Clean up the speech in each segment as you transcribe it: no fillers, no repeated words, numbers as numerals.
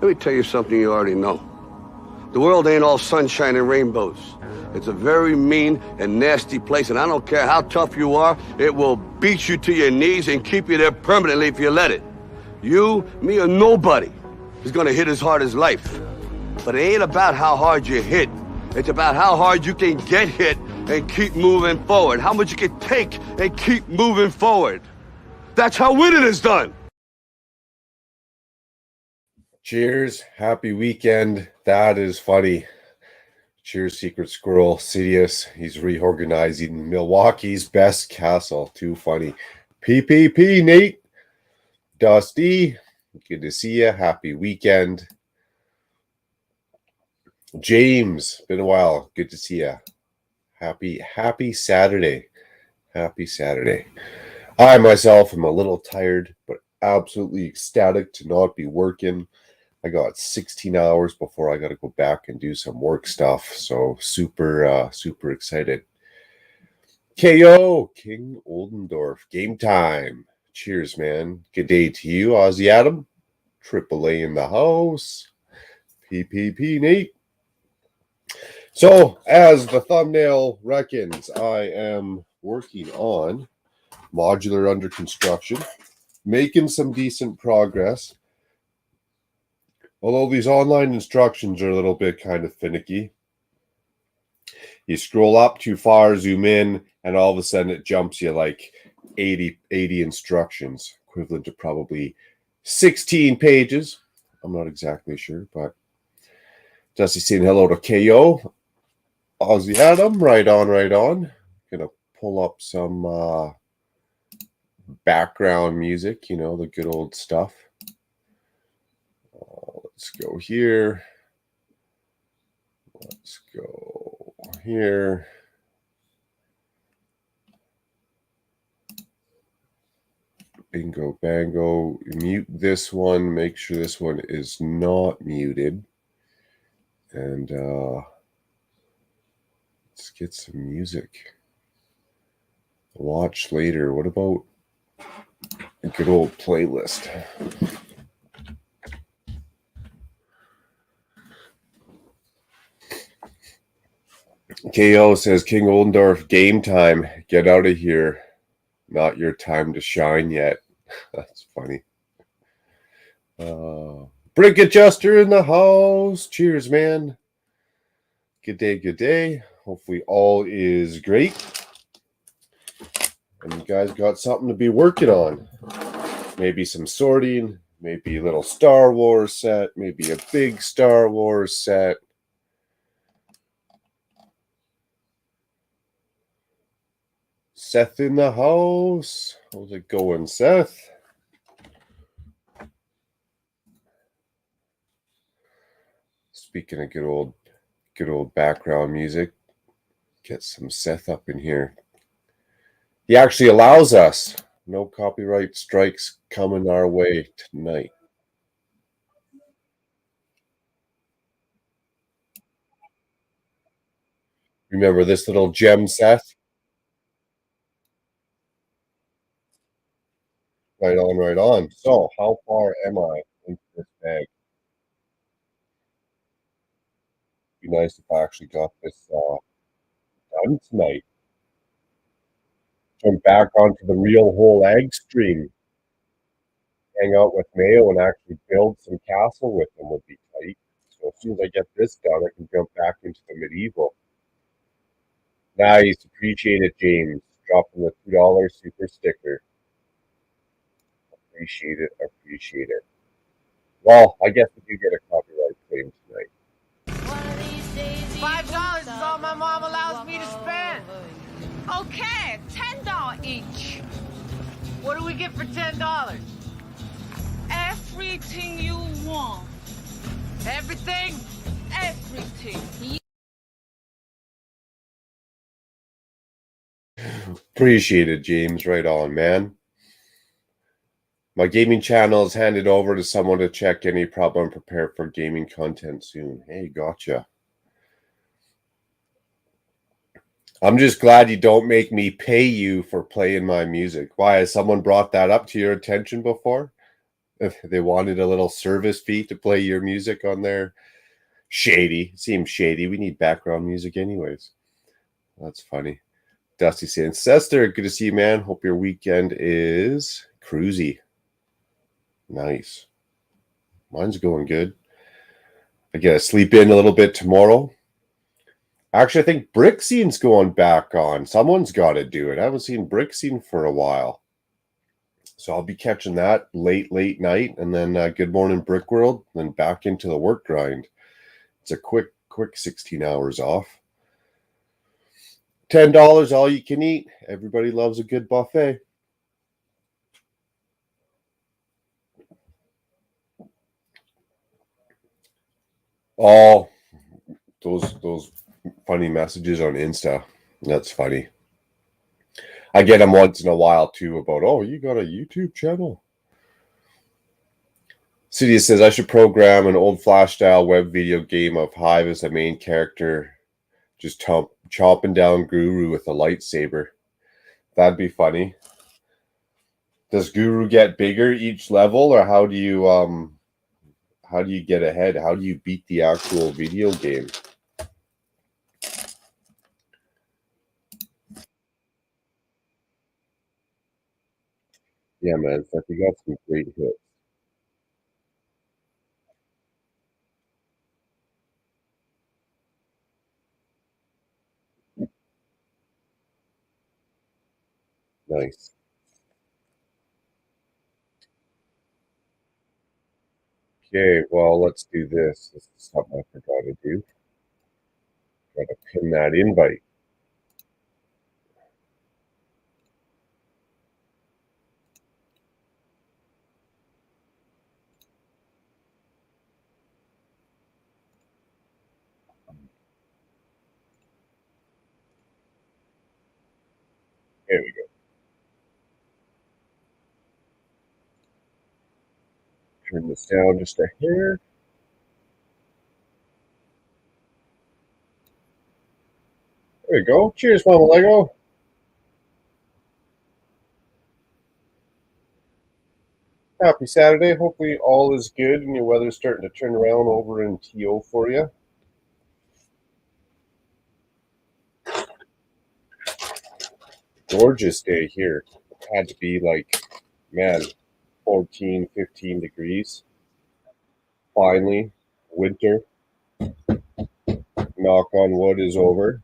Let me tell you something you already know. The world ain't all sunshine and rainbows. It's a very mean and nasty place, and I don't care how tough you are, it will beat you to your knees and keep you there permanently if you let it. You, me, or nobody is gonna hit as hard as life. But it ain't about how hard you hit. It's about how hard you can get hit and keep moving forward. How much you can take and keep moving forward. That's how winning is done. Cheers. Happy weekend. That is funny. Cheers, Secret Squirrel. Sidious. He's reorganizing Milwaukee's best castle. Too funny. PPP, Nate. Dusty. Good to see you. Happy weekend. James. Been a while. Good to see you. Happy Saturday. Happy Saturday. I myself am a little tired, but absolutely ecstatic to not be working. I got 16 hours before I got to go back and do some work stuff. So super excited. KO, King Oldendorf, game time. Cheers, man. Good day to you, Aussie Adam. AAA in the house. PPP, Nate. So, as the thumbnail reckons, I am working on modular under construction, making some decent progress. Although these online instructions are a little bit kind of finicky. You scroll up too far, zoom in, and all of a sudden it jumps you like 80 instructions, equivalent to probably 16 pages. I'm not exactly sure, but Dusty saying hello to KO. Aussie Adam, right on. Gonna pull up some background music, the good old stuff. Let's go here. Let's go here. Bingo, bango. Mute this one. Make sure this one is not muted. And let's get some music. Watch later. What about a good old playlist? KO says, King Oldendorf, game time. Get out of here. Not your time to shine yet. That's funny. Brick Adjuster in the house. Cheers, man. Good day. Hopefully all is great. And you guys got something to be working on. Maybe some sorting. Maybe a little Star Wars set. Maybe a big Star Wars set. Seth in the house. How's it going, Seth? Speaking of good old background music, get some Seth up in here. He actually allows us. No copyright strikes coming our way tonight. Remember this little gem, Seth? Right on. So, how far am I into this bag? Be nice if I actually got this done tonight. Jump back onto the real whole egg stream. Hang out with Mayo and actually build some castle with him would be tight. So as soon as I get this done, I can jump back into the medieval. Nice, appreciate it, James. Dropping the $2 super sticker. Appreciate it. Well, I guess we do get a copyright claim tonight. $5 is all my mom allows me to spend. Okay, $10 each. What do we get for $10? Everything you want. Everything? Everything. Appreciate it, James. Right on, man. My gaming channel is handed over to someone to check any problem, prepare for gaming content soon. Hey, gotcha. I'm just glad you don't make me pay you for playing my music. Why, has someone brought that up to your attention before? If they wanted a little service fee to play your music on there. Shady. Seems shady. We need background music anyways. That's funny. Dusty saying, Sester, good to see you, man. Hope your weekend is cruisy. Nice. Mine's going good. I gotta sleep in a little bit tomorrow. Actually, I think Brick Scene's going back on. Someone's got to do it. I haven't seen Brick Scene for a while. So I'll be catching that late night. And then Good Morning Brick World. Then back into the work grind. It's a quick 16 hours off. $10 all you can eat. Everybody loves a good buffet. Oh, those funny messages on Insta. That's funny. I get them once in a while too about, oh, you got a YouTube channel. Cydia says I should program an old Flash style web video game of Hive as the main character, just chopping down Guru with a lightsaber. That'd be funny. Does Guru get bigger each level, or how do you get ahead? How do you beat the actual video game? Yeah, man, it's like you got some great hits. Nice. Okay, well, let's do this. This is something I forgot to do. Got to pin that invite. There we go. Turn this down just a hair. There we go. Cheers, Mama Lego. Happy Saturday. Hopefully all is good and your weather's starting to turn around over in TO for you. Gorgeous day here. Had to be like, man, 14, 15 degrees. Finally, winter, knock on wood, is over.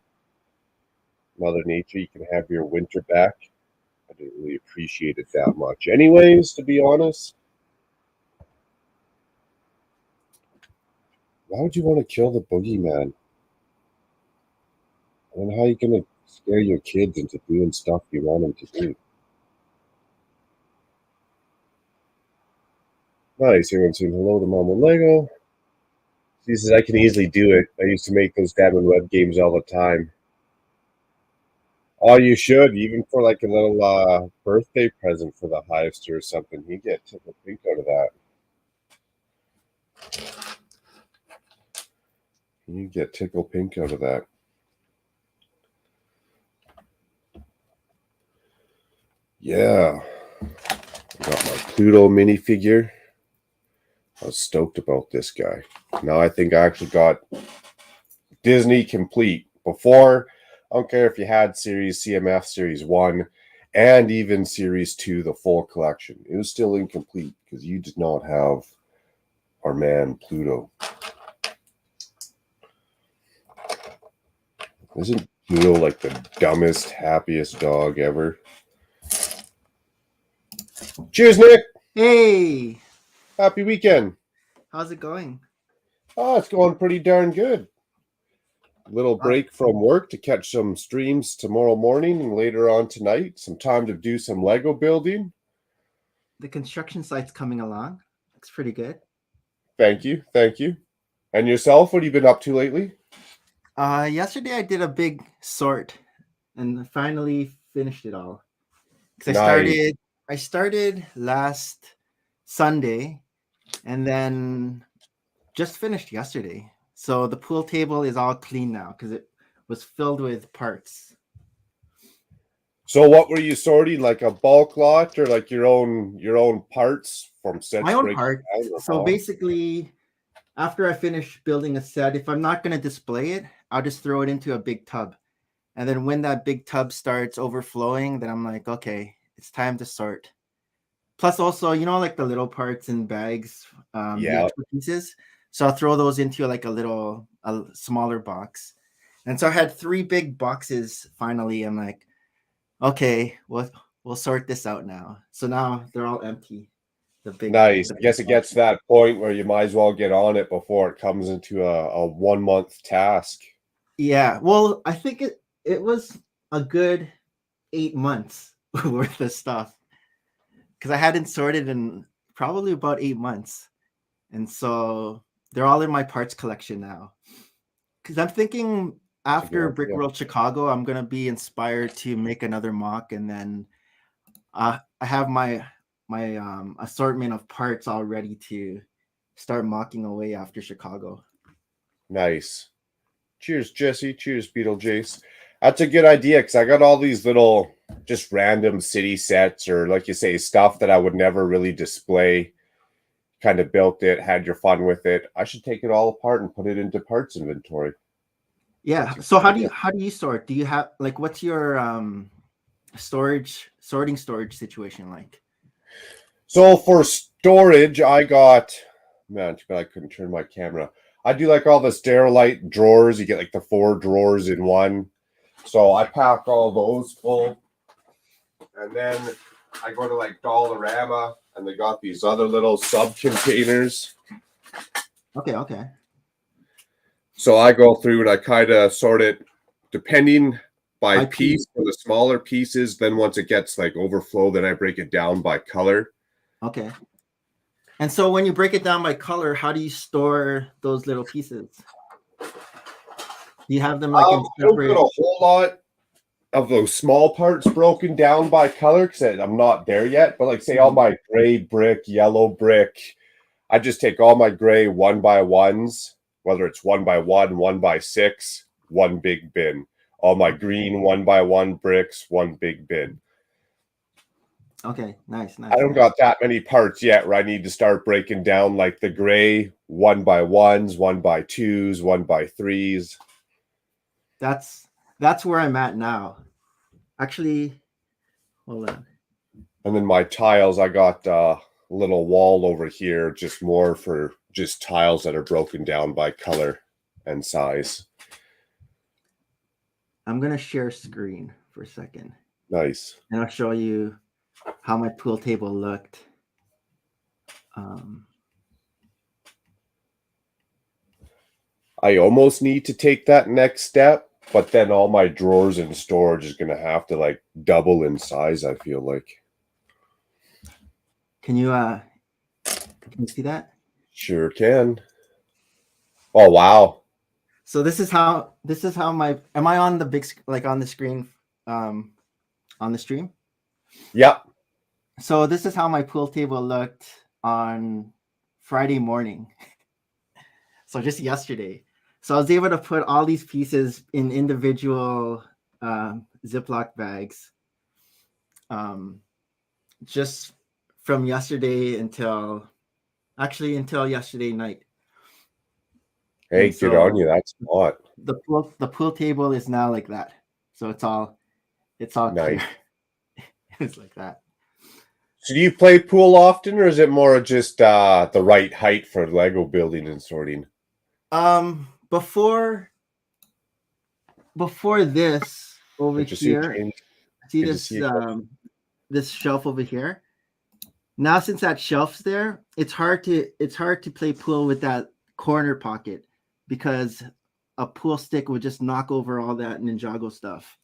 Mother Nature, you can have your winter back. I didn't really appreciate it that much. Anyways, to be honest, why would you want to kill the boogeyman? I mean, how are you going to scare your kids into doing stuff you want them to do? Nice. Everyone's saying hello to Mama Lego. She says, I can easily do it. I used to make those diamond web games all the time. Oh, you should, even for like a little birthday present for the Hivester or something. You get tickled pink out of that. You get tickle pink out of that. Yeah. I got my Pluto minifigure. I was stoked about this guy. Now I think I actually got Disney complete. Before, I don't care if you had Series CMF, Series 1, and even Series 2, the full collection. It was still incomplete because you did not have our man Pluto. Isn't Pluto like the dumbest, happiest dog ever? Cheers, Nick! Hey, Happy weekend. how's it going? Oh, it's going pretty darn good. Little break from work to catch some streams tomorrow morning and later on tonight. Some time to do some Lego building. The construction site's coming along. Looks pretty good. Thank you. Thank you. And yourself, what have you been up to lately? Yesterday I did a big sort and finally finished it all. Because Nice. I started last Sunday and then just finished yesterday. So the pool table is all clean now because it was filled with parts. So what were you sorting, like a bulk lot or like your own parts from sets My own break part. down or So how? basically, after I finish building a set, if I'm not going to display it, I'll just throw it into a big tub. And then when that big tub starts overflowing, then I'm like, okay, it's time to sort. Plus, also, like the little parts in bags, the Yeah, extra pieces. So I'll throw those into like a smaller box. And so I had 3 big boxes finally. I'm like, okay, we'll sort this out now. So now they're all empty. nice. The I big guess it gets to boxes. that point where you might as well get on it before it comes into a 1 month task. Yeah. Well, I think it was a good 8 months worth of stuff because I hadn't sorted in probably about 8 months. And so they're all in my parts collection now. Because I'm thinking It's a after good idea. Brickworld Chicago, I'm gonna be inspired to make another mock, and then I have my assortment of parts all ready to start mocking away after Chicago. Nice. Cheers, Jesse. Cheers, Beetlejuice. That's a good idea because I got all these little just random city sets or like you say, stuff that I would never really display. Kind of built it, had your fun with it. I should take it all apart and put it into parts inventory. Yeah. That's a So good idea. how do you sort? Do you have like what's your storage situation like? So for storage, I got, man, too bad I couldn't turn my camera. I do like all the Sterilite drawers. You get like the 4 drawers in one. So I pack all those full. And then I go to like Dollarama and they got these other little sub containers. Okay. So I go through and I kind of sort it depending by By piece. piece for the smaller pieces. Then once it gets like overflow, then I break it down by color. Okay. And so when you break it down by color, how do you store those little pieces? Do you have them like in I don't put separate? a whole lot of those small parts broken down by color because I'm not there yet. But like say all my gray brick, yellow brick, I just take all my gray 1x1s, whether it's 1x1, 1x6, one big bin. All my green 1x1 bricks, one big bin. Okay, nice. I don't got that many parts yet where I need to start breaking down like the gray 1x1s, 1x2s, 1x3s. That's where I'm at now. Actually, hold on. And then my tiles, I got a little wall over here, just more for just tiles that are broken down by color and size. I'm gonna share screen for a second. Nice. And I'll show you how my pool table looked. I almost need to take that next step, but then all my drawers and storage is going to have to like double in size, I feel like. Can you see that? Sure can. Oh, wow. So this is how my, am I on the big, like on the screen, on the stream? Yep. So this is how my pool table looked on Friday morning. So just yesterday. So I was able to put all these pieces in individual Ziploc bags. Just from yesterday until yesterday night. Hey, And so good on you. That's not the pool table is now like that. So it's all nice. clear. It's like that. So do you play pool often, or is it more just the right height for Lego building and sorting? Before this over here, see this this shelf over here. Now since that shelf's there, it's hard to play pool with that corner pocket because a pool stick would just knock over all that Ninjago stuff.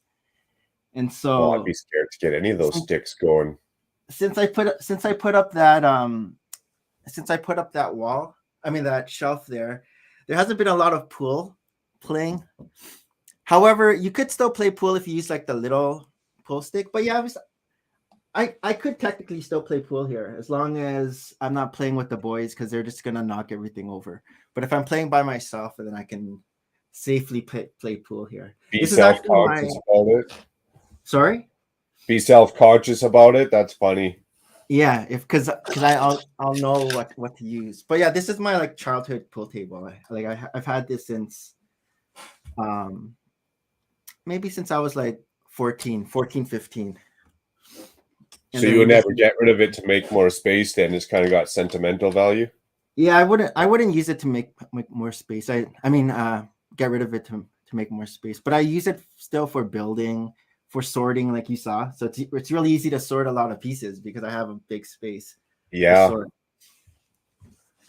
And so I'd be scared to get any of those sticks going. Since I put up that wall, I mean that shelf there hasn't been a lot of pool playing. However, you could still play pool if you use like the little pool stick. But yeah, I could technically still play pool here as long as I'm not playing with the boys because they're just gonna knock everything over. But if I'm playing by myself, then I can safely play pool here. Be This is actually self-conscious about it. Sorry? be self-conscious about it. That's funny. Yeah, if because I'll know what to use. But yeah, this is my like childhood pool table. I've had this since um maybe since I was like 15. And So you then would this, never get rid of it to make more space. Then it's kind of got sentimental value. yeah, I wouldn't use it to make more space. I mean get rid of it to make more space. But I use it still for building, for sorting, like you saw. So it's really easy to sort a lot of pieces because I have a big space to Yeah, sort.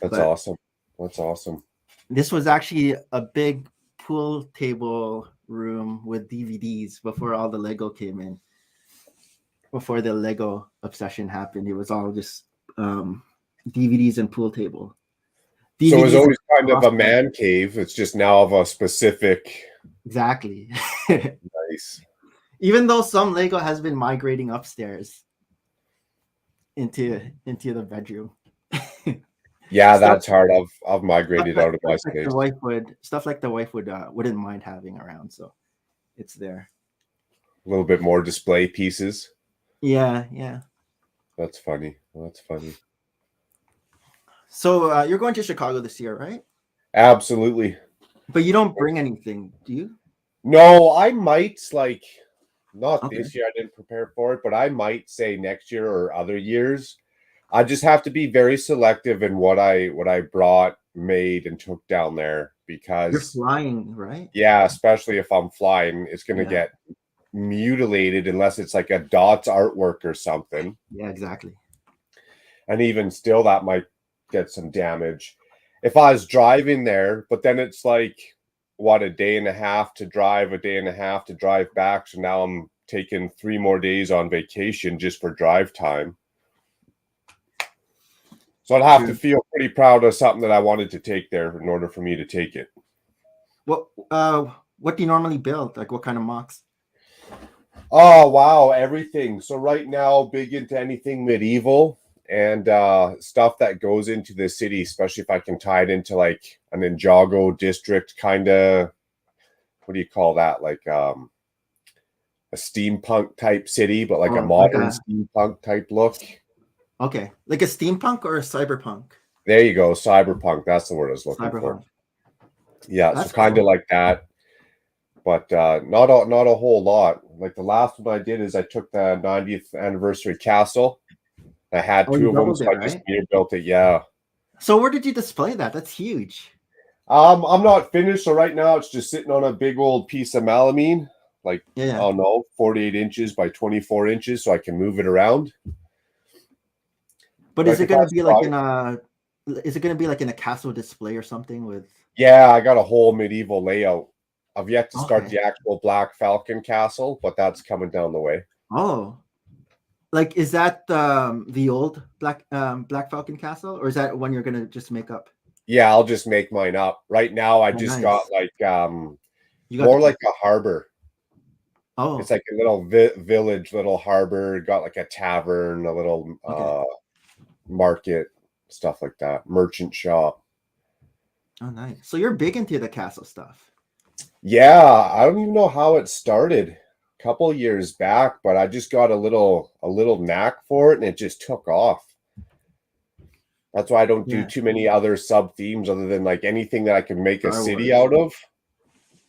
that's But awesome. That's awesome. this was actually a big pool table room with DVDs before all the Lego came in. Before the Lego obsession happened, it was all just DVDs and pool table. So it was DVDs always kind of a awesome. man cave. It's just now of a specific. Exactly. Nice. Even though some Lego has been migrating upstairs into the bedroom. Yeah, Stuff- that's hard. I've migrated out of my stuff like space. the wife wouldn't mind having around, so it's there. A little bit more display pieces. Yeah. That's funny. That's funny. So you're going to Chicago this year, right? Absolutely. But you don't bring anything, do you? No, I might not Okay. this year. I didn't prepare for it, but I might say next year or other years. I just have to be very selective in what I brought, made, and took down there You're because flying, right? yeah, especially if I'm flying, it's gonna Yeah. get mutilated unless it's like a dots artwork or something. Yeah, exactly. And even still that might get some damage. If I was driving there, but then it's like a day and a half to drive, a day and a half to drive back. So now I'm taking 3 more days on vacation just for drive time. So I'd have to feel pretty proud of something that I wanted to take there in order for me to take it. What do you normally build? Like what kind of mocks? Oh, wow. Everything. So right now, big into anything medieval and stuff that goes into the city, especially if I can tie it into like an Ninjago district kind of, what do you call that? Like a steampunk type city, but like a modern steampunk type look. Okay. Like a steampunk or a cyberpunk? There you go. Cyberpunk. That's the word I was looking for. Yeah. That's so kind of cool. like that. But not a whole lot. Like the last one I did is I took the 90th anniversary castle. I had 2 of them, so I just built it. Yeah. So where did you display that? That's huge. I'm not finished, so right now it's just sitting on a big old piece of melamine, like I don't know, 48 inches by 24 inches, so I can move it around. But is it going to be like in a? Is it going to be like in a castle display or something with? Yeah, I got a whole medieval layout. I've yet to start the actual Black Falcon castle, but that's coming down the way. Oh, like is that the old Black Falcon castle, or is that one you're gonna just make up? Yeah, I'll just make mine up. Right now, I just got like more like a harbor. Oh, it's like a little village, little harbor. Got like a tavern, a little market, stuff like that, merchant shop. Oh, nice. So you're big into the castle stuff. Yeah, I don't even know how it started. A couple years back, but I just got a little knack for it, and it just took off. That's why I don't do too many other sub themes other than like anything that I can make a city out of,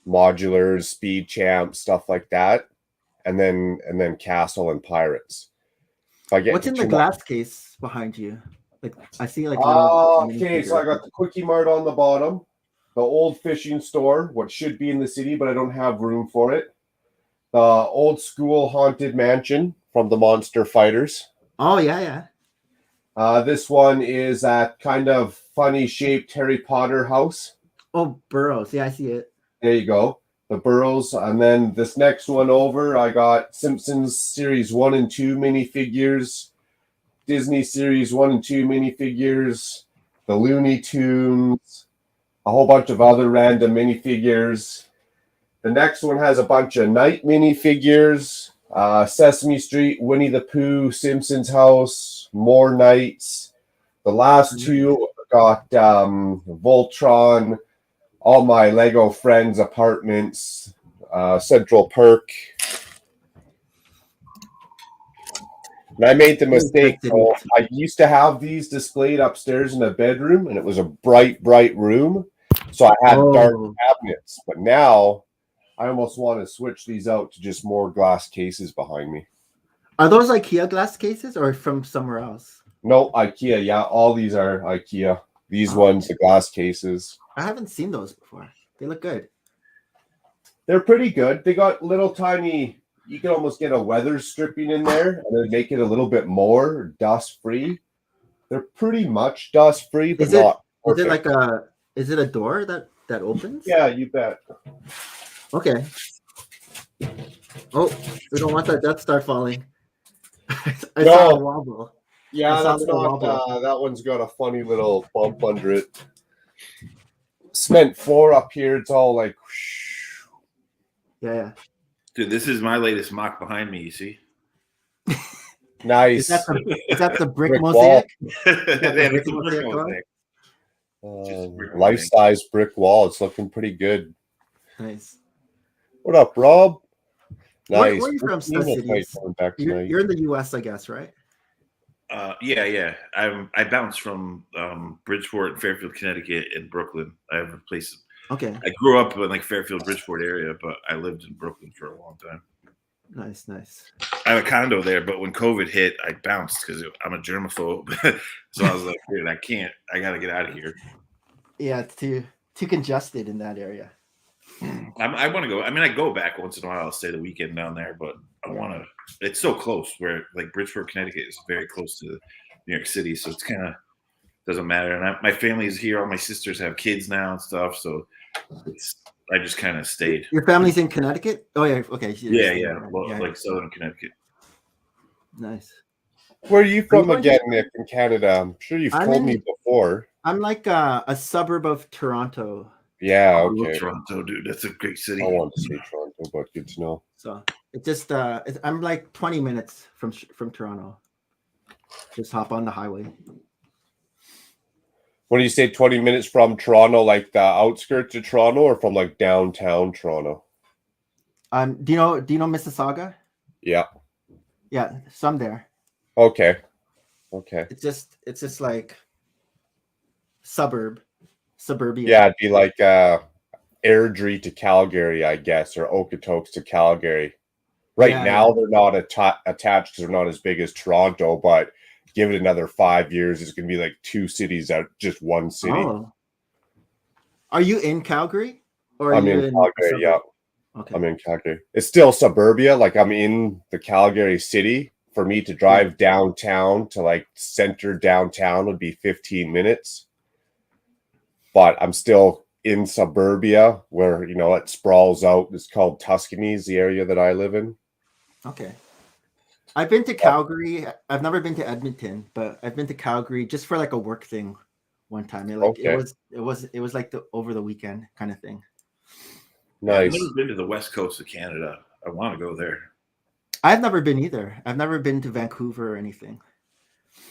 modulars, speed champs, stuff like that, and then castle and pirates. What's in the glass case behind you? Like I see like okay, so I got the Quickie Mart on the bottom, the old fishing store, what should be in the city, but I don't have room for it. The old school haunted mansion from the Monster Fighters. Oh yeah. This one is that kind of funny shaped Harry Potter house. Oh, Burrows. Yeah, I see it. There you go. The Burrows. And then this next one over, I got Simpsons Series 1 and 2 minifigures, Disney Series 1 and 2 minifigures, the Looney Tunes, a whole bunch of other random minifigures. The next one has a bunch of Night minifigures, Sesame Street, Winnie the Pooh, Simpsons House, more Knights. The last 2 got Voltron, all my Lego friends' apartments, Central Perk. And I made the mistake. Interesting. So I used to have these displayed upstairs in the bedroom, and it was a bright room. So I had dark Oh, cabinets. But now I almost want to switch these out to just more glass cases behind me. are those IKEA glass cases or from somewhere else? No, IKEA. Yeah, all these are IKEA. These ones, the glass cases. I haven't seen those before. They look good. They're pretty good. They got little tiny, you can almost get a weather stripping in there and then make it a little bit more dust free. They're pretty much dust free, but Is it not is it perfect. like is it a door that opens? Yeah, you bet. Okay. Oh, we don't want that Death Star falling. I saw a wobble. Yeah, I saw that's a little not wobble. that one's got a funny little bump under it. Cement floor up here, it's all like whoosh. Yeah. Dude, this is my latest mock behind me, you see? Nice. Is that the brick Brick mosaic? It's a brick brick mosaic mosaic. Life-size brick wall. It's looking pretty good. Nice. What up, Rob? Where Nice. are you from, Star Cities? Back tonight. You're in the US, I guess, right? Yeah. I bounced from Bridgeport, Fairfield, Connecticut, and Brooklyn. I have a place. Okay. I grew up in like Fairfield, Bridgeport area, but I lived in Brooklyn for a long time. Nice. I have a condo there, but when COVID hit, I bounced because I'm a germaphobe. So I was like, dude, I got to get out of here. Yeah, it's too congested in that area. I want to go. I mean, I go back once in a while. I'll stay the weekend down there, but I want to. It's so close. Where like Bridgeport, Connecticut is very close to New York City, so it's kind of doesn't matter. And my family's here. All my sisters have kids now and stuff, so I just kind of stayed. Your family's in Connecticut? Oh yeah, okay. Yeah. Well, like Southern Connecticut. Nice. Where are you from again, Nick, in Canada? I'm sure you've told me before. I'm like a suburb of Toronto. Yeah, I love okay. Toronto, dude. That's a great city. I want to say Toronto, but good to know. So it just I'm like 20 minutes from Toronto. Just hop on the highway. When you say 20 minutes from Toronto, like the outskirts of Toronto, or from like downtown Toronto? Do you know Mississauga? Yeah. Yeah, some there. Okay. It's just like suburbia. Yeah, it'd be like Airdrie to Calgary, I guess, or Okotoks to Calgary. Right now, they're not attached because they're not as big as Toronto, but give it another 5 years, it's going to be like two cities out, just one city. Oh. Are you in Calgary? Or I'm in Calgary, yeah. Okay. I'm in Calgary. It's still suburbia. Like I'm in the Calgary city. For me to drive downtown to like center downtown would be 15 minutes. But I'm still in suburbia where, it sprawls out. It's called Tuscany is the area that I live in. Okay. I've been to Calgary. I've never been to Edmonton, but I've been to Calgary just for like a work thing one time. It was like the over the weekend kind of thing. Nice. I've never been to the west coast of Canada. I want to go there. I've never been either. I've never been to Vancouver or anything.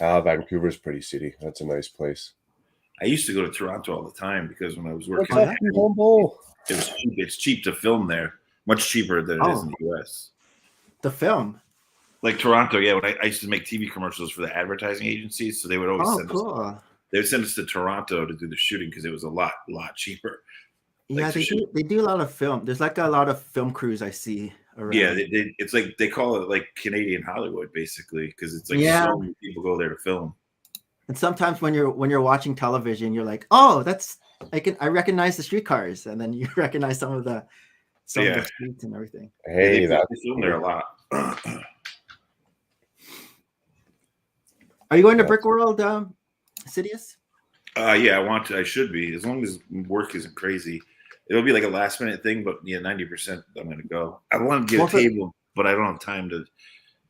Vancouver's pretty city. That's a nice place. I used to go to Toronto all the time because when I was working, it's cheap to film there, much cheaper than it is in the U.S. The film, like Toronto, yeah. When I used to make TV commercials for the advertising agencies, so they would always send us to Toronto to do the shooting because it was a lot cheaper. Yeah, like they do a lot of film. There's like a lot of film crews I see around. Yeah, it's like they call it like Canadian Hollywood basically because it's like so many people go there to film. And sometimes when you're watching television, you're like, oh, I recognize the streetcars, and then you recognize some of the streets and everything. Hey, they film there a lot. Are you going to Brick World, Sidious? Yeah, I want to. I should be, as long as work isn't crazy. It'll be like a last minute thing, but 90% I'm going to go. I want to get a table, but I don't have time to.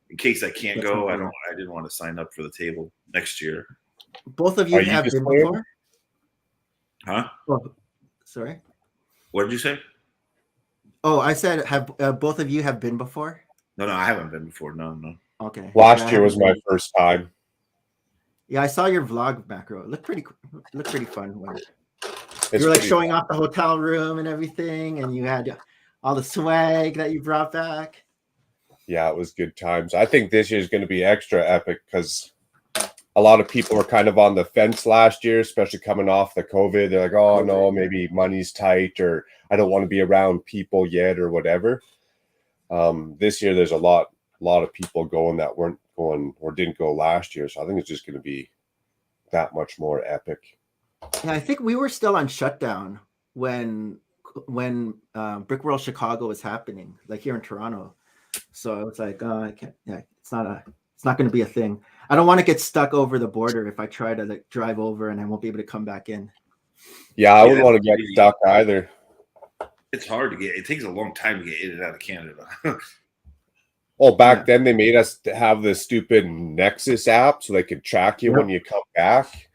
In case I can't go, I didn't want to sign up for the table next year. Both of you have been before? Huh? Oh, sorry. What did you say? Oh, I said, have both of you have been before? No, I haven't been before. No. Okay. Last year was my first time. Yeah, I saw your vlog macro. It looked pretty fun. You were like showing off the hotel room and everything, and you had all the swag that you brought back. Yeah, it was good times. I think this year is going to be extra epic because a lot of people were kind of on the fence last year, especially coming off the COVID. They're like, oh no, maybe money's tight, or I don't want to be around people yet, or whatever. This year there's a lot of people going that weren't going or didn't go last year. So I think it's just going to be that much more epic. Yeah, I think we were still on shutdown when Brick World Chicago was happening, like here in Toronto. So it's like, I can't. Yeah, it's not going to be a thing. I don't want to get stuck over the border if I try to like drive over and I won't be able to come back in. Yeah, I wouldn't want to get stuck either. It's hard to get. It takes a long time to get in and out of Canada. Well, back then they made us have this stupid Nexus app so they could track you when you come back.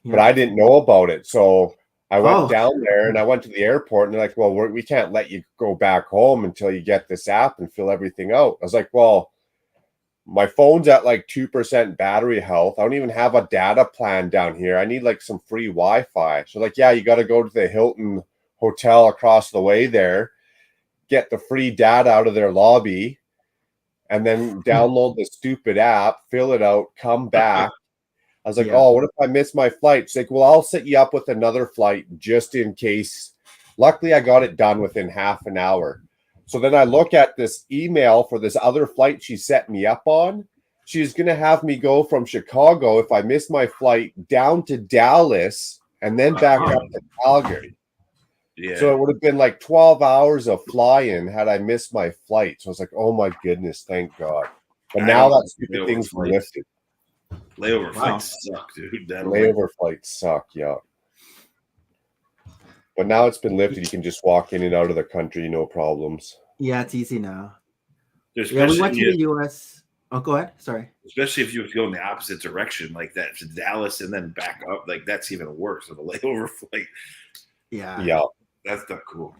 But I didn't know about it. So I went down there and I went to the airport and they're like, well, we can't let you go back home until you get this app and fill everything out. I was like, well, my phone's at like 2% battery health. I don't even have a data plan down here. I need like some free Wi-Fi. So like, yeah, you got to go to the Hilton hotel across the way there, get the free data out of their lobby, and then download the stupid app, fill it out, come back. I was like, oh, what if I miss my flight? She's like, well, I'll set you up with another flight just in case. Luckily, I got it done within half an hour. So then I look at this email for this other flight she set me up on. She's going to have me go from Chicago, if I miss my flight, down to Dallas and then back up to Calgary. Yeah. So it would have been like 12 hours of flying had I missed my flight. So I was like, oh my goodness, thank God. But now that stupid thing's been lifted. Layover flights suck, dude. Layover flights suck, yeah. But now it's been lifted. You can just walk in and out of the country, no problems. Yeah, it's easy now. We went to the U.S. Oh, go ahead. Sorry. Especially if you go in the opposite direction, like that to Dallas and then back up, like that's even worse of a layover flight. Yeah. That's not cool.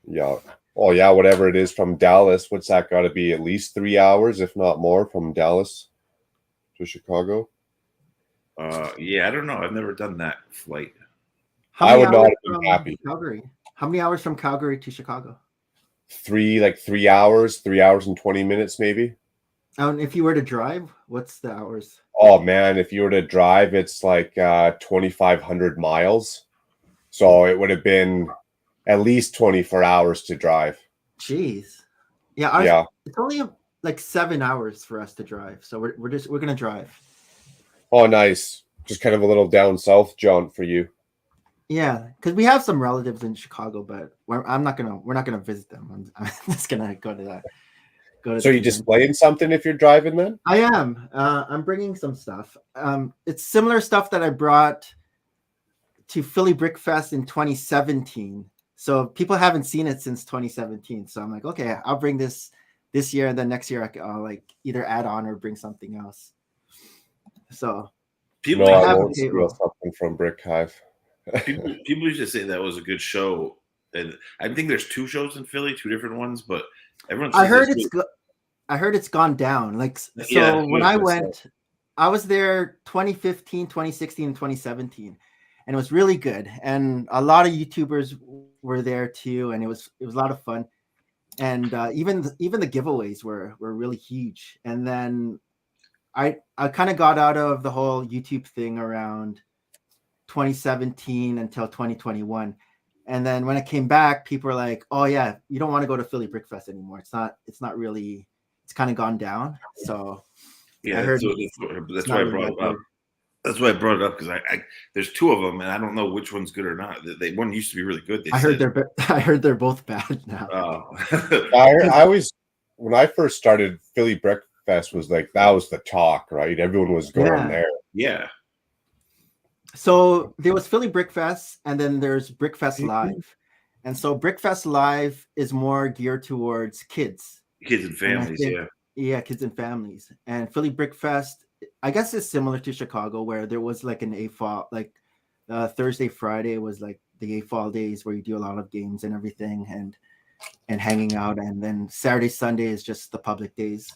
Yeah. Oh, yeah, whatever it is from Dallas. What's that got to be? At least 3 hours, if not more, from Dallas to Chicago? Yeah, I don't know. I've never done that flight. I would not have been happy. Calgary. How many hours from Calgary to Chicago? 3 hours, 3 hours and 20 minutes, maybe. And if you were to drive, what's the hours? Oh, man, if you were to drive, it's like 2,500 miles. So it would have been at least 24 hours to drive. Jeez. Yeah. It's only like 7 hours for us to drive. So we're going to drive. Oh, nice. Just kind of a little down south jaunt for you. Yeah, because we have some relatives in Chicago, but we're not gonna visit them. I'm just gonna go to that. So you displaying something if you're driving then? I am. I'm bringing some stuff. It's similar stuff that I brought to Philly Brick Fest in 2017. So people haven't seen it since 2017. So I'm like, okay, I'll bring this year, and then next year I'll like either add on or bring something else. So people won't steal something from Brick Hive. People used to say that was a good show, and I think there's 2 shows in Philly, 2 different ones, but everyone. I heard it's gone down. Like when I went, I was there 2015, 2016, and 2017, and it was really good. And a lot of YouTubers were there too, and it was a lot of fun. And even the giveaways were really huge. And then I kind of got out of the whole YouTube thing around 2017 until 2021, and then when I came back, people were like, "Oh yeah, you don't want to go to Philly Brick Fest anymore. It's not really. It's kind of gone down." So yeah, I heard that's why I brought it up. That's why I brought it up because I there's 2 of them, and I don't know which one's good or not. One used to be really good. I heard they're both bad now. I always, when I first started, Philly Brick Fest was like that was the talk, right? Everyone was going there. Yeah. So there was Philly Brick Fest, and then there's Brick Fest Live. And so Brick Fest Live is more geared towards kids and families. Kids and families. And Philly Brick Fest, I guess, is similar to Chicago, where there was like an AFAL, like Thursday, Friday was like the AFAL days where you do a lot of games and everything, and hanging out, and then Saturday, Sunday is just the public days.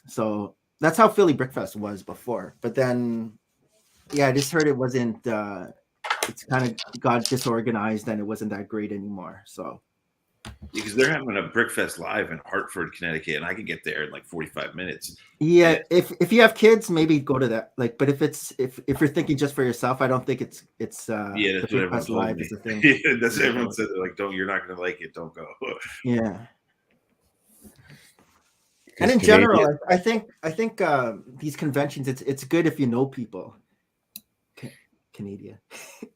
So that's how Philly Brick Fest was before. But then I just heard it wasn't. It's kind of got disorganized and it wasn't that great anymore. So Because they're having a Brickfest live in Hartford, Connecticut, and I can get there in like 45 minutes. Yeah, And, if you have kids, maybe go to that. Like, but if you're thinking just for yourself, I don't think it's yeah, the that's what everyone Brickfest told Live me. is the thing. Yeah, that's what everyone said. They're like, don't, you're not gonna like it. Don't go. Yeah. And Because in Canadian, general, I think these conventions, it's good if you know people. Canadian.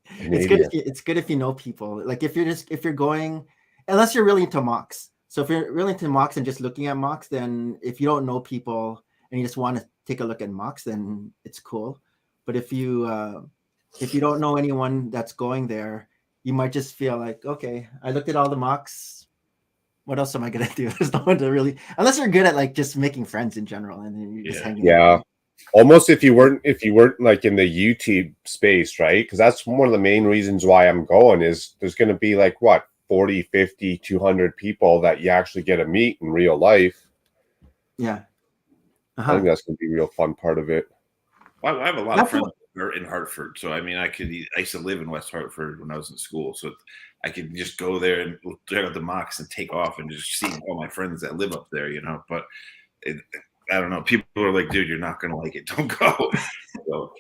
Canadian. It's good if you know people. Like if you're going, unless you're really into mocks. So if you're really into mocks and just looking at mocks, then if you don't know people and you just want to take a look at mocks, then it's cool. But if you don't know anyone that's going there, you might just feel like, okay, I looked at all the mocks. What else am I gonna do? There's no one to really, unless you're good at like just making friends in general, and then you're just hanging out. Yeah. Almost if you weren't like in the YouTube space, right? Because that's one of the main reasons why I'm going is there's going to be like what 40, 50, 200 people that you actually get to meet in real life. Yeah. I think that's going to be a real fun part of it. Well, I have a lot That's of friends that are in Hartford, so I mean, I used to live in West Hartford when I was in school, so I could just go there and check out the mocks and take off and just see all my friends that live up there, you know. But I don't know. People are like, dude, you're not gonna like it. Don't go. So,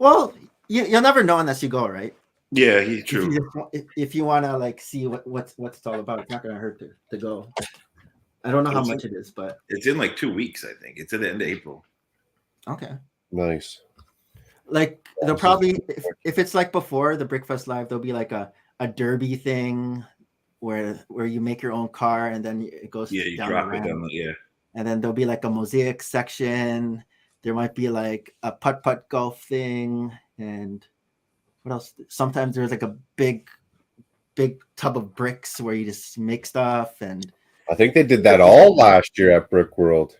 Well, you'll never know unless you go, right? yeah, he's true. If you want to like see what's it's all about, it's not gonna hurt to go. I don't know how much it is, but it's in like 2 weeks. I think it's at the end of April. Okay. Nice. Like they'll probably if it's like before the Brickfest Live, there'll be like a derby thing where you make your own car and then it goes you down drop the it down the and then there'll be like a mosaic section. There might be like a putt golf thing, and what else? Sometimes there's like a big tub of bricks where you just make stuff. And I think they did that all last year at Brick World.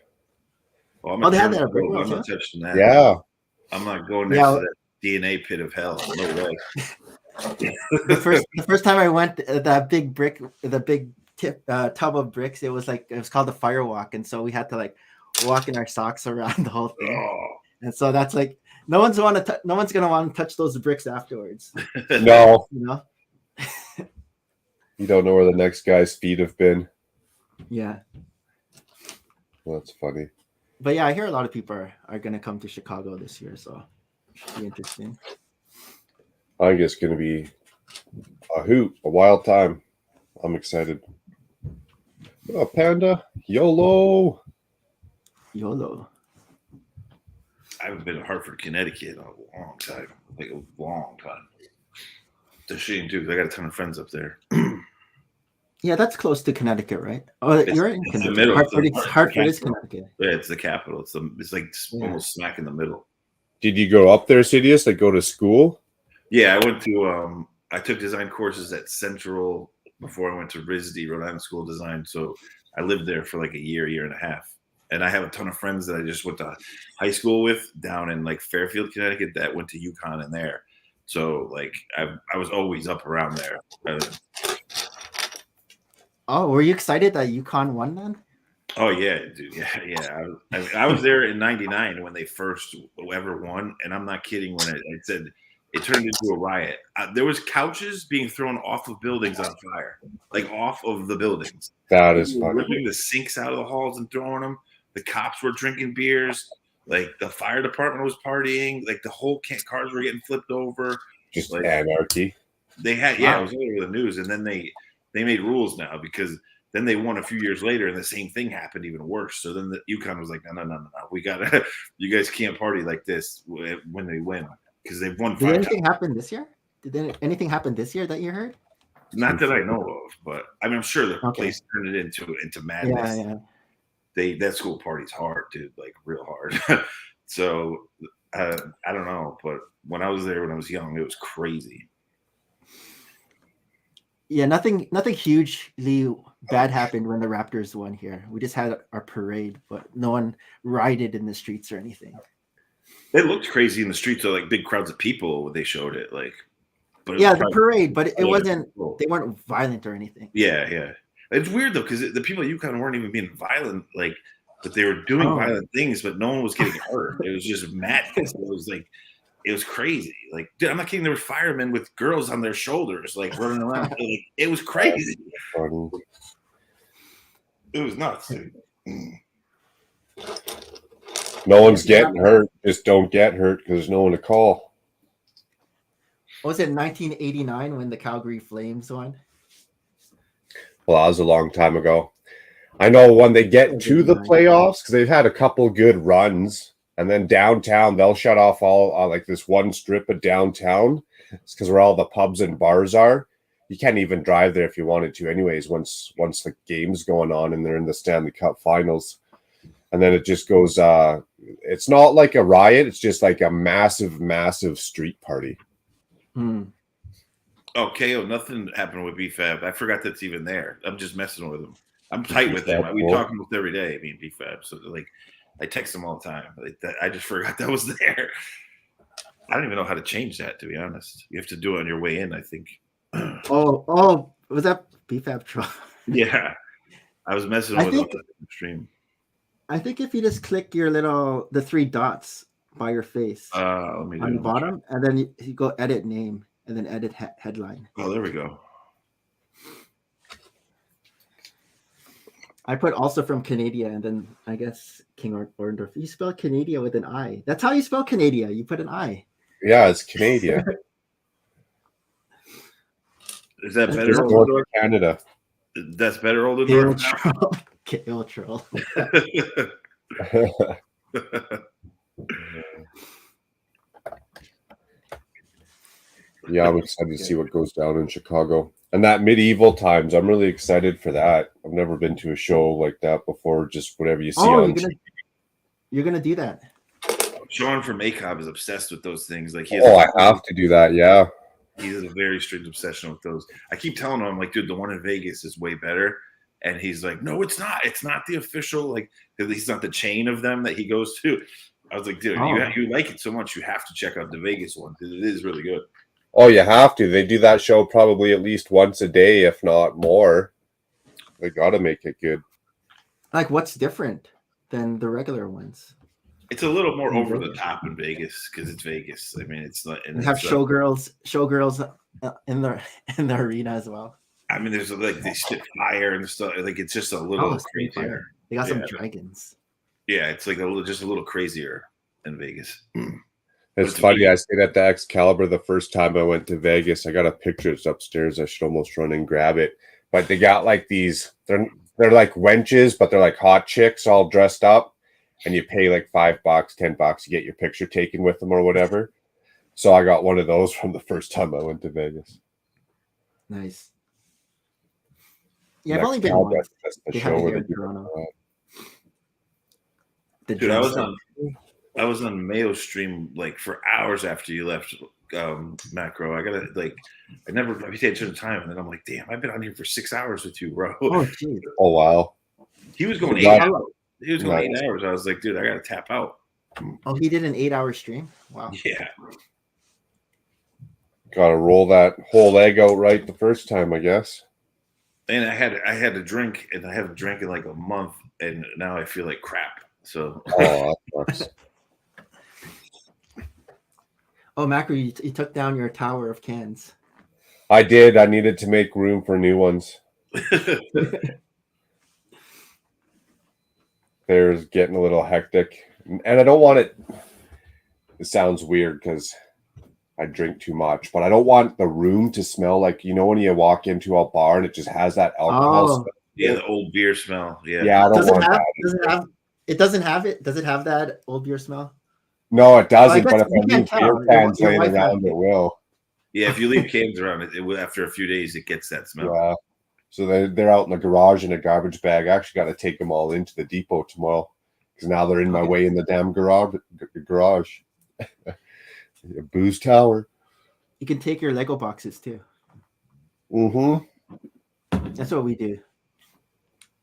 Well, they had that at Brick World. I'm not touching that. Yeah. I'm not going next to that DNA pit of hell. No way. the first time I went, that big tub of bricks, it was called the fire walk, and so we had to like walk in our socks around the whole thing. Oh. And so that's like no one's gonna want to touch those bricks afterwards. No. You know. You don't know where the next guy's feet have been. Yeah. Well, that's funny. But yeah, I hear a lot of people are going to come to Chicago this year, so it should be interesting. I think it's going to be a hoot, a wild time. I'm excited. Oh, Panda, YOLO. I haven't been to Hartford, Connecticut in a long time. Like a long time. It's a shame too, because I got a ton of friends up there. Yeah, that's close to Connecticut, right? Oh, you're in Connecticut. Hartford is Connecticut. Yeah, it's the capital. It's like almost smack in the middle. Did you go up there, Sidious? Like go to school? Yeah, I went to I took design courses at Central before I went to RISD, Rhode Island School of Design. So I lived there for like a year and a half. And I have a ton of friends that I just went to high school with down in like Fairfield, Connecticut, that went to UConn in there. So like I was always up around there. Oh, were you excited that UConn won then? Oh yeah, dude. Yeah. I was there in '99 when they first ever won, and I'm not kidding when it said it turned into a riot. There was couches being thrown off of buildings on fire, like off of the buildings. That is funny. Ripping the sinks out of the halls and throwing them. The cops were drinking beers. Like the fire department was partying. Like the whole cars were getting flipped over. Just like, anarchy. They had it was all over the news, and then they made rules now because then they won a few years later, and the same thing happened, even worse. So then the UConn was like, no, we gotta, you guys can't party like this when they win because they've won. Did anything happen this year? Did anything happen this year that you heard? Not that I know of, but I mean, I'm sure the place turned it into madness. Yeah. That school party's hard, dude, like real hard. So I don't know, but when I was there when I was young, it was crazy. Yeah, nothing hugely bad happened when the Raptors won here. We just had our parade, but no one rioted in the streets or anything. It looked crazy in the streets, so like big crowds of people when they showed it, like. But yeah, the parade, but it wasn't. They weren't violent or anything. Yeah. It's weird though because the people at UConn weren't even being violent, like, but they were doing violent things, but no one was getting hurt. It was just madness. It was like it was crazy. Like, dude, I'm not kidding. There were firemen with girls on their shoulders, like running around. Like, it was crazy. It was nuts, dude. No one's getting hurt. Just don't get hurt because there's no one to call. Was it 1989 when the Calgary Flames won? Well, that was a long time ago. I know when they get to the playoffs, because they've had a couple good runs, and then downtown, they'll shut off all like this one strip of downtown. It's because where all the pubs and bars are. You can't even drive there if you wanted to anyways once the game's going on and they're in the Stanley Cup finals. And then it just goes, it's not like a riot. It's just like a massive, massive street party. Oh, KO, nothing happened with BFAB. I forgot that's even there. I'm just messing with him. I'm tight with him. We talk almost every day, me and BFAB. So, like, I text him all the time. Like, I just forgot that was there. I don't even know how to change that, to be honest. You have to do it on your way in, I think. Oh, was that BFAB troll? Yeah. I was messing with him on the stream. I think if you just click the 3 dots by your face let me on the bottom, and then you go edit name and then edit headline. Oh, there we go. I put also from Canada, and then I guess King Orndorff. You spell Canada with an I. That's how you spell Canada. You put an I. Yeah, it's Canadian. Is that better? Older Canada. That's better, older. KO troll. Yeah, I'm excited to see what goes down in Chicago. And that medieval times, I'm really excited for that. I've never been to a show like that before, just whatever you see on TV. You're going to do that. Sean from ACOB is obsessed with those things. Like, I have to do that, yeah. He has a very strict obsession with those. I keep telling him, I'm like, dude, the one in Vegas is way better. And he's like, no, it's not. It's not the official, like, at least not the chain of them that he goes to. I was like, dude, you like it so much, you have to check out the Vegas one because it is really good. Oh, you have to. They do that show probably at least once a day, if not more. They got to make it good. Like, what's different than the regular ones? It's a little more over the top in Vegas because it's Vegas. I mean, it's like and have showgirls in the arena as well. I mean, there's like they spit fire and stuff. Like it's just a little crazier. They got some dragons. Yeah, it's like just a little crazier in Vegas. It's funny. I stayed at the Excalibur the first time I went to Vegas. I got a picture. It's upstairs. I should almost run and grab it. But they got like these. They're like wenches, but they're like hot chicks all dressed up. And you pay like $5, $10 to get your picture taken with them or whatever. So I got one of those from the first time I went to Vegas. Nice. Yeah, I've only been once. That's the show where they Toronto. Dude, I was on Mayo stream like for hours after you left Macro. I never paid attention to time, and then I'm like, damn, I've been on here for 6 hours with you, bro. Oh, geez. Oh, wow. He was going 8 hours. He was going 8 hours. I was like, dude, I gotta tap out. Oh, he did an 8-hour stream? Wow. Yeah. Gotta roll that whole egg out right the first time, I guess. And I had a drink, and I haven't drank in like a month, and now I feel like crap. So that sucks. Oh, Macro, you took down your tower of cans. I did. I needed to make room for new ones. There's getting a little hectic. And I don't want it. It sounds weird because I drink too much, but I don't want the room to smell like, when you walk into a bar and it just has that alcohol smell. Yeah, the old beer smell. Yeah. Yeah, I don't want that. Does it have that old beer smell? No, it doesn't. But if I leave beer cans laying around, it will. Yeah, if you leave cans around, it will. After a few days, it gets that smell. Yeah. So they're out in the garage in a garbage bag. I actually got to take them all into the depot tomorrow because now they're in my way in the damn garage. Booze tower. You can take your Lego boxes too. Mm-hmm. That's what we do.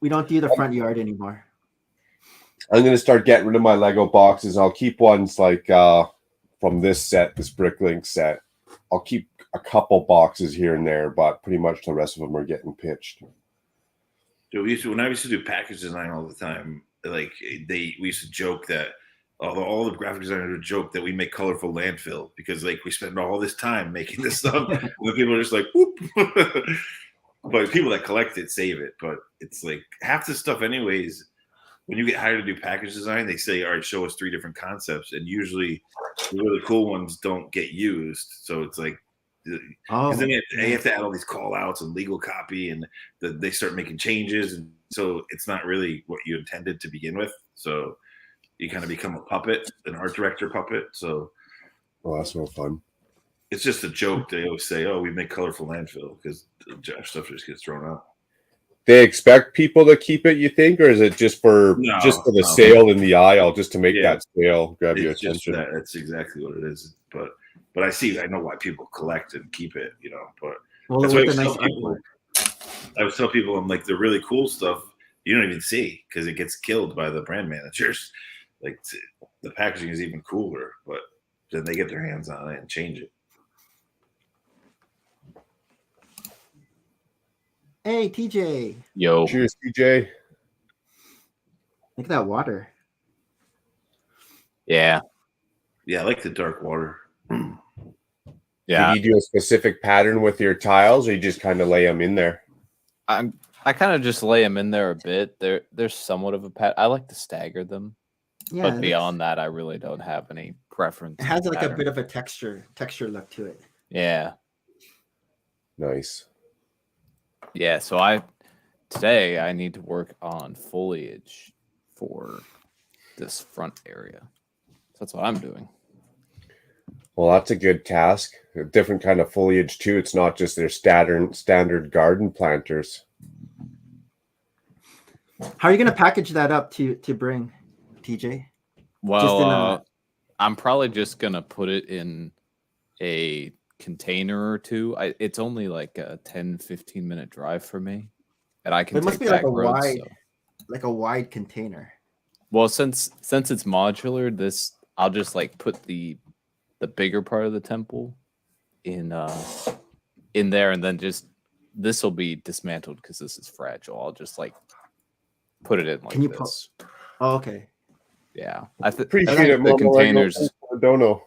We don't do the front yard anymore. I'm going to start getting rid of my Lego boxes. I'll keep ones like from this Bricklink set. I'll keep a couple boxes here and there, but pretty much the rest of them are getting pitched. Dude, when I used to do package design all the time, like we used to joke that all the graphic designers joke that we make colorful landfill because like we spend all this time making this stuff. And the people are just like, whoop. But people that collect it save it. But it's like half the stuff, anyways. When you get hired to do package design, they say, "All right, show us 3 different concepts," and usually the really cool ones don't get used. So it's like, because then they have to add all these call outs and legal copy, and they start making changes, and so it's not really what you intended to begin with. So you kind of become a puppet, an art director puppet. So, well, that's no fun. It's just a joke. They always say, "Oh, we make colorful landfill," because stuff just gets thrown out. They expect people to keep it, you think, or is it just for the sale in the aisle, just to make that sale grab your attention? That's exactly what it is. But I know why people collect and keep it, you know. But that's why I would tell people, I'm like, the really cool stuff you don't even see because it gets killed by the brand managers. Like the packaging is even cooler, but then they get their hands on it and change it. Hey, TJ. Yo. Cheers, TJ. Look at that water. Yeah. Yeah, I like the dark water. Yeah. Do you do a specific pattern with your tiles, or you just kind of lay them in there? I kind of just lay them in there a bit. There's somewhat of a pattern. I like to stagger them. Yeah, but beyond that, I really don't have any preference. It has like a bit of a texture look to it. Yeah. Nice. Yeah, so today I need to work on foliage for this front area. So that's what I'm doing. Well, that's a good task. A different kind of foliage too. It's not just their standard garden planters. How are you going to package that up to bring, TJ? Well, I'm probably just going to put it in a container or two. It's only like a 10-15 minute drive for me, and I can. It must be like a wide container. Well, since it's modular, I'll just like put the bigger part of the temple in there, and then just this will be dismantled because this is fragile. I'll just like put it in like this. Oh, okay. Yeah, I think the containers. Don't know.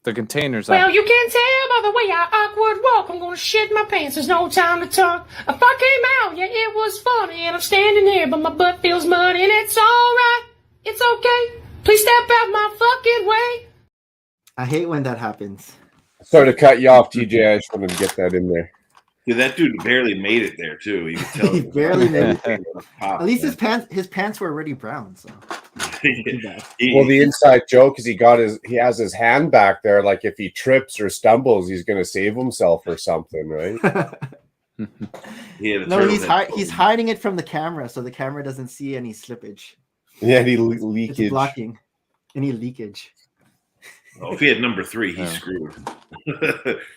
The containers. Well, you can tell by the way I awkward walk. I'm gonna shit my pants. There's no time to talk. If I came out, yeah, it was funny, and I'm standing here, but my butt feels muddy, and it's all right. It's okay. Please step out my fucking way. I hate when that happens. Sorry to cut you off, TJ. I just wanted to get that in there. Dude, that dude barely made it there too. You can tell he barely made it. At least his pants were already brown. So. Well, the inside joke is he has his hand back there. Like if he trips or stumbles, he's going to save himself or something, right? No, he's hiding it from the camera, so the camera doesn't see any slippage. Yeah, any leakage. It's blocking any leakage. Oh, if he had number 3, he's screwed.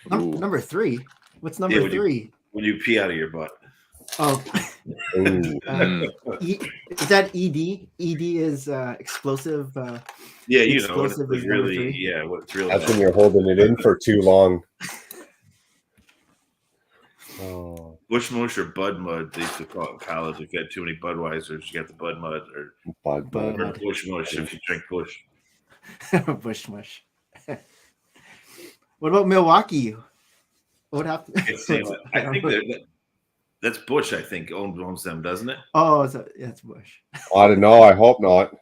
Number 3? What's number 3? When you pee out of your butt. Oh. Is that ED? ED is explosive. Yeah, you know, it's really, what's really that's bad. When you're holding it in for too long. Oh. Bush mush or bud mud, they used to call it in college. If you had too many Budweisers, you got the bud mud or bush mush if you drink Bush. Bush mush. What about Milwaukee? What happened? I think that's Bush. I think owns them, doesn't it? Oh, it's Bush. I don't know. I hope not.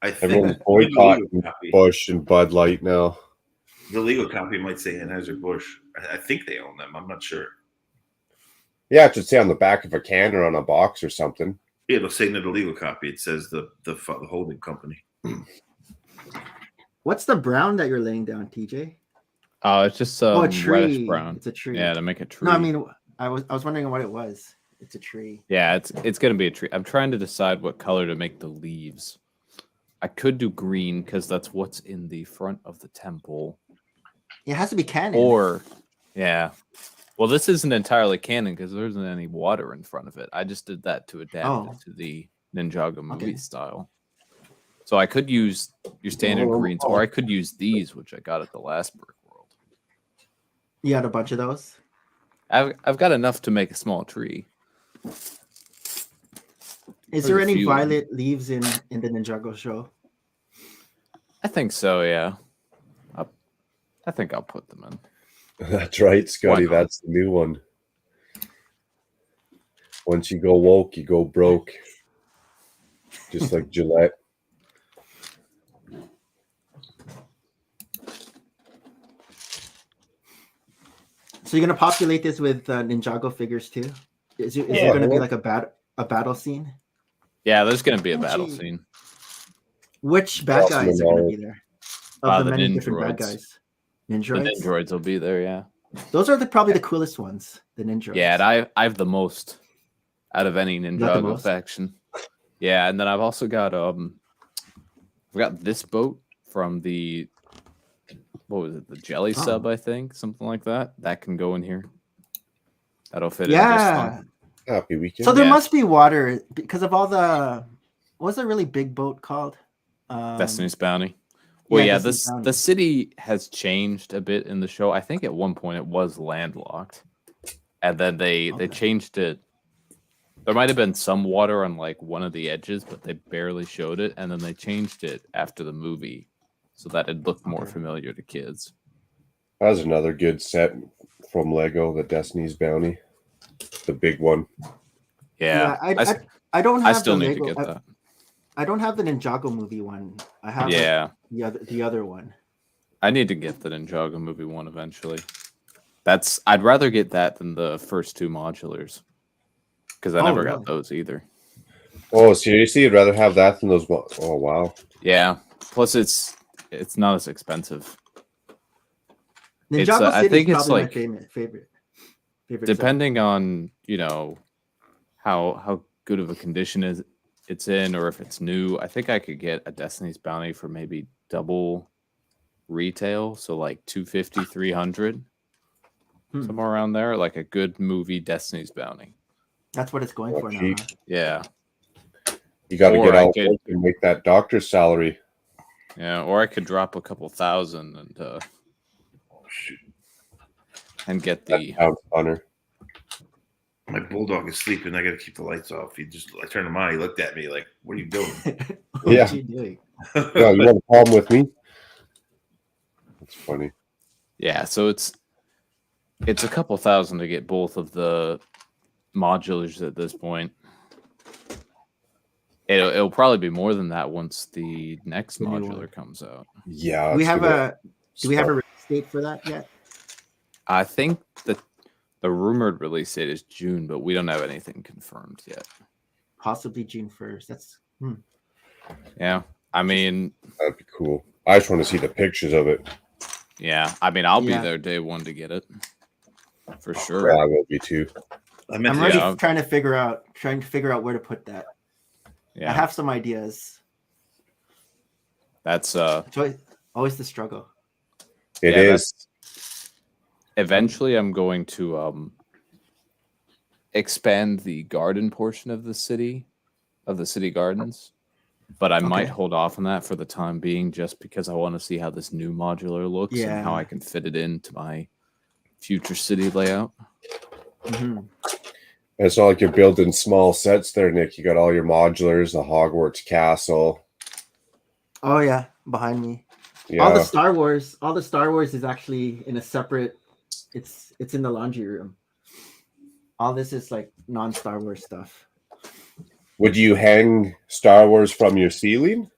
Everyone's boycotting copy. Bush and Bud Light now. The legal copy might say Anheuser-Busch. I think they own them. I'm not sure. Yeah, it should say on the back of a can or on a box or something. Yeah, it'll say in the legal copy. It says the holding company. What's the brown that you're laying down, TJ? Oh, it's just a reddish brown. It's a tree. Yeah, to make a tree. No, I mean, I was wondering what it was. It's a tree. Yeah, it's gonna be a tree. I'm trying to decide what color to make the leaves. I could do green because that's what's in the front of the temple. It has to be canon. Or, yeah. Well, this isn't entirely canon because there isn't any water in front of it. I just did that to adapt it to the Ninjago movie style. So I could use your standard greens, or I could use these, which I got at the last Brick World. You had a bunch of those? I've got enough to make a small tree. Is there any violet leaves in the Ninjago show? I think so. Yeah. I think I'll put them in. That's right, Scotty. not? That's the new one. Once you go woke, you go broke. Just like Gillette. So you're gonna populate this with Ninjago figures too? Is it gonna be like a battle scene? Yeah, there's gonna be a battle scene. Which bad guys are gonna be there? Of the many different bad Ninjroids. guys. The Ninjroids? Ninjroids will be there, yeah. Those are probably the coolest ones, the Ninjroids. Yeah, and I have the most out of any Ninjago faction. Yeah, and then I've also got I've got this boat from the what was it, the Jelly Sub, I think, something like that. That can go in here. That'll fit in just fine. Happy weekend. So there must be water because of all the what's a really big boat called? Destiny's Bounty. Well, yeah, Destiny's Bounty. the city has changed a bit in the show. I think at one point it was landlocked, and then they changed it. There might have been some water on like one of the edges, but they barely showed it, and then they changed it after the movie so that it looked more familiar to kids. That was another good set from Lego, the Destiny's Bounty, the big one. Yeah, I don't have. I still the need Lego, to get that. I don't have the Ninjago movie one. I have the other one. I need to get the Ninjago movie one eventually. I'd rather get that than the first two modulars because I never got those either. Oh, seriously? You'd rather have that than those? Oh, wow. Yeah. Plus, it's not as expensive. Ninjago I think it's probably like my favorite. Depending on how good of a condition it's in, or if it's new. I think I could get a Destiny's Bounty for maybe double retail, so like 250, 300, somewhere around there, like a good movie Destiny's Bounty. That's what it's going for now. Huh? Yeah. You got to get out and make that doctor's salary. Yeah, or I could drop a couple thousand and get the honor. My bulldog is sleeping. I got to keep the lights off. I turned him on. He looked at me like, "What are you doing?" What are you doing? Yeah, you have a problem with me? That's funny. Yeah, so it's a couple thousand to get both of the modulars at this point. It'll probably be more than that once the next modular comes out. Yeah. Do we have a release date for that yet? I think the rumored release date is June, but we don't have anything confirmed yet. Possibly June 1st. That's Yeah. I mean, that'd be cool. I just want to see the pictures of it. Yeah. I mean, I'll be there day one to get it. For sure. Yeah, I will be too. I'm already trying to figure out where to put that. Yeah. I have some ideas. That's always the struggle. It is. Eventually I'm going to expand the garden portion of the city gardens, but I might hold off on that for the time being just because I want to see how this new modular looks and how I can fit it into my future city layout. Mm-hmm. It's not like you're building small sets there, Nick. You got all your modulars, the Hogwarts castle. Oh yeah, behind me. Yeah. All the Star Wars is actually in a separate. It's in the laundry room. All this is like non-Star Wars stuff. Would you hang Star Wars from your ceiling?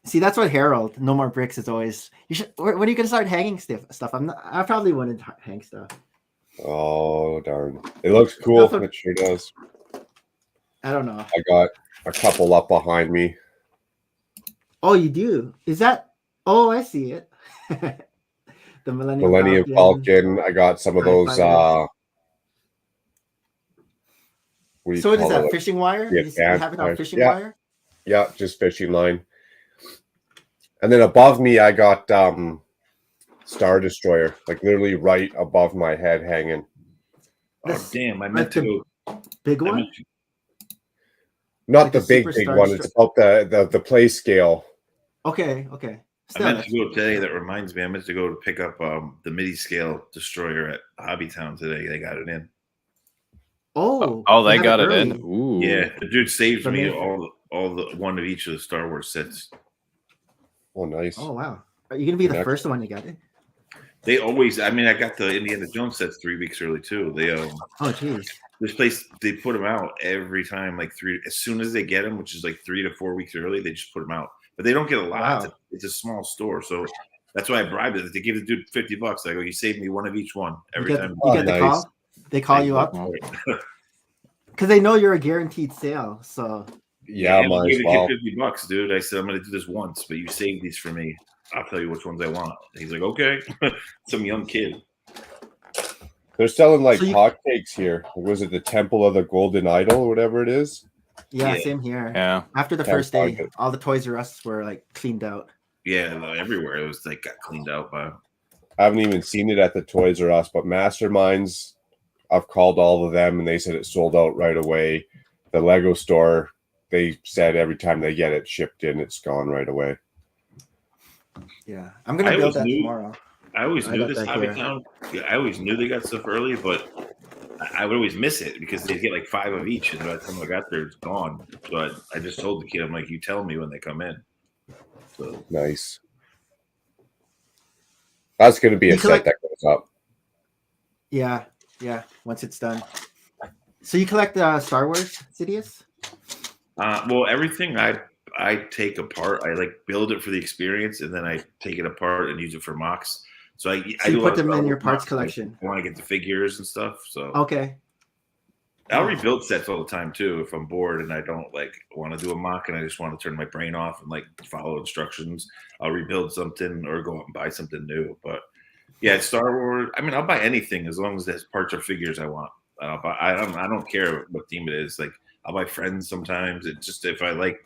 See, that's what Harold. No More Bricks is always. You should. When are you gonna start hanging stuff? I probably wouldn't hang stuff. Oh darn! It looks cool. It sure does. I don't know. I got a couple up behind me. Oh, you do? Is that? Oh, I see it. The Millennium Falcon. I got some of those. So what is that? Fishing wire? You have it on fishing wire? Yeah, just fishing line. And then above me, I got Star Destroyer, like literally right above my head, hanging. Oh damn! I meant to go. Big one. Not the big one. It's about the play scale. Okay. Still, I meant to go today. That reminds me. I meant to go to pick up the midi scale destroyer at Hobbytown today. They got it in. Oh, they got it in. Ooh. Yeah, the dude saved me all the one of each of the Star Wars sets. Oh, nice. Oh wow. Are you gonna be the Next. first one to get it? They always. I mean, I got the Indiana Jones sets 3 weeks early too. They Oh geez. this place they put them out every time, like as soon as they get them, which is like 3 to 4 weeks early. They just put them out, but they don't get a lot. Wow. It's a small store, so that's why I bribed it. They give the dude $50. I go, you saved me one of each one every time. You get the nice. call. They call you up because they know you're a guaranteed sale. So Yeah, I might gave as the kid well. $50, dude. I said I'm going to do this once, but you saved these for me. I'll tell you which ones I want. He's like, okay. Some young kid. They're selling like So you- hotcakes here. Was it the Temple of the Golden Idol or whatever it is? yeah, Yeah. same here. Yeah. After the Can't first day, find it. all the Toys R Us were like cleaned out. Yeah, everywhere it was like got cleaned out by. I haven't even seen it at the Toys R Us, but Masterminds, I've called all of them and they said it sold out right away. The Lego store, they said every time they get it shipped in, it's gone right away. Yeah, I'm gonna I build always that knew- tomorrow. I always I knew got this that hobby here. town. Yeah, I always knew they got stuff early, but I would always miss it because they'd get like 5 of each, and by the time I got there, it's gone. So I just told the kid, I'm like, you tell me when they come in. So Nice. That's going to be a You collect- set that goes up. Yeah, once it's done. So you collect Star Wars, Sidious? well, everything I take apart, I like build it for the experience, and then I take it apart and use it for mocks. So I So do you a lot put them of in your mocks, parts like, collection. I want to get the figures and stuff. So Okay. I'll rebuild sets all the time too if I'm bored and I don't like want to do a mock and I just want to turn my brain off and like follow instructions. I'll rebuild something or go out and buy something new. But yeah, Star Wars. I mean, I'll buy anything as long as there's parts or figures I want. I don't care what theme it is. Like I'll buy Friends sometimes. It's just if I like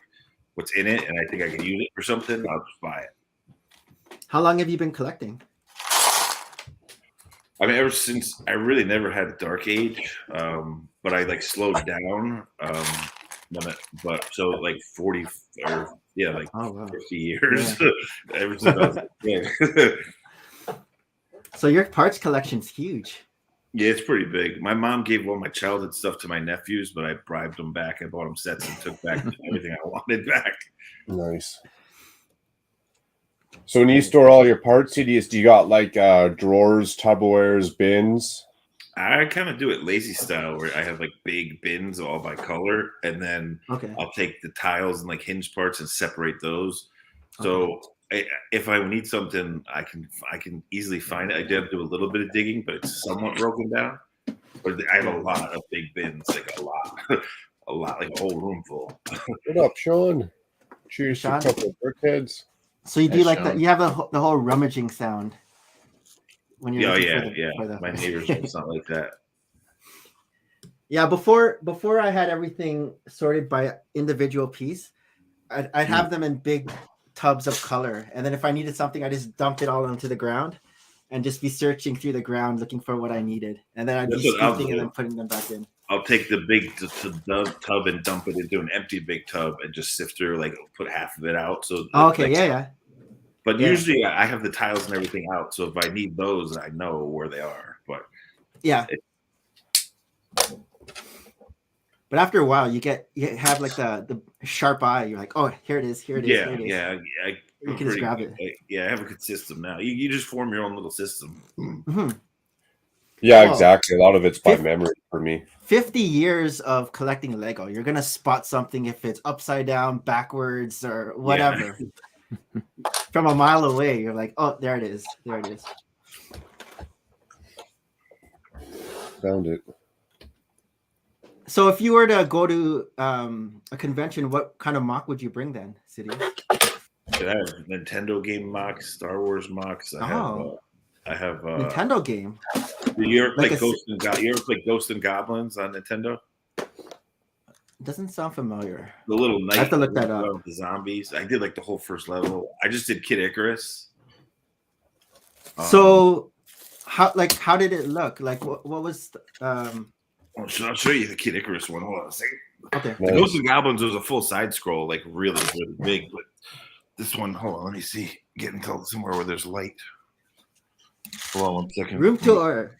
what's in it and I think I can use it for something, I'll just buy it. How long have you been collecting? I mean, ever since I really never had a dark age, but I like slowed down. But so like 40 or yeah, like Oh wow. 50 years. Ever since I was a kid. So your parts collection's huge. Yeah, it's pretty big. My mom gave all my childhood stuff to my nephews, but I bribed them back. I bought them sets and took back everything I wanted back. Nice. So when you store all your parts, do you got like drawers, Tupperwares, bins? I kind of do it lazy style where I have like big bins all by color, and then Okay. I'll take the tiles and like hinge parts and separate those. So if I need something, I can easily find it. I do have to do a little bit of digging, but it's somewhat broken down. But I have a lot of big bins, like a lot, like a whole room full. What up, Sean? Cheers to Sean? a couple of brickheads. So you do Nice like sound. that? You have the whole rummaging sound when you're Yeah, looking for the. My neighbors it's not like that. Yeah, before I had everything sorted by individual piece, I'd have them in big tubs of color, and then if I needed something, I just dumped it all onto the ground, and just be searching through the ground looking for what I needed, and then I'd be That's what I'll scooping and do. then putting them back in. I'll take the big tub and dump it into an empty big tub and just sift through, like put half of it out. So Oh, okay, like, yeah. But Yeah. usually I have the tiles and everything out. So if I need those, I know where they are. But Yeah. But after a while, you have like the sharp eye. You're like, oh, here it is, here it is, yeah, here it is. yeah, You can just grab it. Yeah, I have a good system now. You just form your own little system. hmm Yeah, Oh. exactly. A lot of it's by Fif- memory for me. 50 years of collecting Lego. You're gonna spot something if it's upside down, backwards, or whatever. From a mile away, you're like, oh, there it is. There it is. Found it. So if you were to go to a convention, what kind of mock would you bring then, City? I have Nintendo game mocks, Star Wars mocks. I have Nintendo game. You ever Like play a You ever play Ghosts and Goblins on Nintendo? Doesn't sound familiar. The little knight. I have to look that up. The zombies. I did like the whole first level. I just did Kid Icarus. So how did it look? Like what was I'll show you the Kid Icarus one. Hold on a second. okay. The Ghosts and Goblins was a full side scroll, like really, really big. But this one, hold on, let me see. Get until somewhere where there's light. Hold on 1 second. Room tour.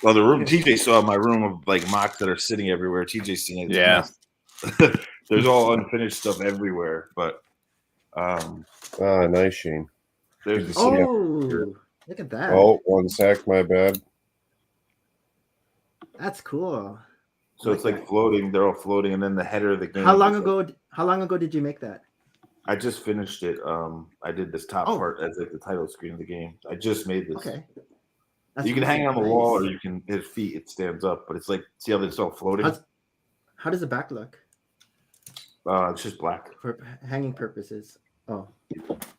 Well, the room TJ saw my room of like mocks that are sitting everywhere. TJ's seen it. Yeah. There's all unfinished stuff everywhere, but Nice, Shane. There's Oh, look at that. Oh, 1 sec, my bad. That's cool. so it's like floating. They're all floating, and then the header of the game. How long ago did you make that? I just finished it. I did this top part as like the title screen of the game. I just made this. Okay. You can hang it on the wall, or you can hit feet. It stands up, but it's like see how it's all floating. How does the back look? It's just black. For hanging purposes. Oh,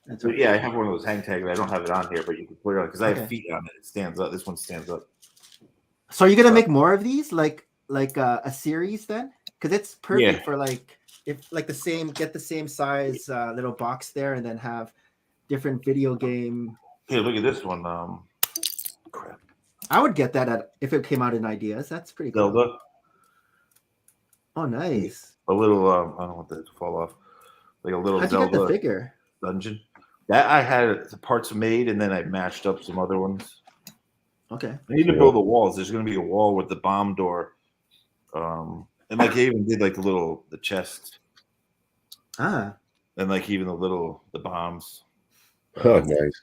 that's So, yeah, I have one of those hang tags. I don't have it on here, but you can put it on because I have feet on it. It stands up. This one stands up. So are you gonna make more of these, like a series then? Because it's perfect for like if like get the same size little box there, and then have different video game. Here, look at this one. Crap. I would get that if it came out in ideas. That's pretty cool. Zelda. Oh, nice. A little. I don't want that to fall off. Like a little How'd Zelda you get the figure? dungeon. That I had the parts made, and then I mashed up some other ones. Okay. I need to build the walls. There's going to be a wall with the bomb door, and like I even did like the chest. Ah. And like even the bombs. Oh, nice.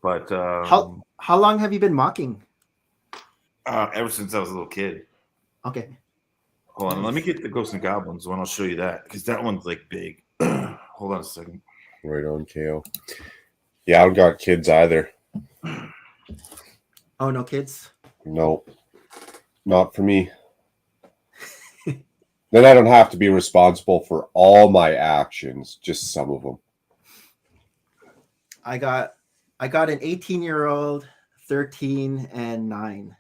But how long have you been mocking? Ever since I was a little kid. Okay. Hold on, let me get the Ghosts and Goblins one. I'll show you that because that one's like big. Hold on a second. Right on, KO. Yeah, I don't got kids either. Oh, no kids? No, not for me. Then I don't have to be responsible for all my actions, just some of them. I got an 18-year-old, 13, and 9.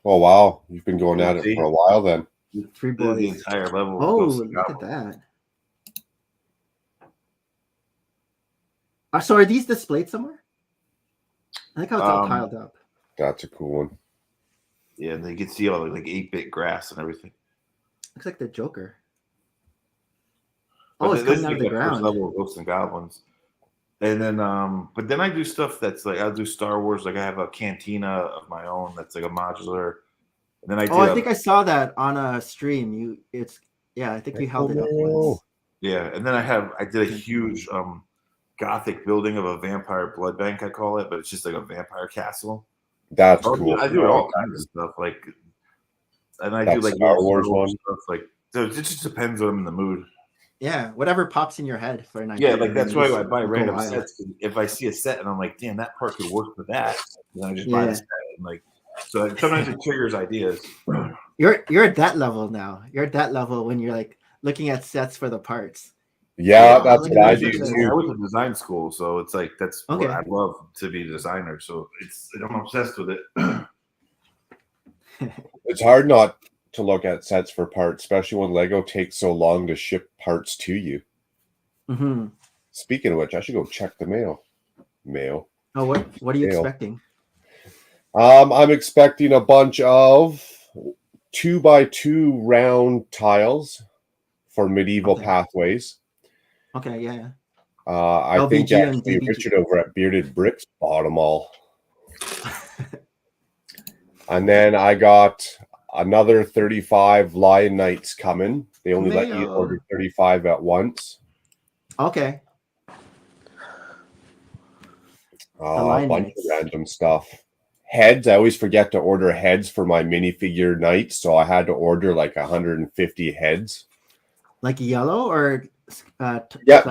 Oh, wow. You've been going at it for a while then. 3 boys. The entire level. Oh, look at that. So are these displayed somewhere? I think how it's all tiled up. That's a cool one. Yeah, and you can see all the like 8-bit grass and everything. Looks like the Joker. But it's coming out of the ground. First level of Ghosts and Goblins. And then but then I do stuff that's like I'll do Star Wars, like I have a cantina of my own that's like a modular. And then I think I saw that on a stream. I think you held it up once. Yeah, and then I did a huge Gothic building of a vampire blood bank, I call it, but it's just like a vampire castle. That's cool. I do all kinds of stuff, like, and I do like Star Wars one. Stuff, like, so it just depends when I'm in the mood. Yeah, whatever pops in your head for a night. Yeah, like that's why I buy random sets. If I see a set and I'm like, damn, that part could work for that, then I just buy the set. And like, so sometimes it triggers ideas. You're at that level now. You're at that level when you're like looking at sets for the parts. Yeah, that's what I do too. I went to design school, so it's like that's okay. what I love to be a designer. So I'm obsessed with it. It's hard not to look at sets for parts, especially when Lego takes so long to ship parts to you. Mm-hmm. Speaking of which, I should go check the mail. Oh, what are you expecting? I'm expecting a bunch of 2x2 round tiles for medieval pathways. Okay, yeah. I think actually Richard over at Bearded Bricks bought them all. And then I got another 35 Lion Knights coming. They only let you order 35 at once. Okay. A bunch of random stuff. Heads. I always forget to order heads for my minifigure knights, so I had to order like 150 heads. Like yellow or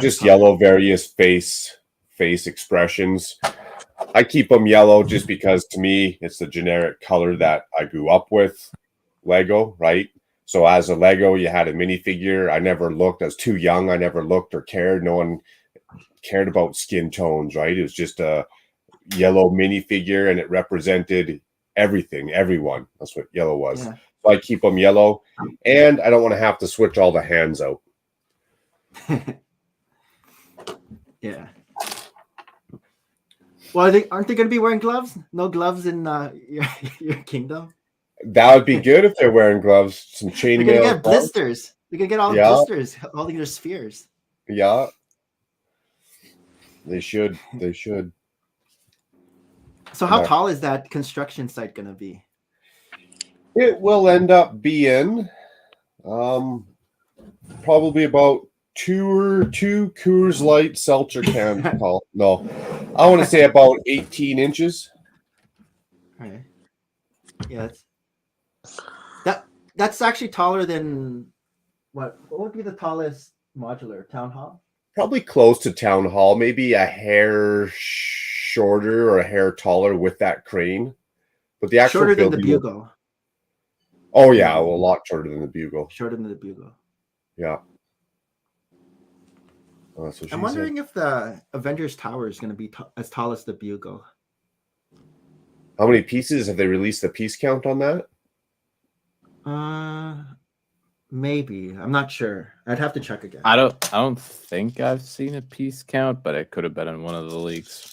just yellow, various face expressions. I keep them yellow just because to me it's the generic color that I grew up with. Lego, right? So as a Lego, you had a minifigure. I was too young. I never looked or cared. No one cared about skin tones, right? It was just a yellow minifigure and it represented everything, everyone. That's what yellow was. Yeah. So I keep them yellow, and I don't want to have to switch all the hands out. Yeah. Well, aren't they going to be wearing gloves? No gloves in your kingdom? That would be good if they're wearing gloves. Some chainmail. They're going to get blisters. They're going to get all the blisters, all your spheres. Yeah. They should. So how tall is that construction site going to be? It will end up being probably about two Coors Light seltzer cans tall. No, I want to say about 18 inches. Okay. Yeah, that's actually taller than what would be the tallest modular town hall? Probably close to town hall, maybe a hair shorter or a hair taller with that crane. But the actual Shorter than the building Bugle. Oh yeah, well, a lot shorter than the Bugle. Shorter than the Bugle. Yeah. So I'm wondering if the Avengers Tower is going to be as tall as the Bugle. How many pieces have they released? The piece count on that? Maybe. I'm not sure. I'd have to check again. I don't think I've seen a piece count, but it could have been in one of the leaks.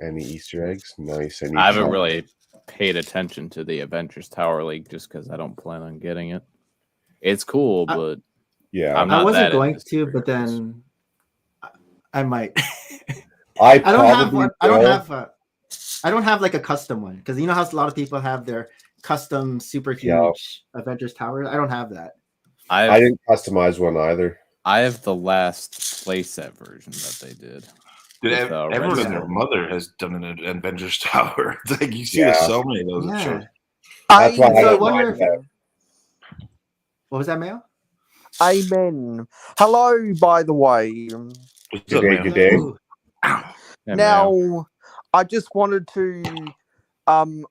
Any Easter eggs? Nice. I haven't really paid attention to the Avengers Tower leak just because I don't plan on getting it. It's cool, but yeah, I'm not I wasn't that going to, but then I might. I don't have one. I don't have like a custom one because you know how a lot of people have their custom super huge Avengers Tower. I don't have that. I didn't customize one either. I have the last playset version that they did. Dude, everyone and their mother has done an Avengers Tower. It's like you see so many of those. Yeah. That's why I wonder. What was that, Mayo? Amen. Hello, by the way. Good day. Now, I just wanted to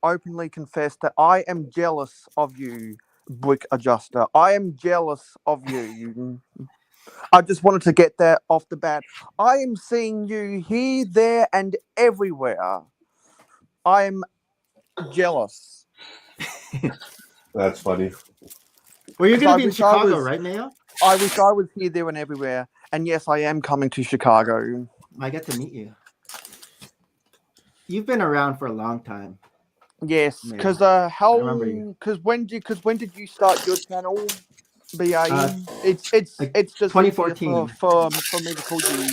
openly confess that I am jealous of you, Brick Adjuster. I am jealous of you. I just wanted to get that off the bat. I am seeing you here, there, and everywhere. I am jealous. That's funny. Well, you're going to be in Chicago, right, Mayo? I wish I was here, there, and everywhere. And yes, I am coming to Chicago. I get to meet you. You've been around for a long time. Yes, because when did you start your channel? BA. It's just 2014 for me to call you.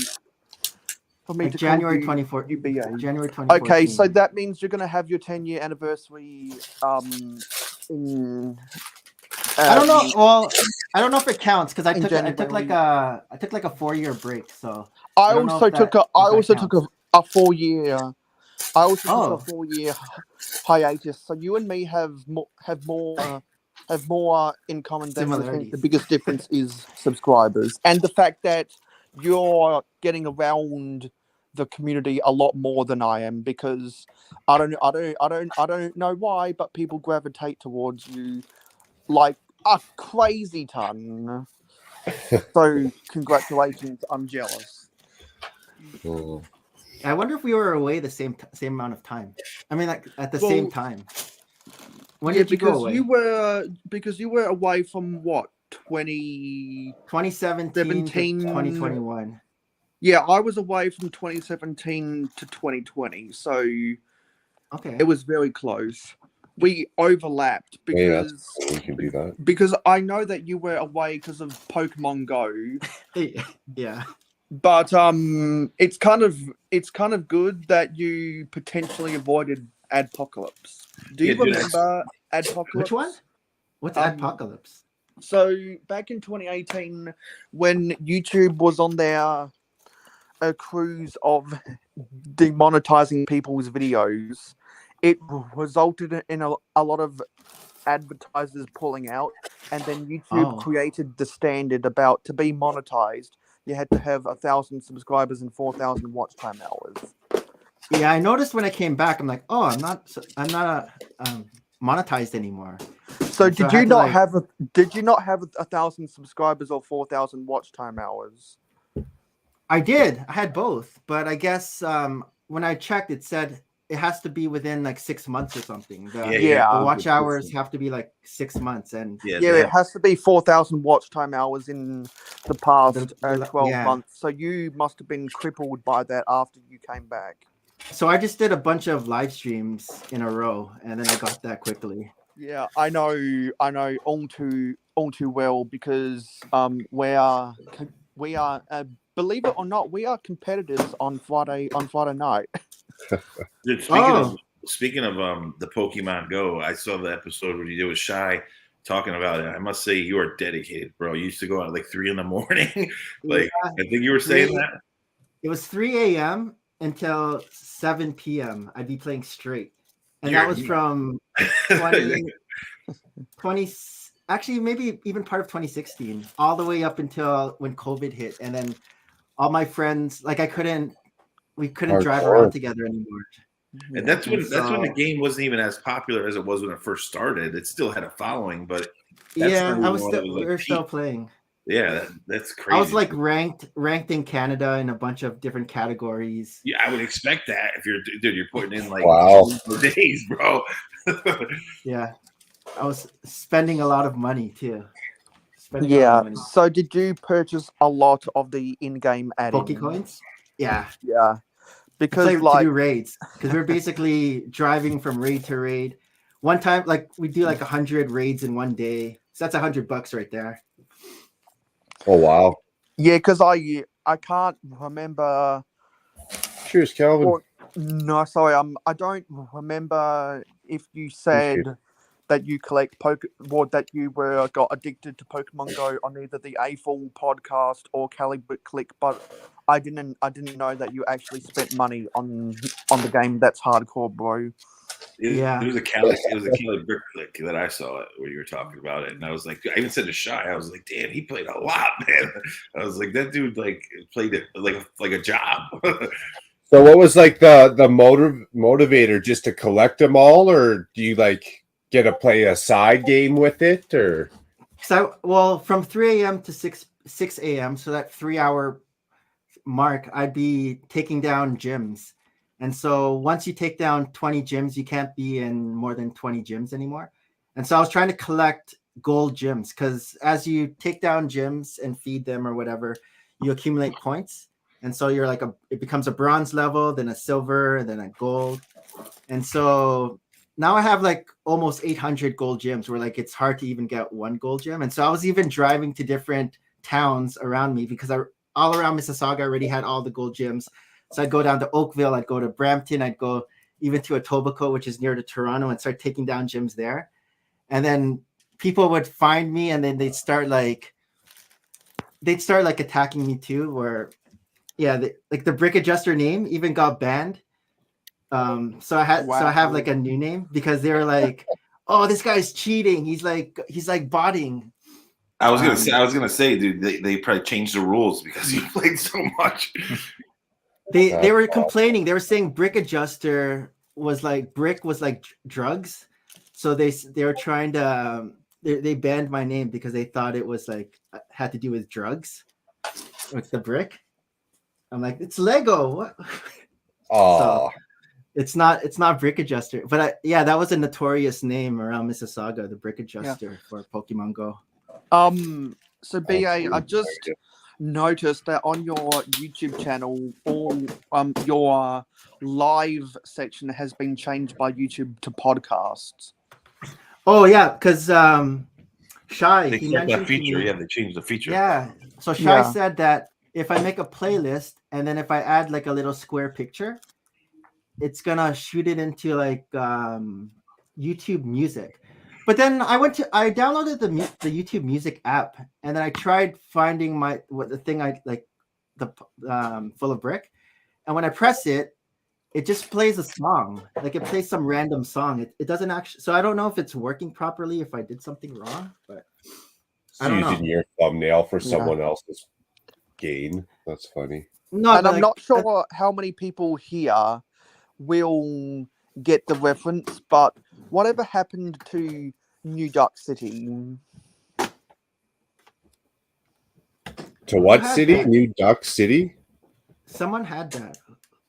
For me to January 2014. January 2014. Okay, so that means you're going to have your 10-year anniversary. I don't know. Well, I don't know if it counts because I took like a 4-year break. So I also took a 4-year. I also took a 4-year hiatus. So you and me have more in common than I think the biggest difference is subscribers and the fact that you're getting around the community a lot more than I am because I don't know why, but people gravitate towards you like a crazy ton. So congratulations, I'm jealous. I wonder if we were away the same amount of time. I mean, like at the same time. When did you go away? Because you were away from what? 2017 to 2021. Yeah, I was away from 2017 to 2020, so it was very close. We overlapped because we can do that. Because I know that you were away because of Pokemon Go. Yeah. But it's kind of good that you potentially avoided Adpocalypse. Do you remember Adpocalypse? Which one? What's Adpocalypse? So back in 2018, when YouTube was on a cruise of demonetizing people's videos, it resulted in a lot of advertisers pulling out, and then YouTube created the standard about to be monetized, you had to have 1,000 subscribers and 4,000 watch time hours. Yeah, I noticed when I came back, I'm like, oh, I'm not monetized anymore. So did you not have 1,000 subscribers or 4,000 watch time hours? I did. I had both, but I guess when I checked, it said it has to be within like 6 months or something. The watch hours have to be like 6 months, and it has to be 4,000 watch time hours in the past 12 months. So you must have been crippled by that after you came back. So I just did a bunch of live streams in a row, and then I got that quickly. Yeah, I know all too well because we are believe it or not, we are competitors on Friday night. Dude, speaking of the Pokemon Go, I saw the episode where you did with Shy, talking about it. I must say you are dedicated, bro. You used to go out like 3 a.m. Like Yeah, I think you were saying 3 that. It was 3 a.m. until 7 p.m. I'd be playing straight. And that was from 20, actually maybe even part of 2016, all the way up until when COVID hit. And then all my friends, like we couldn't drive around together anymore. And that's when the game wasn't even as popular as it was when it first started. It still had a following, but yeah, we were still playing. Yeah, that's crazy. I was like ranked in Canada in a bunch of different categories. Yeah, I would expect that if you're putting in like Wow. days, bro. Yeah, I was spending a lot of money too. Yeah. So did you purchase a lot of the in-game add-ins? Pokecoins? Yeah. Yeah. Because to do raids, because we're basically driving from raid to raid. One time, like we do like 100 raids in one day, so that's $100 right there. Oh wow! Yeah, because I can't remember. Cheers, Calvin. No, sorry, I don't remember if you said that you collect that you got addicted to Pokemon Go on either the A-Full podcast or Calibre Click, but I didn't know that you actually spent money on the game. That's hardcore, bro. Yeah, it was a Calibre Click that I saw it where you were talking about it, and I was like, I even said to Shy, I was like, damn, he played a lot, man. I was like, that dude like played it like a job. So what was like the motivator, just to collect them all, or do you like get to play a side game with it, or? So from 3 a.m. to 6 a.m., so that 3-hour mark, I'd be taking down gyms. And so once you take down 20 gyms, you can't be in more than 20 gyms anymore. And so I was trying to collect gold gyms, because as you take down gyms and feed them or whatever, you accumulate points. And so you're like it becomes a bronze level, then a silver, and then a gold. And so now I have like almost 800 gold gyms, where like it's hard to even get one gold gem. And so I was even driving to different towns around me, because all around Mississauga already had all the gold gyms. So I'd go down to Oakville, I'd go to Brampton, I'd go even to Etobicoke, which is near to Toronto, and start taking down gyms there. And then people would find me, and then they'd start like attacking me too, where like the Brick Adjuster name even got banned. So I have like a new name, because they were like, oh, this guy's cheating. He's like botting. I was gonna say, dude, they probably changed the rules because you played so much. They were complaining. They were saying Brick Adjuster was like drugs. So they were trying to they banned my name because they thought it was like had to do with drugs with the brick. I'm like, it's Lego. What? Oh, so it's not Brick Adjuster, but that was a notorious name around Mississauga, the Brick Adjuster for Pokemon Go. So BA, I just noticed that on your YouTube channel, all your live section has been changed by YouTube to podcasts. Oh yeah, because Shy, they changed that feature. Yeah, they changed the feature. Yeah, so Shy said that if I make a playlist and then if I add like a little square picture, it's gonna shoot it into like YouTube Music. But then I downloaded the YouTube Music app, and then I tried finding the thing I like, the Full of Brick, and when I press it, it just plays a song. Like it plays some random song. It doesn't actually. So I don't know if it's working properly, if I did something wrong, but I don't know. Using your thumbnail for someone else's gain. That's funny. No, and I'm not sure how many people here will get the reference, but whatever happened to New Duck City? To what city? That? New Duck City? Someone had that.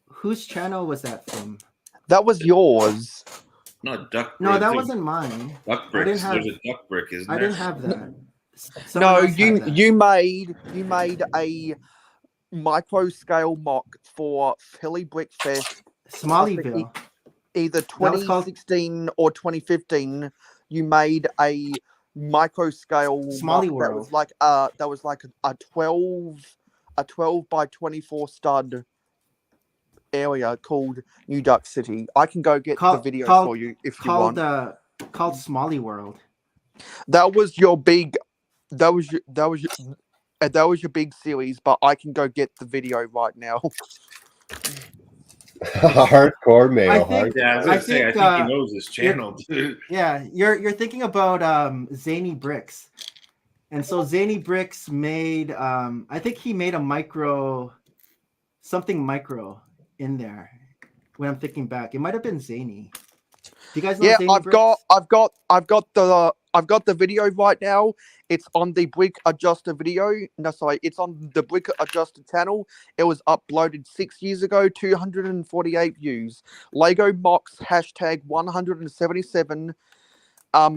Whose channel was that from? That was yours. No, Duck. No, that wasn't mine. Duck Brick. There's a Duck Brick, isn't there? I didn't have that. No, you made a micro scale mock for Philly Brick Fest, Smalleyville, either 2016 or 2015. You made a micro scale Smalley mock World. That was like a 12 by 24 stud area called New Duck City. I can go get the video for you if you want. Called Smalley World. That was your big. That was your big series. But I can go get the video right now. Hardcore Mayo. I think- Yeah, I was I gonna say, I think, think he knows his channel, dude. Yeah, you're thinking about Zany Bricks, and so Zany Bricks made I think he made a something micro in there. When I'm thinking back, it might have been Zany. Do you guys know Yeah, Zany Bricks? I've got the video right now. It's on the Brick Adjuster video. No, sorry, it's on the Brick Adjuster channel. It was uploaded 6 years ago. 248 views. Lego Mox hashtag 177.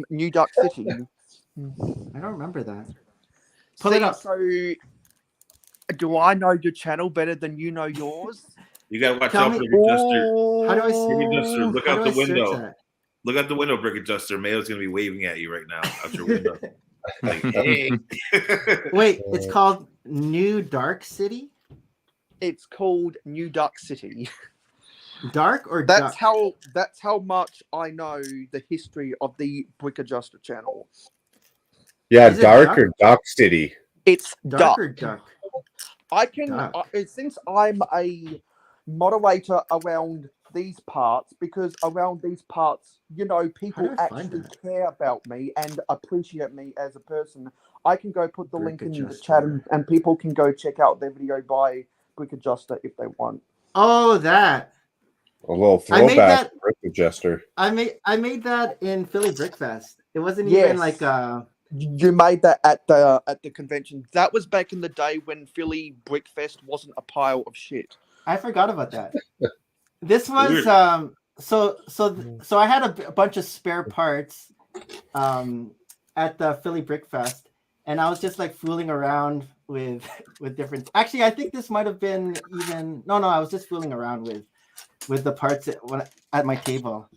New Duck City. I don't remember that. Pull it up. So, do I know your channel better than you know yours? You gotta watch Tell out, me- Brick Adjuster. How do I see? Brick Adjuster, look How out do the I search window. that? Look out the window, Brick Adjuster. Mayo's gonna be waving at you right now out your window. Like, hey. Wait, it's called New Dark City? It's called New Duck City. Dark or That's duck? that's how much I know the history of the Brick Adjuster channel. Yeah, Is it Dark Duck? or Duck City? It's Dark duck. or duck? I can Duck. since I'm a moderator around these parts, because around these parts, you know, people How do I find actually that? care about me and appreciate me as a person. I can go put the Brick link in the Adjuster. chat, and people can go check out their video by Brick Adjuster if they want. Oh, that. A little I made throwback that- Brick Adjuster. I made that in Philly Brick Fest. It wasn't Yes. even like You made that at the convention. That was back in the day when Philly Brickfest wasn't a pile of shit. I forgot about that. This was Weird. so I had a bunch of spare parts at the Philly Brick Fest, and I was just like fooling around with different. Actually, I think this might have been even no. I was just fooling around with the parts at my table.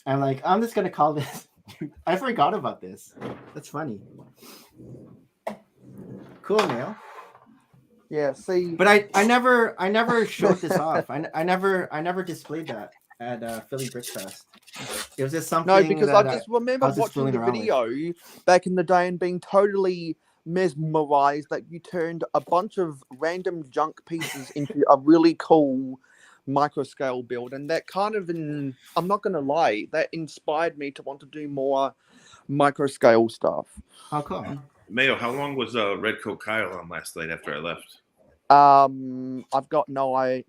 I'm like, I'm just gonna call this. I forgot about this. That's funny. Cool, Neil. Yeah, see, But I never showed this off. I never displayed that at Philly Brick Fest. It was just something. no, because I that just remember I was just watching fooling the around video back in the day and being totally mesmerized that you turned a bunch of random junk pieces into a really cool microscale build, and that kind of, I'm not gonna lie, that inspired me to want to do more microscale stuff. Oh, cool. Mayo, how long was Red Coat Kyle on last night after I left? I've got no idea.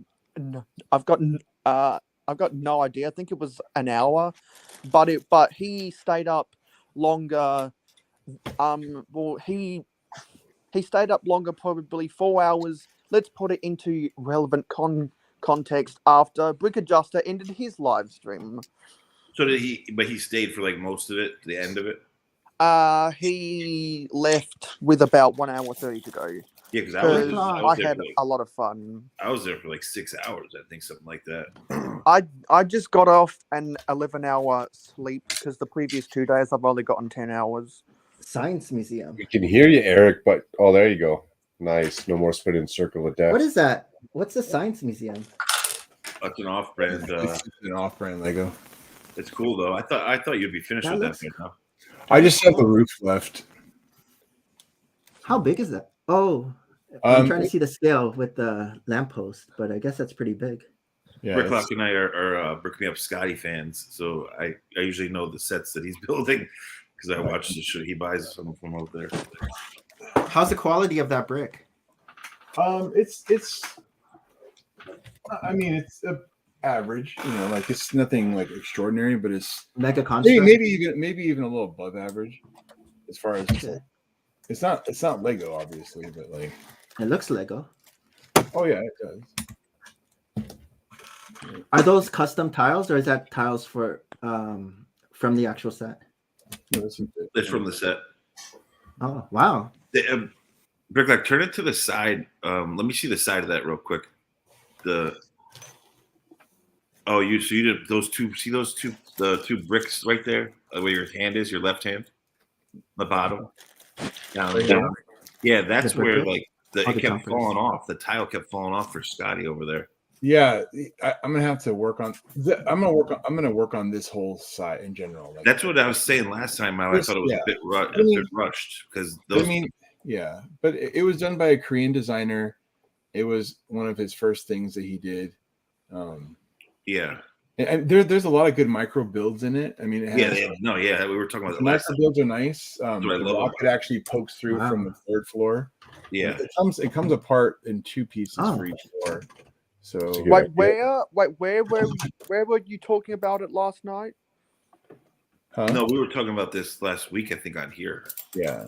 I think it was an hour, but he stayed up longer. He stayed up longer, probably 4 hours. Let's put it into relevant context. After Brick Adjuster ended his live stream, So did he? But he stayed for like most of it, the end of it. he left with about 1 hour 30 to go. Yeah, because Because I I there had for like, a lot of fun. I was there for like 6 hours, I think, something like that. I just got off an 11-hour sleep because the previous 2 days I've only gotten 10 hours. Science Museum. We can hear you, Eric, but oh, there you go. Nice. No more spinning circle of death. What is that? What's the Science Museum? That's an off-brand. It's an off-brand Lego. It's cool though. I thought you'd be finished That with looks- that by now. I just have the roof left. How big is that? Oh, I'm trying to It- see the scale with the lamppost, but I guess that's pretty big. Yeah, Bricklock it's- and I are Brick Me Up Scotty fans, so I usually know the sets that he's building because I watch the show. He buys some from out there. How's the quality of that brick? it's. I mean, it's average. You know, like it's nothing like extraordinary, but it's Mega construct. maybe even a little above average as far as Okay. it's not Lego obviously, but like It looks Lego. oh yeah, it does. Are those custom tiles, or is that tiles for from the actual set? No, this is it. It's from the set. Oh, wow. Bricklock, turn it to the side. Let me see the side of that real quick. You did those two. See the two bricks right there, where your hand is, your left hand, the bottom. Down. Yeah, that's The brick where brick? like Oh, it the kept top falling off. The tile kept falling off for Scotty over there. Yeah, I'm gonna have to work on. I'm gonna work on this whole side in general. Like, That's what I was saying last time. I thought it was yeah. a bit rushed because those. I mean, yeah, but it was done by a Korean designer. It was one of his first things that he did. Yeah, and there's a lot of good micro builds in it. I mean, it has, we were talking about the micro builds are nice. The rocket actually pokes through from the third floor. Yeah, it comes apart in 2 pieces for each floor. So wait, where were you talking about it last night? Huh? No, we were talking about this last week, I think, on here. Yeah.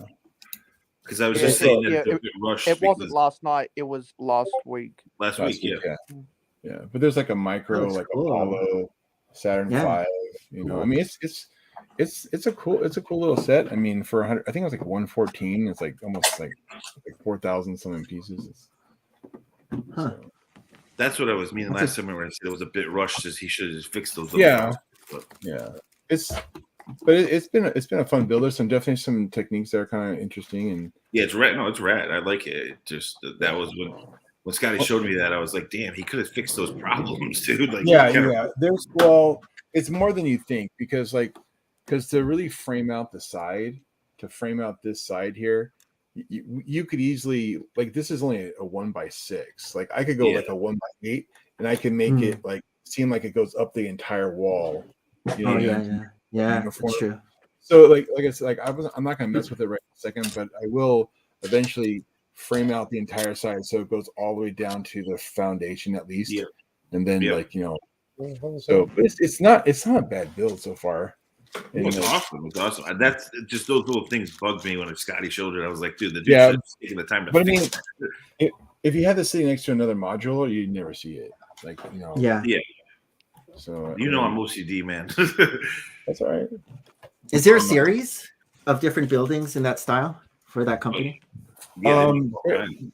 Because I was just saying that it's a bit rushed. It wasn't last night, it was last week. Last week, yeah. Yeah. But there's like a micro, like Apollo, Saturn V, you know. I mean, it's a cool little set. I mean, for 100, I think it was like 114. It's like almost like 4,000 something pieces. Huh. That's what I was meaning last time when I said it was a bit rushed. As he should have just fixed those. Yeah, it's been a fun build. There's definitely some techniques that are kind of interesting and it's rad. No, it's rad. I like it. It just that was when Scotty showed me that I was like, damn, he could have fixed those problems, dude. Like, There's it's more than you think because to really frame out this side here. You could easily this is only a 1x6. Like I could go like a 1x8 and I can make it like seem like it goes up the entire wall. You know that's true. So like I said, I'm not gonna mess with it right in a second, but I will eventually frame out the entire side so it goes all the way down to the foundation at least. And then so but it's not a bad build so far. It's awesome. It's awesome. That's just those little things bugged me when Scotty showed it. I was like, dude, the dude taking the time to but fix it. If you had this sitting next to another module, you'd never see it. Like, you know. Yeah. So I'm OCD, man. That's all right. Is there a series of different buildings in that style for that company?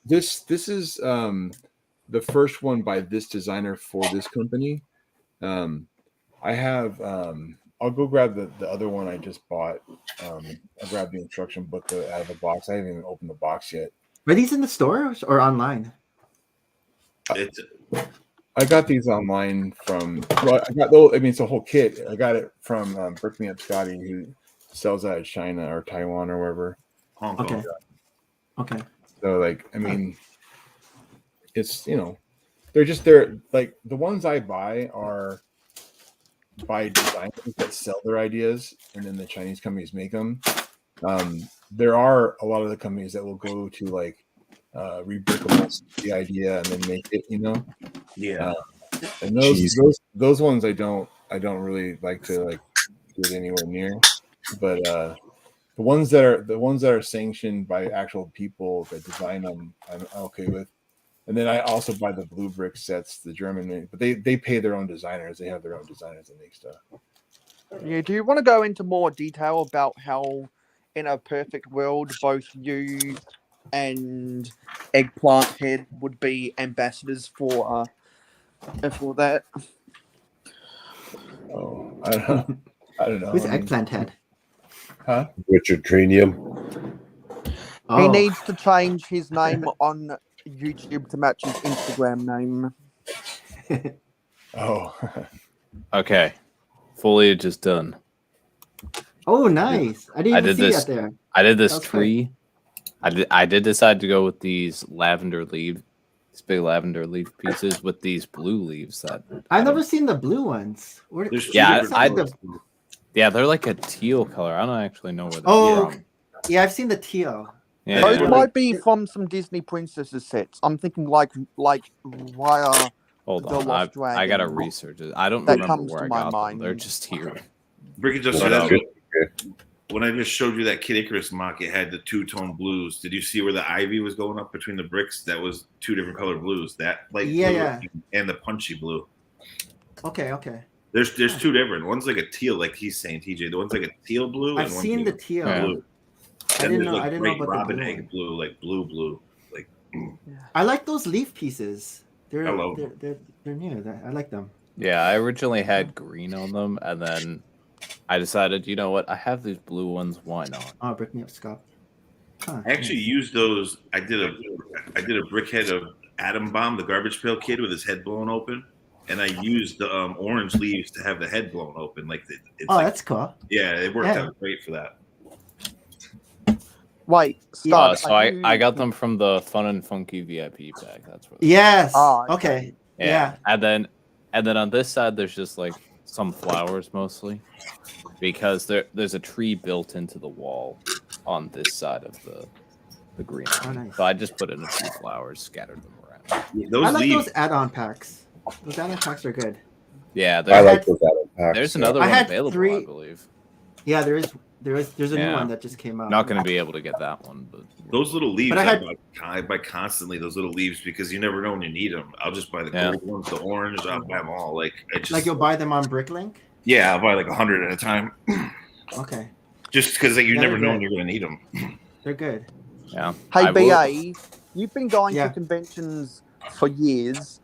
This is the first one by this designer for this company. I have I'll go grab the other one I just bought. I grabbed the instruction book out of the box. I haven't even opened the box yet. Are these in the store or online? I got these online from. Well, it's a whole kit. I got it from Brick Me Up Scotty, who sells out of China or Taiwan or wherever. Hong Kong. Okay. So it's they're like the ones I buy are by designers that sell their ideas, and then the Chinese companies make them. There are a lot of the companies that will go to rebrickable the idea and then make it, you know. Yeah. And those ones I don't really like to get anywhere near. But the ones that are sanctioned by actual people that design them, I'm okay with. And then I also buy the blue brick sets, the German, but they pay their own designers. They have their own designers that make stuff. Yeah. Do you want to go into more detail about how, in a perfect world, both you and Eggplant Head would be ambassadors for that? Oh, I don't know. Who's Eggplant Head? Huh? Richard Trinium. Oh. He needs to change his name on YouTube to match his Instagram name. Oh. Okay. Foliage is done. Oh, nice. I didn't even see that there. I did this tree. I did decide to go with these big lavender leaf pieces with these blue leaves that I've never seen the blue ones. Yeah, they're like a teal color. I don't actually know where they're from. Yeah, I've seen the teal. Yeah, Those might be from some Disney princesses sets. I'm thinking like Raya. Hold the on, Lost Dragon. I gotta research it. I don't That remember comes where to I my got mind. them. They're just here. Bricky just when I just showed you that Kid Icarus mock, it had the two-tone blues. Did you see where the ivy was going up between the bricks? That was 2 different colored blues. That blue and the punchy blue. Okay. There's 2 different. One's like a teal, like he's saying, TJ. The one's like a teal blue. I've seen the teal. Blue. I didn't know about Robin the blue. egg blue, like blue. Like I like those leaf pieces. They're new. I like them. Yeah, I originally had green on them, and then I decided, you know what? I have these blue ones. Why not? Oh, Brick Me Up Scott. I actually used those. I did a brickhead of Atom Bomb, the Garbage Pail Kid with his head blown open, and I used the orange leaves to have the head blown open. Like it's Oh, like, that's cool. yeah, it worked Yeah. out great for that. Wait, Scott. So I got them from the Fun and Funky VIP pack. That's what. Yes. Oh, okay. Yeah. And then on this side, there's just like some flowers mostly, because there's a tree built into the wall on this side of the green. Oh, nice. So I just put in a few flowers, scattered them around. Yeah, I like those add-on packs. Those add-on packs are good. Yeah, I like those add-on packs. there's another I one had available, 3 I believe. Yeah, there's a new Yeah. one that just came out. Not going to be able to get that one, but Those little leaves, But I buy constantly those little leaves because you never know when you need them. I'll just buy the Yeah. gold ones, the orange. I'll buy them all. Like I just Like you'll buy them on Bricklink? yeah, I'll buy like 100 at a time, Okay. just because you Yeah, never they're know good. when you're going to need them. They're good. yeah. Hey, I will- BA, you've been going Yeah. to conventions for years.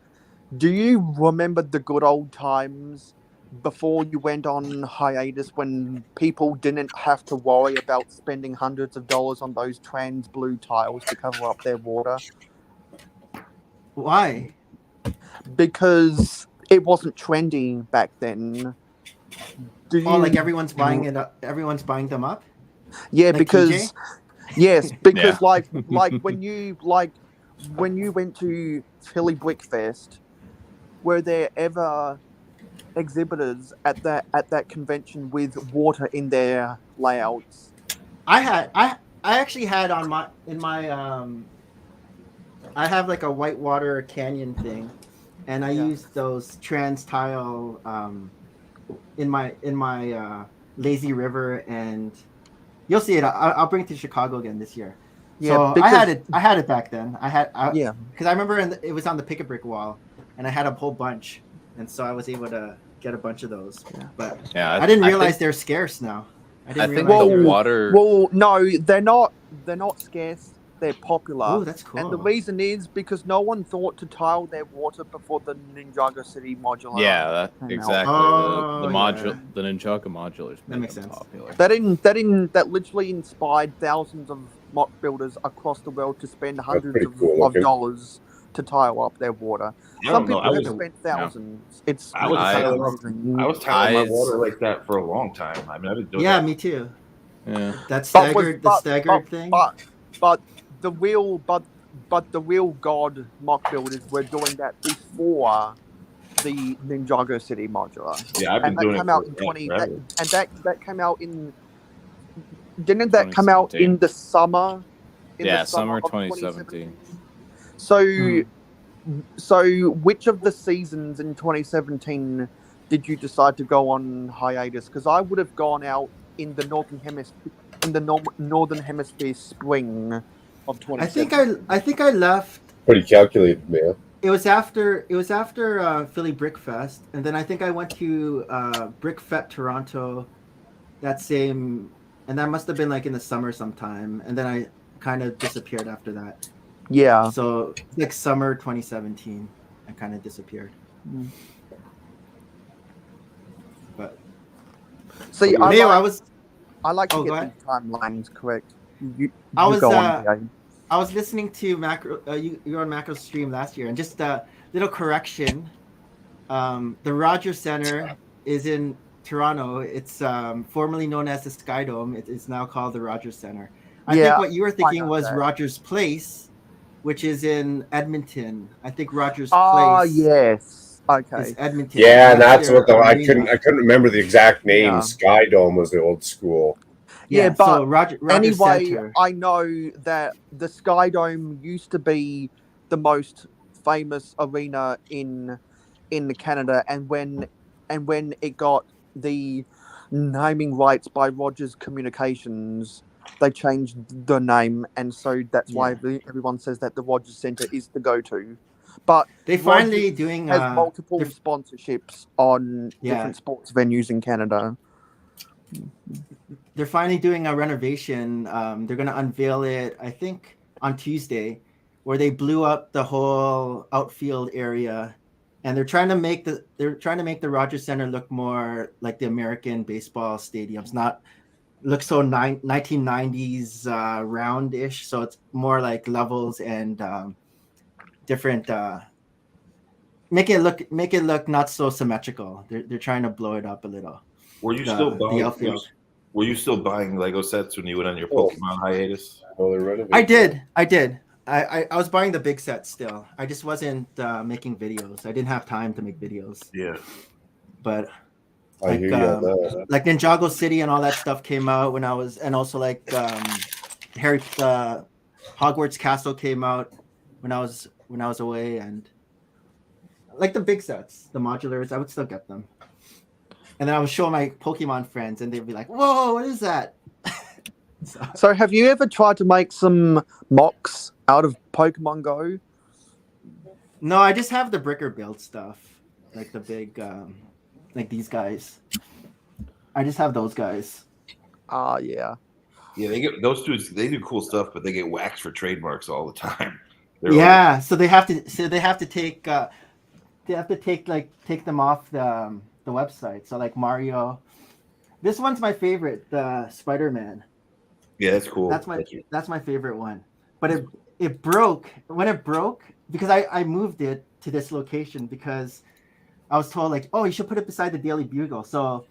Do you remember the good old times before you went on hiatus when people didn't have to worry about spending hundreds of dollars on those trans blue tiles to cover up their water? Why? Because it wasn't trendy back then. Do you? Oh, like everyone's buying it up. Everyone's buying them up? Yeah, like because TJ? yes, because Yeah. like when you went to Philly Brickfest, were there ever exhibitors at that convention with water in their layouts? I actually had I have like a whitewater canyon thing, and I used those trans tile in my lazy river, and you'll see it. I'll bring it to Chicago again this year. Yeah, So because- I had it back then. Yeah. because I remember it was on the pick a brick wall, and I had a whole bunch, and so I was able to get a bunch of those. Yeah. But Yeah, I didn't realize think, they're scarce now. I I didn't think realize. the they were- water. Well, no, they're not. They're not scarce. They're popular. Oh, that's cool. And the reason is because no one thought to tile their water before the Ninjago City modular. Yeah, came out. exactly. Oh, the yeah. module, the Ninjago modulars That make makes them sense. popular. That literally inspired thousands of mock builders across the world to spend hundreds pretty of, cool of looking. dollars to tile up their water. I Some don't know. people I have was spent thousands. It's I was I- tiling amazing. I was tiling my I- water like that for a long time. I mean, I've been doing Yeah, that. me too. Yeah. That But was- staggered thing. But the real god mock builders were doing that before the Ninjago City modular. Yeah, I've been And that doing came it out for in 20 forever. that came out in didn't that come out 2017. in the summer? Yeah, the summer of 2017. So which of the seasons in 2017 did you decide to go on hiatus? Because I would have gone out in the northern hemisphere spring of 2017. I think I left. Pretty calculated, man. It was after Philly Brick Fest, and then I think I went to Brick Fest Toronto that same, and that must have been like in the summer sometime, and then I kind of disappeared after that. Yeah. So like summer 2017, I kind of disappeared. But See, Mayo, I like to Oh, go get ahead. the timelines correct. You I was, go on, BA. I was listening to Macro. You were on Macro's stream last year, and just a little correction. The Rogers Center is in Toronto. It's formerly known as the Sky Dome. It is now called the Rogers Center. I Yeah, think what you were thinking know was that. Rogers Place, which is in Edmonton. I think Rogers Oh Place yes. Okay. is Edmonton. Yeah, and that's their what I arena. couldn't remember the exact name. Yeah. Sky Dome was the old school. Yeah, so but Rogers Anyway, Center. I know that the Sky Dome used to be the most famous arena in Canada, and when it got the naming rights by Rogers Communications, they changed the name, and so that's why everyone says that the Rogers Centre is the go-to. But They finally Rogers doing has multiple they're- sponsorships on Yeah. different sports venues in Canada. They're finally doing a renovation. They're gonna unveil it, I think, on Tuesday, where they blew up the whole outfield area, and they're trying to make the Rogers Center look more like the American baseball stadiums, not look so 1990s roundish. So it's more like levels and different. Make it look not so symmetrical. They're trying to blow it up a little. Were you The- still the buying? outfield. Were you still buying Lego sets when you went on your Oh. Pokemon hiatus? Well, they're renovating. I did. I was buying the big set still. I just wasn't making videos. I didn't have time to make videos. Yeah. But I like hear you on that. like Ninjago City and all that stuff came out when I was, and also like Hogwarts Castle came out when I was away, and like the big sets, the modulars, I would still get them. And then I would show my Pokemon friends, and they'd be like, "Whoa, what is that?" So have you ever tried to make some mocks out of Pokemon Go? No, I just have the bricker build stuff, like the big, like these guys. I just have those guys. Yeah. Yeah, they get those dudes. They do cool stuff, but they get waxed for trademarks all the time. Yeah, so they have to take take them off the website. So like Mario, this one's my favorite, the Spider-Man. Yeah, that's cool. That's my favorite one. But it broke when it broke because I moved it to this location because I was told like, oh, you should put it beside the Daily Bugle. So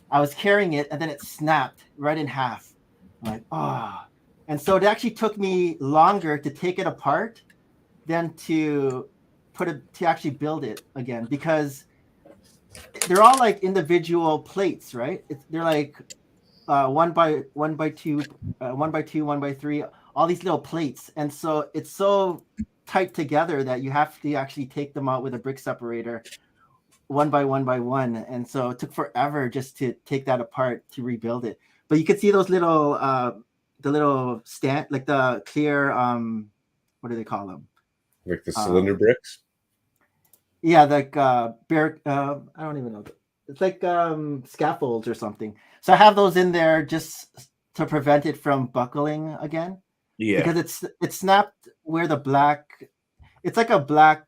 I was carrying it and then it snapped right in half. I'm like, oh. And so it actually took me longer to take it apart than to actually build it again, because they're all like individual plates, right? They're like 1 by 2, 1 by 2, 1 by 3, all these little plates. And so it's so tight together that you have to actually take them out with a brick separator 1 by 1 by 1. And so it took forever just to take that apart to rebuild it. But you could see those little the little stand, like the clear what do they call them? Like the cylinder bricks? Yeah, like bear I don't even know. It's like scaffolds or something. So I have those in there just to prevent it from buckling again. Yeah. Because it's snapped where the black, it's like a black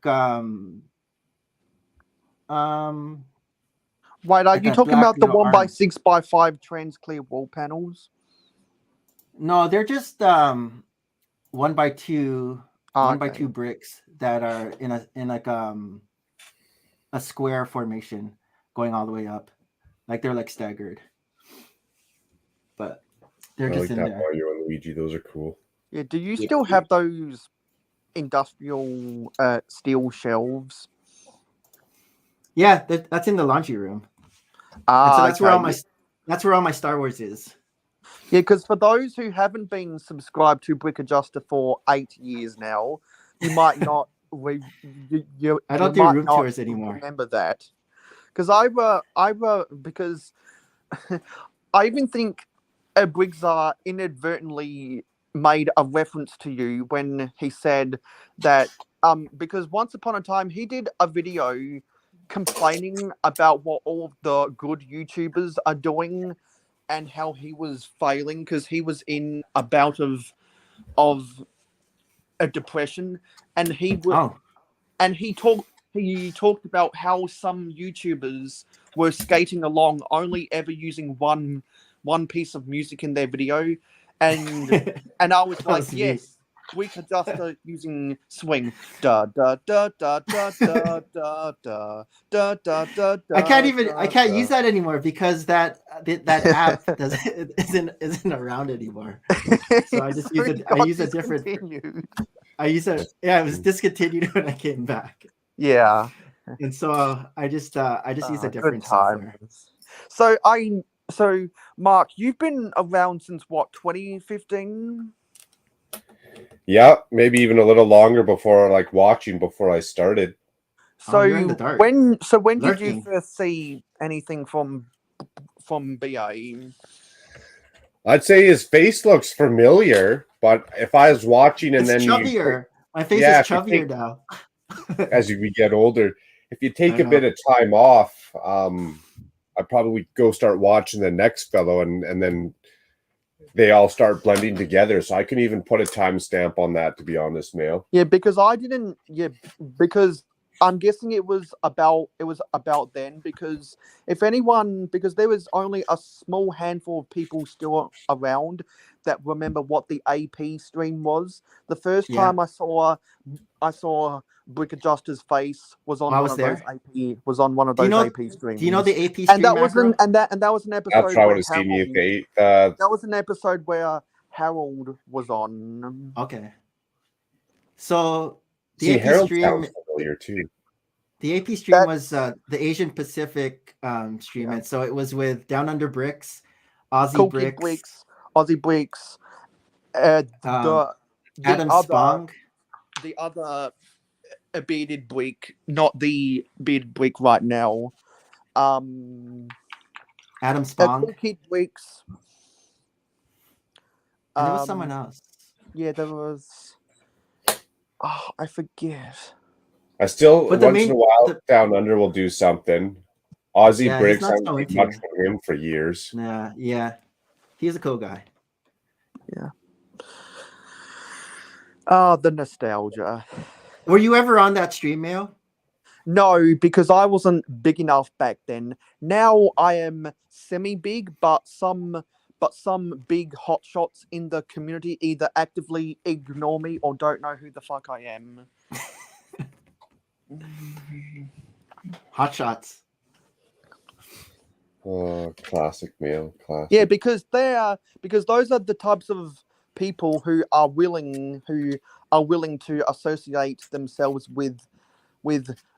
Wait, are like you a talking black, about the you know, 1 by arm. 6 by 5 trans clear wall panels? No, they're just 1 by 2 1 by Okay. 2 bricks that are in like a square formation going all the way up. Like they're like staggered. But they're I just like in that there. Mario and Luigi. Those are cool. Yeah, do you still have those industrial steel shelves? Yeah, that's in the laundry room. And so that's where all my Star Wars is. Yeah, because for those who haven't been subscribed to Brick Adjuster for 8 years now, you might not. I don't do room tours anymore. Remember that, because because I even think Briggs inadvertently made a reference to you when he said that because once upon a time he did a video complaining about what all of the good YouTubers are doing and how he was failing because he was in a bout of a depression, and he talked about how some YouTubers were skating along only ever using one piece of music in their video, and I was like, yes, we could just using swing. Da da da da da da da da da da da. I can't use that anymore because that app isn't around anymore. So I just use a different. It was discontinued when I came back. Yeah. And so I just use a different software. So Mark, you've been around since what, 2015? Yeah, maybe even a little longer before before I started. So you're in the dark. when Lurking. did you first see anything from BA? I'd say his face looks familiar, but if I was watching and It's then chubbier. My face Yeah, is if you chubbier now. as we get older, if you take I a know. bit of time off, I'd probably go start watching the next fellow, and then they all start blending together. So I can even put a timestamp on that, to be honest, Mail. Yeah, because I didn't. Yeah, because I'm guessing it was about then, because because there was only a small handful of people still around that remember what the AP stream was. The first time I saw Brick Adjuster's face was on one of those AP streams. Do you know the AP stream? And that was an episode. That's why I where would have seen you if that was an episode where Harold was on. Okay. So the AP Harold stream sounds familiar too. The AP stream was the Asian Pacific stream, and so it was with Down Under Bricks, Aussie Bricks, Aussie Bricks, Adam Spong, the other bearded brick, not the bearded brick right now. Adam Spong, Cool Kid Bricks. And there was someone else. Yeah, there was. Oh, I forget. I still once in a while Down Under will do something. Aussie Bricks, I haven't seen much from him for years. Yeah, he's a cool guy. Yeah. Oh, the nostalgia. Were you ever on that stream, Mayo? No, because I wasn't big enough back then. Now I am semi-big, but some big hotshots in the community either actively ignore me or don't know who the fuck I am. Hot shots. Oh, classic Mayo, classic. Yeah, because those are the types of people who are willing to associate themselves with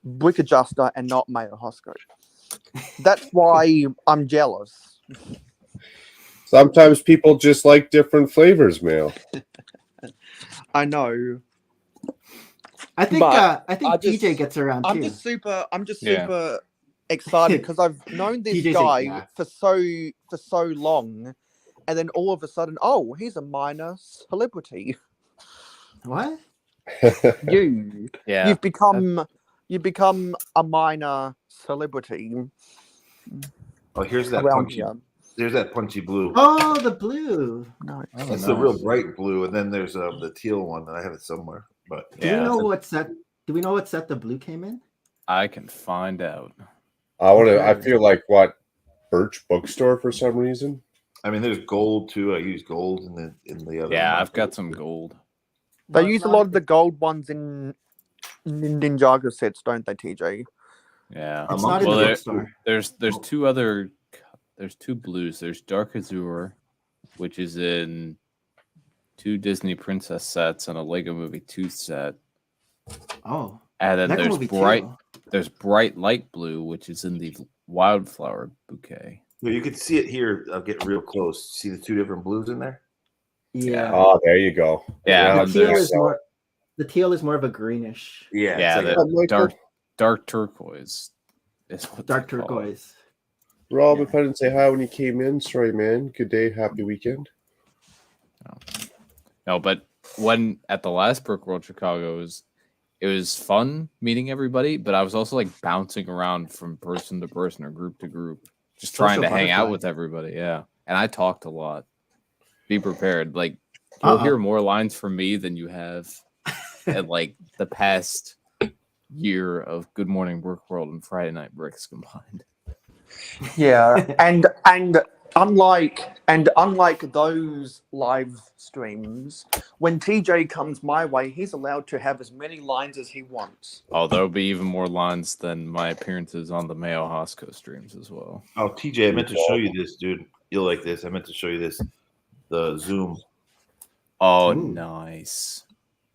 Brick Adjuster and not Mayo Hosco. That's why I'm jealous. Sometimes people just like different flavors, Mayo. I know. I think DJ gets around too. I'm just super excited because I've known this guy for so long, and then all of a sudden, oh, he's a minor celebrity. What? You've become a minor celebrity. Oh, here's that punchy. There's that punchy blue. Oh, the blue. No, that's the real bright blue, and then there's the teal one that I have it somewhere. But do we know what set? Do we know what set the blue came in? I can find out. I feel like what Birch Bookstore for some reason. I mean, there's gold too. I use gold in the other. Yeah, I've got some gold. They use a lot of the gold ones in Ninjago sets, don't they, TJ? Yeah. It's not in the bookstore. There's two blues. There's Dark Azure, which is in 2 Disney Princess sets and a Lego Movie 2 set. Oh. And then there's bright light blue, which is in the Wildflower Bouquet. You can see it here. I'll get real close. See the 2 different blues in there? Yeah. Oh, there you go. Yeah. The teal is more of a greenish. Yeah. Yeah. Dark turquoise. Is what dark turquoise. Rob, if I didn't say hi when you came in, sorry, man. Good day. Happy weekend. No, but when at the last Brick World Chicago, it was fun meeting everybody, but I was also like bouncing around from person to person or group to group, just trying to hang out with everybody. Yeah. And I talked a lot. Be prepared. Like, you'll hear more lines from me than you have at like the past year of Good Morning Brick World and Friday Night Bricks combined. Yeah, and unlike those live streams, when TJ comes my way, he's allowed to have as many lines as he wants. Oh, there'll be even more lines than my appearances on the Mayo Hosco streams as well. Oh, TJ, I meant to show you this, dude. You'll like this. I meant to show you this. The Zoom. Oh, nice.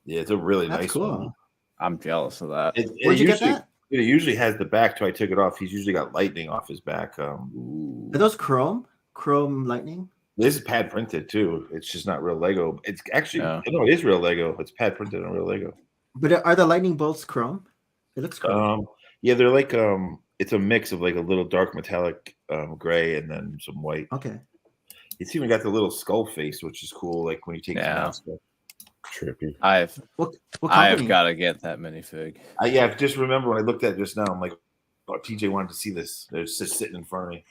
Yeah, it's a really nice one. I'm jealous of that. Where'd you get that? It usually has the back till I took it off. He's usually got lightning off his back. Are those chrome lightning? This is pad printed too. It's just not real Lego. It's actually it is real Lego. It's pad printed on real Lego. But are the lightning bolts chrome? It looks chrome. Yeah, they're like it's a mix of like a little dark metallic gray and then some white. Okay. It's even got the little skull face, which is cool. Like when you take the mask off. Trippy. I've got to get that minifig. I just remember when I looked at it just now, I'm like, oh, TJ wanted to see this. They're just sitting in front of me.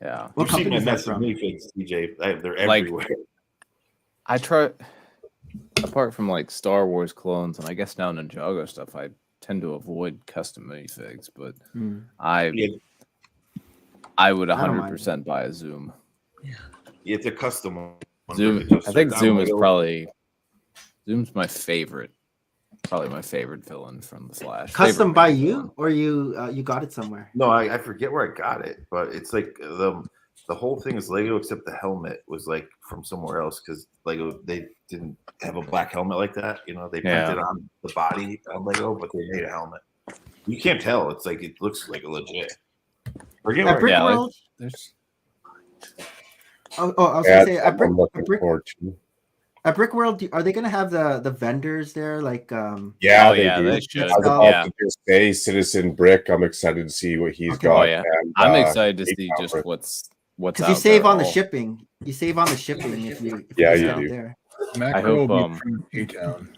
Yeah. You've seen my mess of minifigs, TJ. They're everywhere. I try, apart from like Star Wars clones and I guess now Ninjago stuff, I tend to avoid custom minifigs, but Hmm. I would I don't mind. 100% buy a Zoom. It's a custom one. Zoom. Just I think down Zoom is Lego. Zoom's my favorite. Probably my favorite villain from the Flash. Custom Favorite by main you, villain. or you got it somewhere? No, I forget where I got it, but it's like the whole thing is Lego, except the helmet was like from somewhere else because Lego they didn't have a black helmet like that. You know, they printed on the body on Lego, but they made a helmet. You can't tell. It's like it looks like a legit. Forget At where Brick Yeah, World. There's I was Yeah, gonna say I'm looking forward to. at Brick World, are they gonna have the vendors there? Like Yeah, Oh, they yeah, do. they should. I was about to just say Citizen Brick. I'm excited to see what he's Okay. got. Oh yeah, and, I'm excited to Eight see just Hour. what's because you out save there on the all. shipping. You save on the shipping if you Yeah, just you get it do. there. Macro hope, will be from A-Town.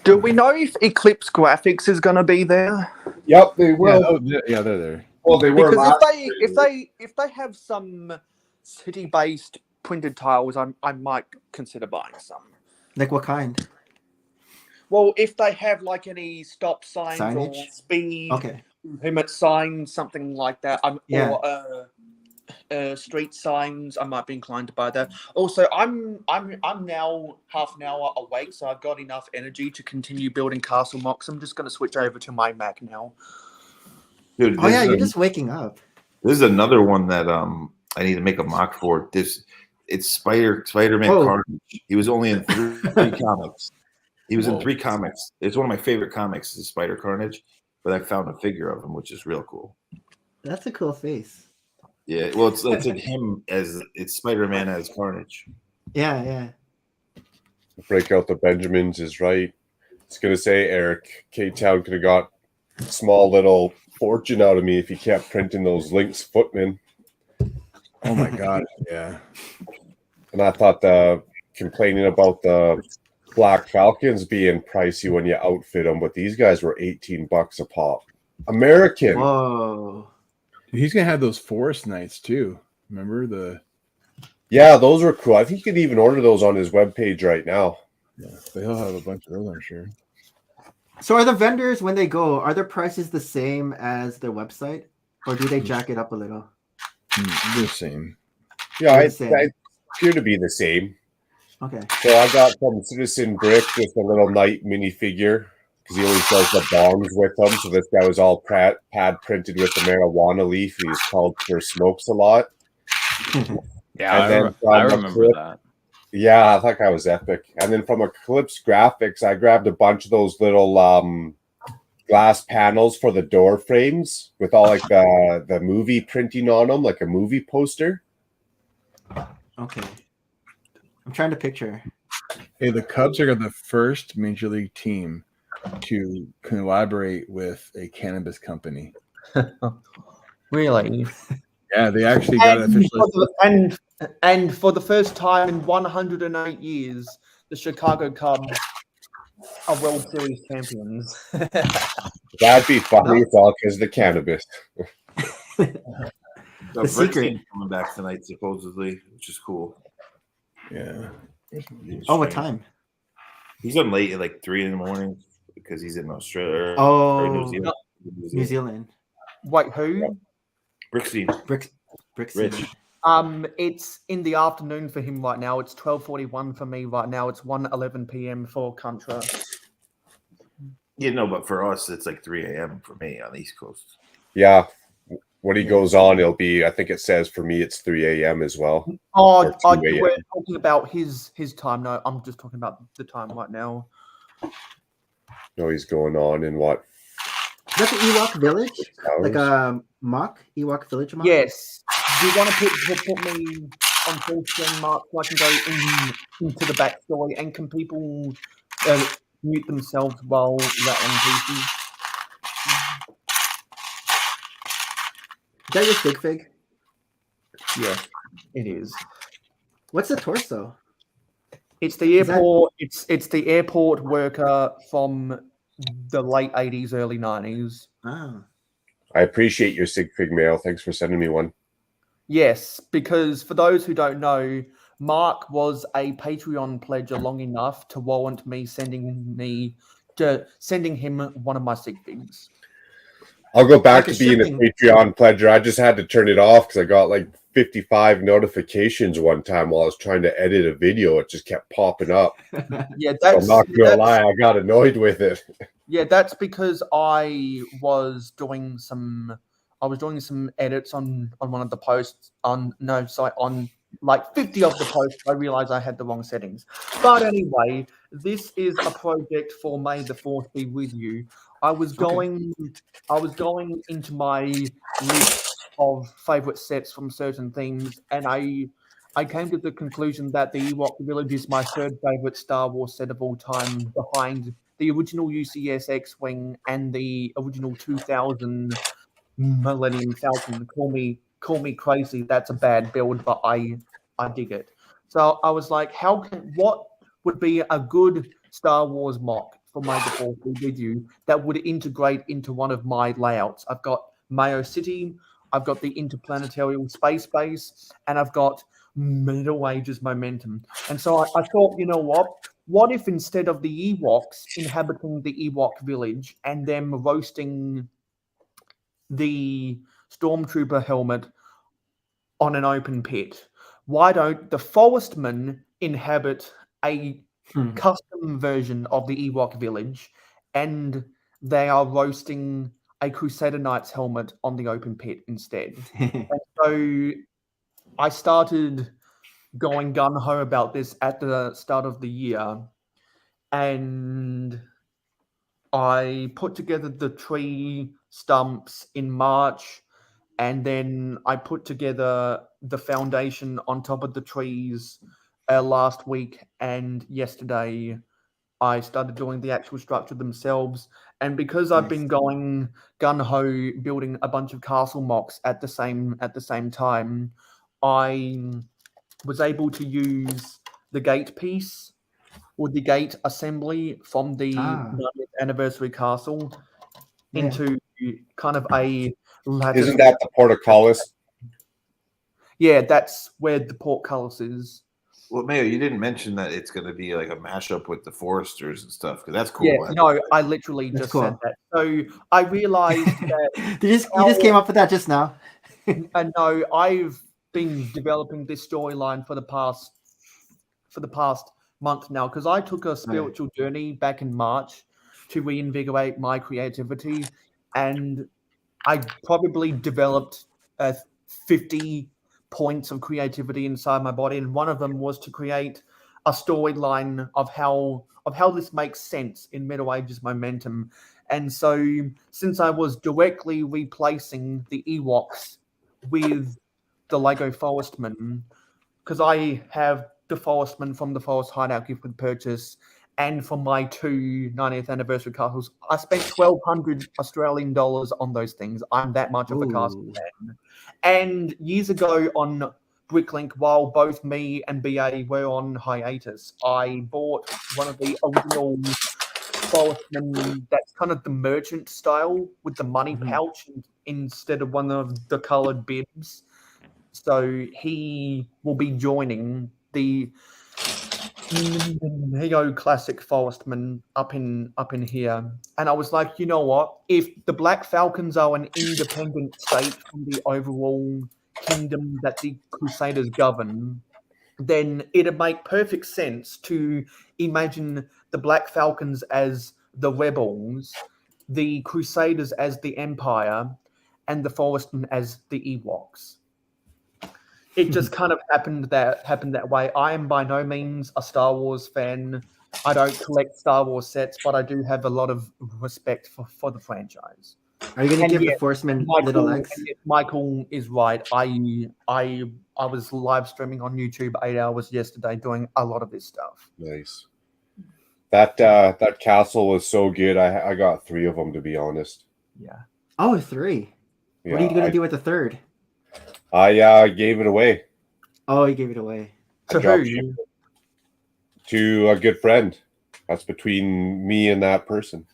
Do we know if Eclipse Graphics is going to be there? Yep, they will. Yeah, they're there. Well, they were Because last if they have some city-based printed tiles, I might consider buying some. Like what kind? Well, if they have like any stop signs or Signage? speed Okay. limit signs, something like that, Yeah. or street signs, I might be inclined to buy that. Also, I'm now half an hour awake, so I've got enough energy to continue building castle mocks. I'm just going to switch over to my Mac now. Dude, Oh yeah, you're just waking up. This is another one that I need to make a mock for. It's Spider-Man Whoa. Carnage. He was only in three comics. He was in Whoa. 3 comics. It's one of my favorite comics, is Spider Carnage, but I found a figure of him, which is real cool. That's a cool face. Yeah, well, it's like him as it's Spider-Man as Carnage. Yeah. break out the Benjamins is right. It's gonna say Eric K-Town could have got a small little fortune out of me if he kept printing those Lynx footmen. Oh my god, yeah. And I thought the complaining about the Black Falcons being pricey when you outfit them, but these guys were $18 a pop. American. Whoa. Dude, he's gonna have those Forest Knights too. Remember the? Yeah, those were cool. I think you can even order those on his webpage right now. Yeah, they'll have a bunch of those, I'm sure. So are the vendors, when they go, are their prices the same as their website? Or do they jack it up a little? They're the same. Yeah, They're I the same. appear to be the same. Okay. So I got from Citizen Brick just a little knight minifigure because he always does the bongs with them. So this guy was all pad printed with the marijuana leaf. He's called for smokes a lot. Yeah, And then I from remember Eclipse- that. Yeah, I thought that was epic. And then from Eclipse Graphics, I grabbed a bunch of those little glass panels for the door frames with all like the movie printing on them, like a movie poster. Okay. I'm trying to picture. Hey, the Cubs are the first major league team to collaborate with a cannabis company. Really? Yeah, they actually got it officially. And for the first time in 108 years, the Chicago Cubs are World Series champions. That'd be funny if all because of the cannabis. The secret. coming back tonight, supposedly, which is cool. Yeah. Oh, what time? He's on late at like 3 a.m. because he's in Australia. Oh, or New Zealand. New Zealand. Wait, who? Bricksy. Brick Rich. City. It's in the afternoon for him right now. It's 12:41 for me right now. It's 1:11 p.m. for Contra. Yeah, no, but for us, it's like 3 a.m. for me on the East Coast. Yeah. When he goes on, it'll be, I think it says for me, it's 3 a.m. as well. Oh, Or 2 we're a.m. talking about his time. No, I'm just talking about the time right now. No, he's going on in what? Is that the Ewok Village? hours? Like a mock? Ewok Village mock? Yes. Do you want to put me on full screen, Mark, so I can go into the backstory? And can people mute themselves while rattling pieces? Is that your stick fig? Yeah, it is. What's the torso? It's the Is that- airport. It's the airport worker from the late 80s, early 90s. Oh. I appreciate your Sig Fig mail. Thanks for sending me one. Yes, because for those who don't know, Mark was a Patreon pledger long enough to warrant me sending me sending him one of my sig figs. I'll go back Like to a being a shipping. Patreon pledger. I just had to turn it off because I got like 55 notifications one time while I was trying to edit a video. It just kept popping up. Yeah, So I'm not gonna lie, I got annoyed with it. Yeah, that's because I was doing some edits on one of the posts on like 50 of the posts. I realized I had the wrong settings. But anyway, this is a project for May the 4th be with you. I was going into my list of favorite sets from certain themes, and I came to the conclusion that the Ewok Village is my third favorite Star Wars set of all time, behind the original UCS X-Wing and the original 2000 Millennium Falcon. Call me crazy. That's a bad build, but I dig it. So I was like, what would be a good Star Wars mock for May the 4th be with you that would integrate into one of my layouts? I've got Mayo City, I've got the Interplanetary Space Base, and I've got Middle Ages Momentum. And so I thought, you know what? What if instead of the Ewoks inhabiting the Ewok village and them roasting the Stormtrooper helmet on an open pit, why don't the Forestmen inhabit a custom version of the Ewok village and they are roasting a Crusader Knights helmet on the open pit instead? And so I started going gung-ho about this at the start of the year, and I put together the tree stumps in March, and then I put together the foundation on top of the trees last week, and yesterday I started doing the actual structure themselves. And because I've been going gun-ho building a bunch of castle mocks at the same time, I was able to use the gate piece or the gate assembly from the 90th anniversary castle into kind of a lattice. Isn't that the portcullis? Yeah, that's where the portcullis is. Well, Mayo, you didn't mention that it's going to be like a mashup with the Foresters and stuff, because that's cool. Yeah, no, I literally just said that. So I realized that you just came up with that just now. And no, I've been developing this storyline for the past month now, because I took a spiritual journey back in March to reinvigorate my creativity, and I probably developed 50 points of creativity inside my body, and one of them was to create a storyline of how this makes sense in Middle Ages Momentum. And so since I was directly replacing the Ewoks with the Lego Forestmen, because I have the Forestmen from the Forest Hideout gift with purchase, and from my 2 90th anniversary castles, I spent 1,200 Australian dollars on those things. I'm that much of a castle fan. And years ago on Bricklink, while both me and BA were on hiatus, I bought one of the original Forestmen that's kind of the merchant style with the money pouch instead of one of the coloured bibs. So he will be joining the Neo Classic Forestman up in here. And I was like, you know what? If the Black Falcons are an independent state from the overall kingdom that the Crusaders govern, then it'd make perfect sense to imagine the Black Falcons as the rebels, the Crusaders as the Empire, and the Forestmen as the Ewoks. It just kind of happened that way. I am by no means a Star Wars fan. I don't collect Star Wars sets, but I do have a lot of respect for the franchise. Are you going to give the Forceman little legs? Michael is right. I was live streaming on YouTube 8 hours yesterday doing a lot of this stuff. Nice. That castle was so good. I got 3 of them, to be honest. Yeah. Oh, 3. Yeah, what are you going to do with the 3rd? I gave it away. Oh, you gave it away. To who? To a good friend. That's between me and that person.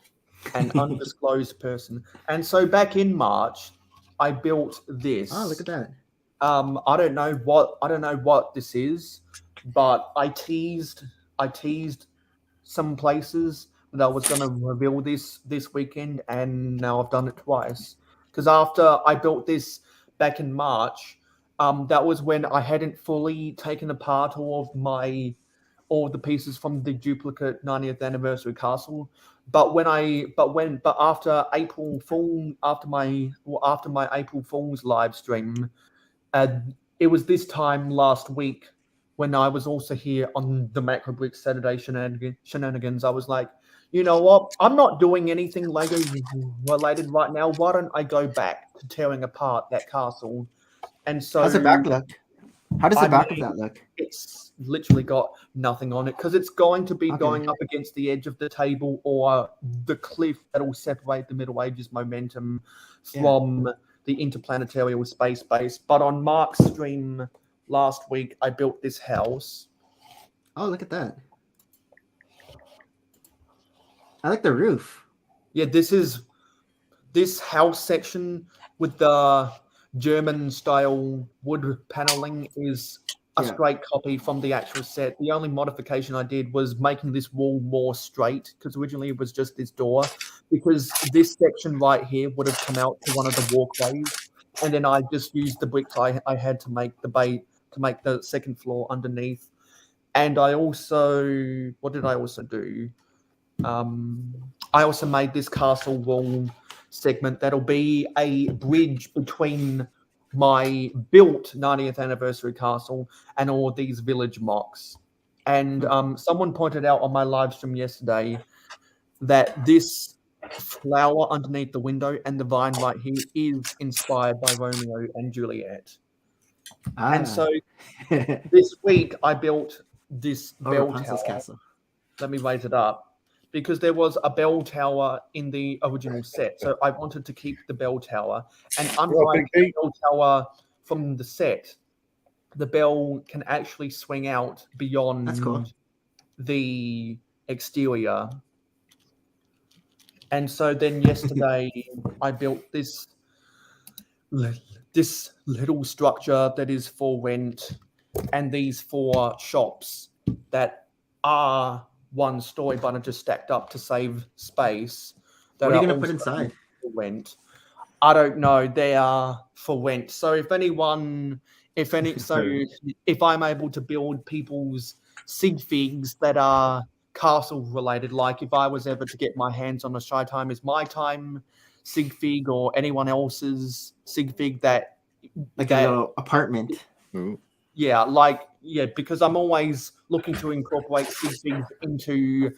An undisclosed person. And so back in March, I built this. Oh, look at that. I don't know what this is, but I teased some places that I was going to reveal this weekend, and now I've done it twice. Because after I built this back in March, that was when I hadn't fully taken apart all the pieces from the duplicate 90th anniversary castle. But after April Fool, after my April Fool's live stream, it was this time last week when I was also here on the Macro Bricks Saturday Shenanigans. I was like, you know what? I'm not doing anything Lego related right now. Why don't I go back to tearing apart that castle? And so, how's the back look? How does the back of that look? It's literally got nothing on it because it's going to be going up against the edge of the table or the cliff that will separate the Middle Ages momentum from the interplanetary space base. But on Mark's stream last week, I built this house. Oh, look at that. I like the roof. Yeah, this house section with the German style wood paneling is a straight copy from the actual set. The only modification I did was making this wall more straight because originally it was just this door, because this section right here would have come out to one of the walkways, and then I just used the bricks I had to make the second floor underneath. And I also, what did I also do? I also made this castle wall segment that'll be a bridge between my built 90th anniversary castle and all these village mocks. And someone pointed out on my live stream yesterday that this flower underneath the window and the vine right here is inspired by Romeo and Juliet. And so this week I built this bell tower. Castle. Let me raise it up. Because there was a bell tower in the original set. So I wanted to keep the bell tower. And unlike the bell tower from the set, the bell can actually swing out beyond the exterior. And so then yesterday I built this little structure that is for rent, and these 4 shops that are one story but are just stacked up to save space. What are you going to put inside? For rent. I don't know. They are for rent. So if I'm able to build people's sig figs that are castle related, like if I was ever to get my hands on a Shy Time is My Time sig fig or anyone else's sig fig that a little apartment. Because I'm always looking to incorporate sig figs into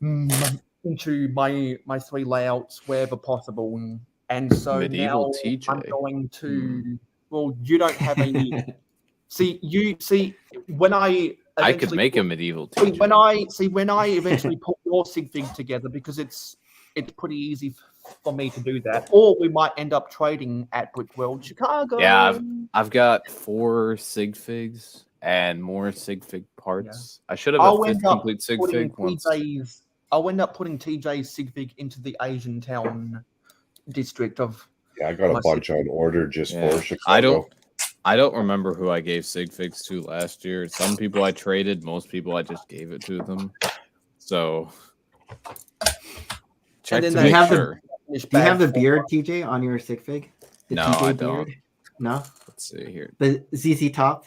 my 3 layouts wherever possible. And so Medieval now TJ. I'm going to. Well, you don't have any. When I could make a medieval TJ. When I eventually put your sig fig together, because it's pretty easy for me to do that, or we might end up trading at Brick World Chicago. Yeah, I've got 4 sig figs and more sig fig parts. I should have a 5th complete sig fig once. I'll end up putting TJ's sig fig into the Asian town district of. Yeah, I got a bunch on order just for Chicago. I don't remember who I gave sig figs to last year. Some people I traded, most people I just gave it to them. So check to make sure. Do you have the beard, TJ, on your sig fig? No, I don't. No. Let's see here. The ZZ top.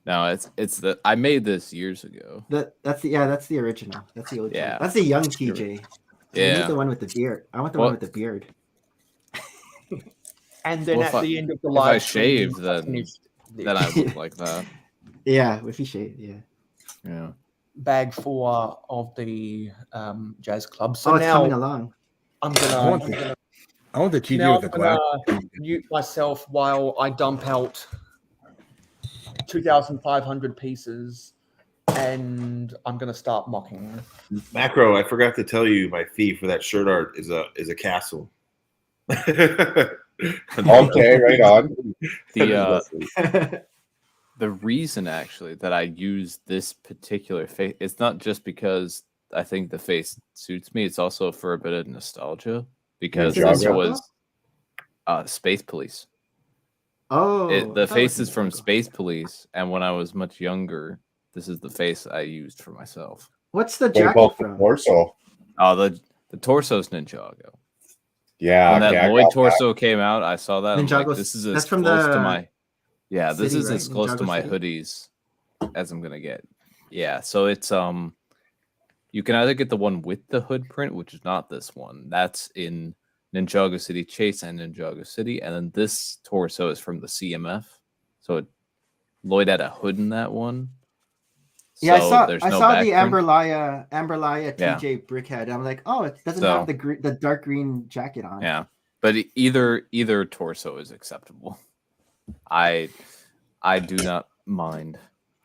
No, it's the I made this years ago. That's the original. That's the old. Yeah, that's the young TJ. Yeah, I need the one with the beard. I want the one with the beard. And then at the end of the live, if I shaved, then I look like that. Yeah, if you shave, yeah. Bag 4 of the jazz club. So it's now coming along. I want the TJ with the glass. Mute myself while I dump out 2,500 pieces, and I'm gonna start mocking. Macro, I forgot to tell you my fee for that shirt art is a castle. Okay, right on. The reason actually that I use this particular face, it's not just because I think the face suits me. It's also for a bit of nostalgia because this was Space Police. Oh, the face is from Space Police, and when I was much younger, this is the face I used for myself. What's the What jacket about the from? torso? Oh, the torso's Ninjago. Yeah, When okay, that I Lloyd got torso came out, I saw that. I'm like, Ninjago's- this is that's as from close the to my. Yeah, this city, is right? as close to Ninjago my City? hoodies as I'm gonna get. Yeah, so it's you can either get the one with the hood print, which is not this one. That's in Ninjago City Chase and Ninjago City, and then this torso is from the CMF. So Lloyd had a hood in that one. Yeah, So I there's saw no the back print. Amberlaya Yeah. TJ Brickhead. I'm like, oh, it doesn't So- have the dark green jacket on. Yeah, but either torso is acceptable. I do not mind.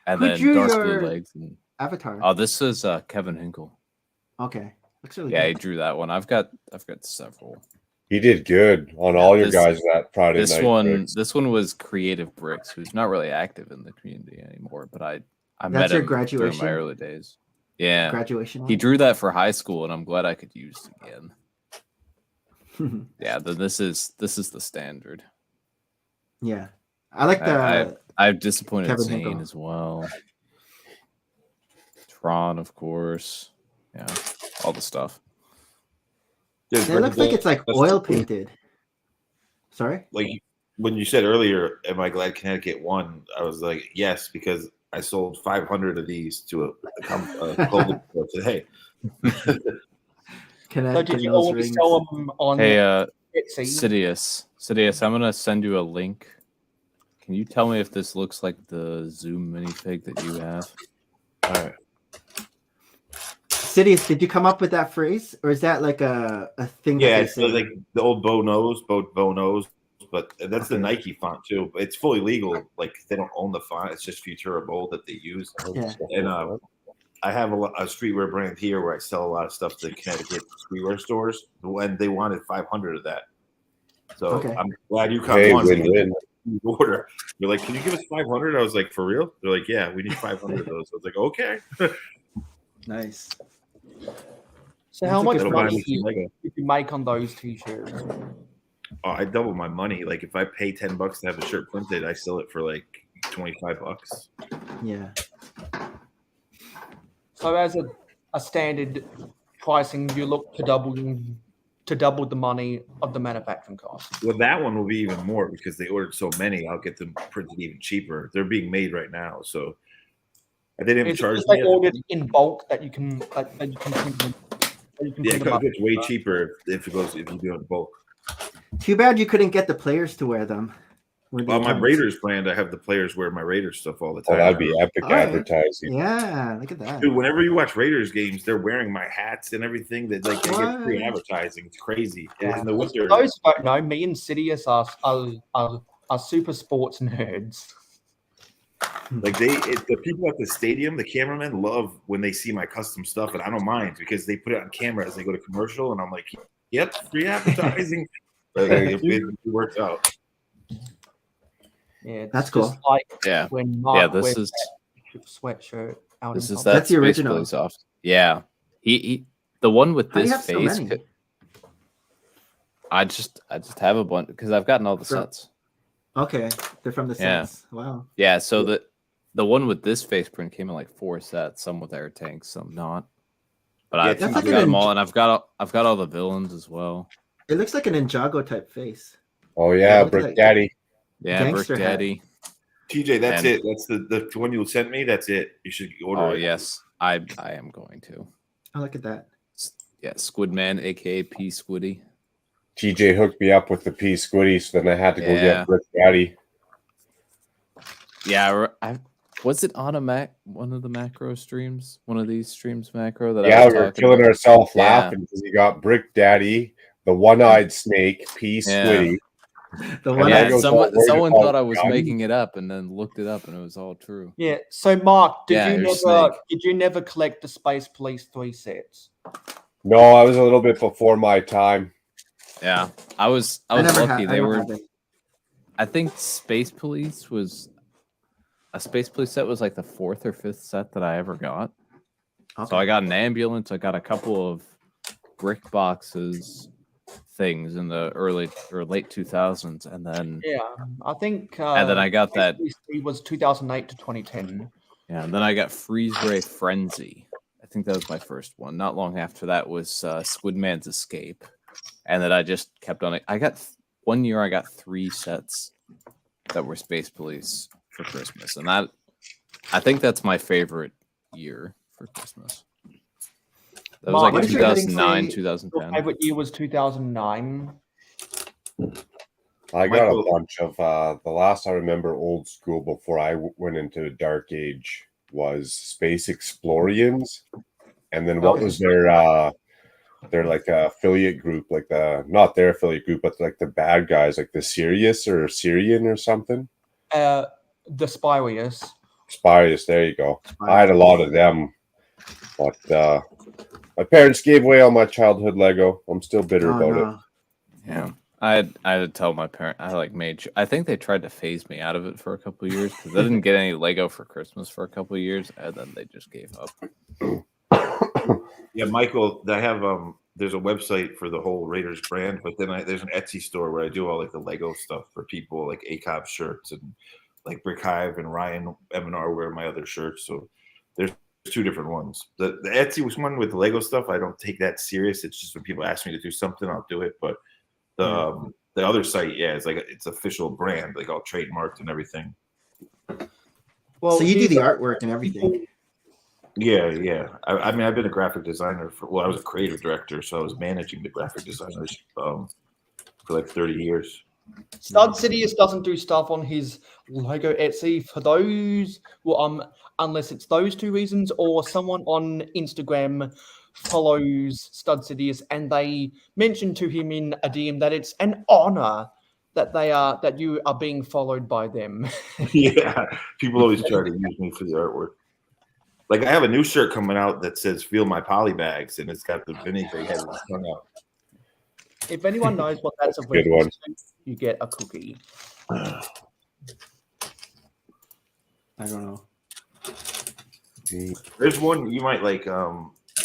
And Who then drew dark your blue legs. And, Avatar. oh, this is Kevin Hinkle. Okay, looks really Yeah, he good. drew that one. I've got several. He did good on Yeah, all your this- guys that Friday This night. one, picks. this one was Creative Bricks, who's not really active in the community anymore. But I That's met your him during graduation? my early days. Yeah, Graduation. he drew that for high school, and I'm glad I could use it again. Yeah, then this is the standard. Yeah, I like the. I've disappointed Kevin Zane Hinkle. as well. Tron, of course. Yeah, all the stuff. It looks like it's like That's oil true. painted. Sorry. Like when you said earlier, "Am I glad Connecticut won?" I was like, "Yes," because I sold 500 of these to a clothing store today. So did you already sell them on Hey, Etsy? Sidious, I'm gonna send you a link. Can you tell me if this looks like the Zoom minifig that you have? All right. Sidious, did you come up with that phrase, or is that like a thing? Yeah, that it's they say? like the old Bo knows, but that's the Okay. Nike font too. It's fully legal. Like they don't own the font; it's just Futura Bold that they use. Yeah. And I have a streetwear brand here where I sell a lot of stuff to Connecticut streetwear stores, and they wanted 500 of that. So Okay. I'm glad you caught Hey, one. win-win. Order. You're like, can you give us 500? I was like, for real? They're like, yeah, we need 500 of those. I was like, okay. Nice. So how That's a much good It'll buy money me some Lego. did you make on those t-shirts? Oh, I double my money. Like if I pay $10 to have a shirt printed, I sell it for like $25. Yeah. So as a standard pricing, you look to double the money of the manufacturing cost. Well, that one will be even more because they ordered so many. I'll get them printed even cheaper. They're being made right now, so they didn't Is charge it me. like ordered in bulk that you can print them? Yeah, it gets way cheaper if you do it in bulk. Too bad you couldn't get the players to wear them. On my Raiders brand, I have the players wear my Raiders stuff all the Oh, time. that'd be epic All right. advertising. Yeah, look at that. Dude, whenever you watch Raiders games, they're wearing my hats and everything. That like they get free What? advertising. It's crazy. Yeah. In the For winter, those who don't know, me and Sidious are super sports nerds. like the people at the stadium, the cameramen love when they see my custom stuff, and I don't mind because they put it on camera as they go to commercial, and I'm like, "Yep, free advertising." But it works out. Yeah, it's That's just cool. like Yeah, when Mark yeah. This wears is that sweatshirt out this in is public. that That's the Space original. Police off. Yeah, he the one with How do you this have so face. many? I just have a bunch because I've gotten all the Bro. sets. Okay, they're from the Yeah. sets. Wow. Yeah, so the one with this face print came in like 4 sets, some with air tanks, some not. But Yeah, I've that's got like an them all, and I've got all the villains as well. It looks like an Ninjago type face. Oh yeah, look at Brick that. Daddy. Yeah, Gangster Brick hat. Daddy. TJ, that's And- it. That's the one you sent me. That's it. You should order Oh it. yes, I am going to. Oh, look at that. Yeah, Squidman, aka P Squiddy. TJ hooked me up with the P Squiddy, so then I had to go Yeah. get Brick Daddy. Yeah, was it on one of the macro streams? One of these streams macro that Yeah, I was we were talking killing about? ourselves Yeah. laughing because he got Brick Daddy, the one-eyed snake, P Yeah. Squiddy. The And one I Yeah, goes, someone "Oh, where someone did thought I all was gun?" making it up and then looked it up and it was all true. Yeah. So Mark, Yeah, here's Snake. did you never collect the Space Police 3 sets? No, I was a little bit before my time. Yeah, I was I never lucky. had. They I were. don't have it. I think Space Police was a Space Police set was like the 4th or 5th set that I ever got. Okay. So I got an ambulance. I got a couple of brick boxes things in the early or late 2000s, and then Yeah, I think. and then I got that. Space Police 3 was 2008 to 2010. Yeah, and then I got Freeze Ray Frenzy think that was my first one. Not long after that was Squidman's Escape, and then I just kept on it. I got 1 year. I got 3 sets that were Space Police for Christmas, and I think that's my favorite year for Christmas. That was Mark, like what did you 2009, say 2010. Your favorite year was 2009. I got Michael- a bunch of the last I remember old school before I went into the dark age was Space Explorians, and then what was their like affiliate group, like not their affiliate group, but like the bad guys, like the Sirius or Syrian or something. The Spirius. Spirius, there you go. I had a lot of them, but my parents gave away all my childhood Lego. I'm still bitter about it. Yeah. I had to tell my parent. I think they tried to phase me out of it for a couple of years because I didn't get any Lego for Christmas for a couple of years, and then they just gave up. Yeah, Michael, I have there's a website for the whole Raiders brand, but then there's an Etsy store where I do all like the Lego stuff for people, like ACOB shirts, and like Brick Hive and Ryan Eminar wear my other shirts. So there's 2 different ones. The Etsy was one with the Lego stuff. I don't take that serious. It's just when people ask me to do something, I'll do it. But the other site, it's like it's official brand, like all trademarked and everything. Well, so you do the artwork and everything. Yeah. I mean, I've been a graphic designer I was a creative director, so I was managing the graphic designers for like 30 years. Stud Sidious doesn't do stuff on his Lego Etsy for those, unless it's those 2 reasons, or someone on Instagram follows Stud Sidious and they mention to him in a DM that it's an honor that you are being followed by them. Yeah, people always try to use me for the artwork. Like I have a new shirt coming out that says "Feel my poly bags" and it's got the vinegar head hung out. If anyone knows what that's a good one, to, you get a cookie. I don't know. There's one you might like,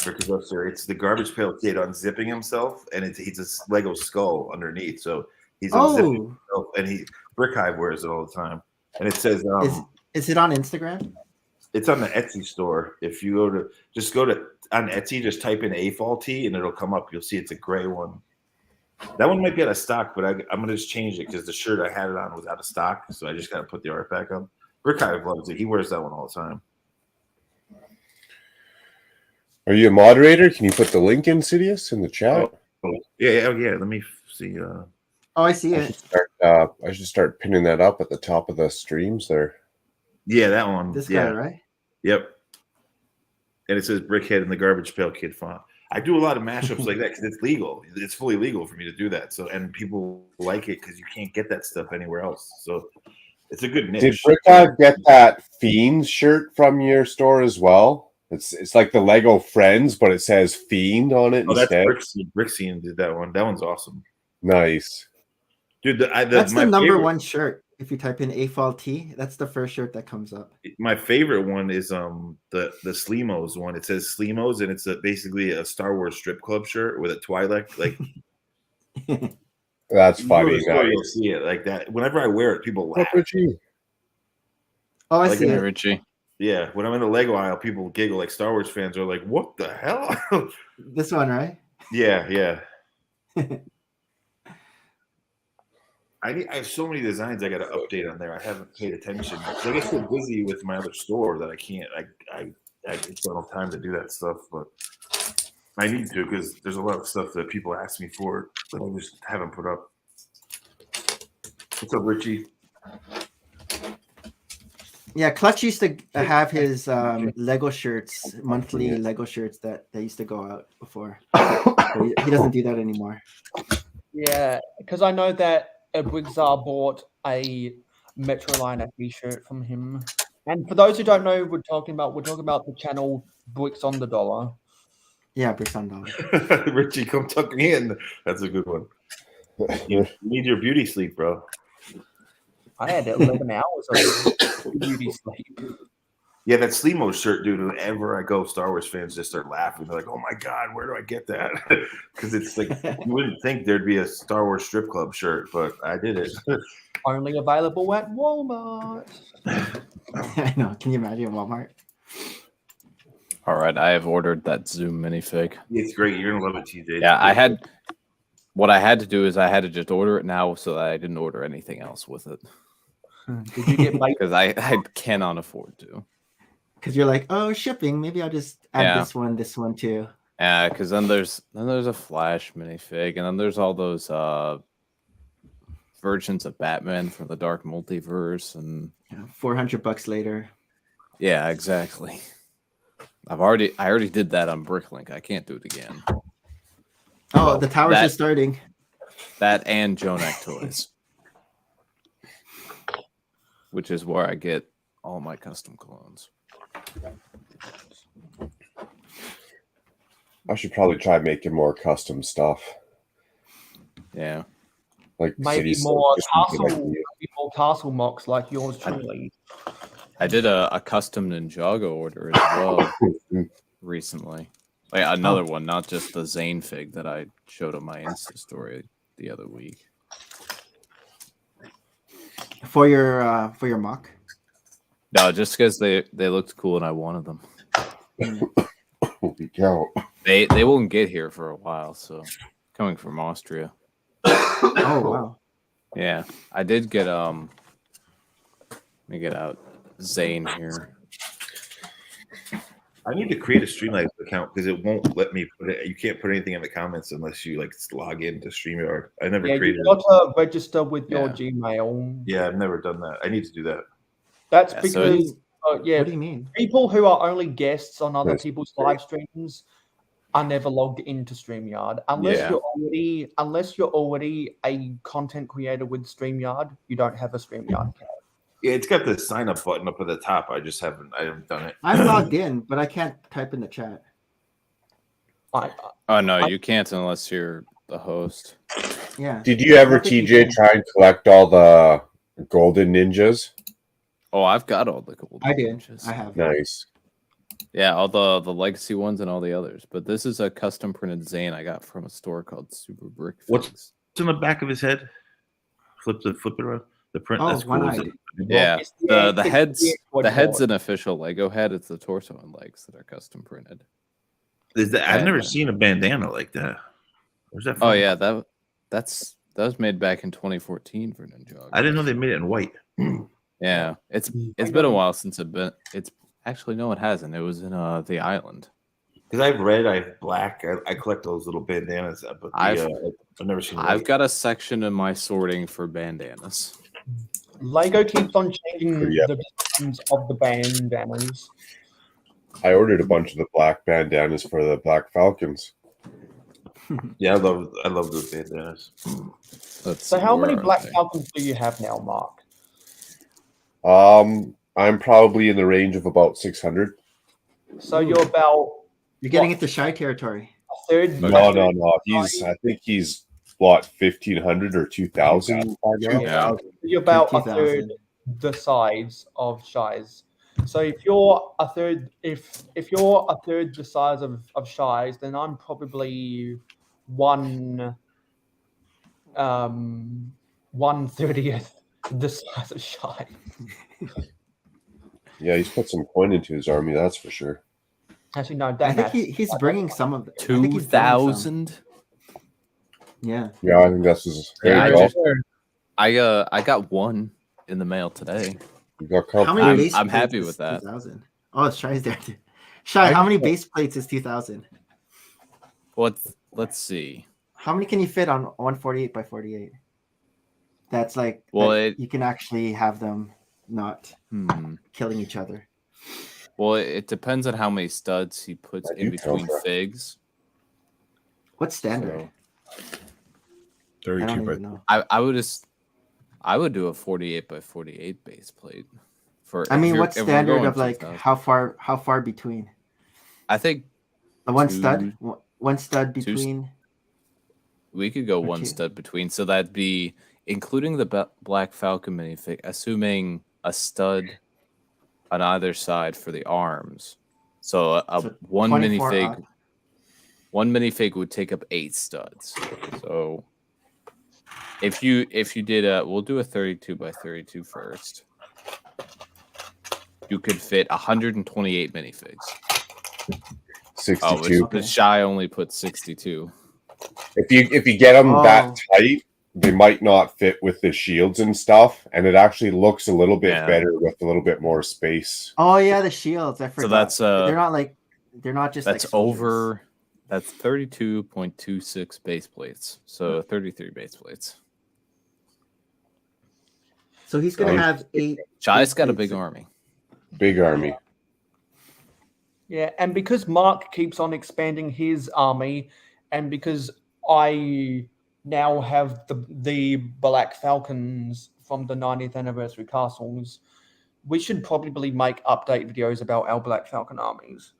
because it's the Garbage Pail Kid unzipping himself, and he's a Lego skull underneath. So he's unzipping himself, and Brick Hive wears it all the time. And it says, "Is it on Instagram?" It's on the Etsy store. If you go to on Etsy, just type in A-Fall-T and it'll come up. You'll see it's a gray one. That one might be out of stock, but I'm gonna just change it because the shirt I had it on was out of stock, so I just gotta put the art back up. Rick Hive loves it. He wears that one all the time. Are you a moderator? Can you put the link in, Sidious, in the chat? Yeah. Let me see. I see it. I should start pinning that up at the top of the streams there. Yeah, that one. This guy, right? Yep. And it says Brickhead in the Garbage Pail Kid font. I do a lot of mashups like that because it's legal. It's fully legal for me to do that. So, and people like it because you can't get that stuff anywhere else. So, it's a good niche. Did Brickhive get that Fiend shirt from your store as well? It's like the Lego Friends, but it says Fiend on it instead. That's Brickscene did that one. That one's awesome. Nice. Dude, that's the number 1 shirt. If you type in A-Fall-T, that's the first shirt that comes up. My favorite one is the Sleemos one. It says Sleemos, and it's basically a Star Wars strip club shirt with a Twi'lek. Like that's funny. You'll see it like that. Whenever I wear it, people laugh. Oh, I see it, Richie. Yeah, when I'm in the Lego aisle, people giggle. Like Star Wars fans are like, "What the hell?" This one, right? Yeah. I have so many designs I got to update on there. I haven't paid attention. I get so busy with my other store that I can't. I just don't have time to do that stuff, but I need to because there's a lot of stuff that people ask me for that I just haven't put up. What's up, Richie? Yeah, Clutch used to have his Lego shirts, monthly Lego shirts that used to go out before. He doesn't do that anymore. Yeah, because I know that Brigzar bought a Metroline t-shirt from him. And for those who don't know, we're talking about the channel Bricks on the Dollar. Yeah, Bricks on Dollar. Richie, come tuck me in. That's a good one. You need your beauty sleep, bro. I had 11 hours of beauty sleep. Yeah, that Sleemo shirt, dude. Whenever I go, Star Wars fans just start laughing. They're like, "Oh my god, where do I get that?" Because it's like you wouldn't think there'd be a Star Wars strip club shirt, but I did it. Only available at Walmart. I know. Can you imagine Walmart? All right, I have ordered that Zoom minifig. It's great. You're gonna love it, TJ. Yeah, what I had to do is I had to just order it now so that I didn't order anything else with it. Did you get late? Because I cannot afford to. Because you're like, oh, shipping. Maybe I'll just add this one too. Yeah, because then there's a Flash minifig, and then there's all those versions of Batman from the Dark Multiverse, and $400 later. Yeah, exactly. I already did that on Bricklink. I can't do it again. Oh, the towers are starting. That and Jonak Toys, which is where I get all my custom clones. I should probably try making more custom stuff. Yeah. Like maybe more castle mocks like yours truly. I did a custom Ninjago order as well recently. Like another one, not just the Zane fig that I showed on my Insta story the other week. For your mock? No, just because they looked cool and I wanted them. Holy cow. They won't get here for a while, so coming from Austria. Oh wow. Yeah, I did get let me get out Zane here. I need to create a Streamlabs account because it won't let me put it. You can't put anything in the comments unless you like log into StreamYard. I never created. You got to register with your Gmail. Yeah, I've never done that. I need to do that. That's because what do you mean? People who are only guests on other people's live streams are never logged into StreamYard unless you're already a content creator with StreamYard. You don't have a StreamYard account. Yeah, it's got the sign up button up at the top. I haven't done it. I'm logged in, but I can't type in the chat. Oh no, you can't unless you're the host. Yeah. Did you ever, TJ, try and collect all the golden ninjas? Oh, I've got all the golden ninjas. I have. Nice. Yeah, all the legacy ones and all the others. But this is a custom printed Zane I got from a store called Super Brick. What's in the back of his head? Flip it around. The print. That's cool. Yeah, the head's an official Lego head. It's the torso and legs that are custom printed. I've never seen a bandana like that. Where's that from? Oh yeah, that was made back in 2014 for Ninjago. I didn't know they made it in white. Yeah, it's been a while since it's actually no, it hasn't. It was in the island. Because I have red, I have black. I collect those little bandanas, but I've never seen. I've got a section in my sorting for bandanas. Lego keeps on changing the designs of the bandanas. I ordered a bunch of the black bandanas for the Black Falcons. Yeah, I love those bandanas. So how many Black Falcons do you have now, Mark? I'm probably in the range of about 600. So you're getting into shy territory. A third? No. I think he's 1,500 or 2,000 by now. Yeah. You're about a third the size of Shies. So if you're a third, if you're a third the size of Shies, then I'm probably 1/30th the size of Shy. Yeah, he's put some coin into his army, that's for sure. Actually, no, I think he's bringing some of it. 2,000. Yeah. Yeah, I think that's his. I got one in the mail today. How many base I'm happy plates with that. 2,000. Oh, Shy's there too. Shy, how many base plates is 2,000? Let's see. How many can you fit on 148 by 48? That's like you can actually have them not killing each other. Well, it depends on how many studs he puts in between figs. What's standard? 32 by. I would do a 48 by 48 base plate. What's standard of like how far between? I think one stud between. We could go one stud between, so that'd be including the Black Falcon minifig, assuming a stud on either side for the arms. So one minifig would take up 8 studs. So if you did we'll do a 32 by 32 first. You could fit 128 minifigs. 62. The Shy only put 62. If you get them that tight, they might not fit with the shields and stuff, and it actually looks a little bit better with a little bit more space. Oh yeah, the shields. I forgot. So that's they're not just that's like soldiers. over. That's 32.26 base plates. So 33 base plates. So he's gonna have 8. Shy's got a big army. Big army. Yeah, and because Mark keeps on expanding his army, and because I now have the Black Falcons from the 90th anniversary castles, we should probably make update videos about our Black Falcon armies.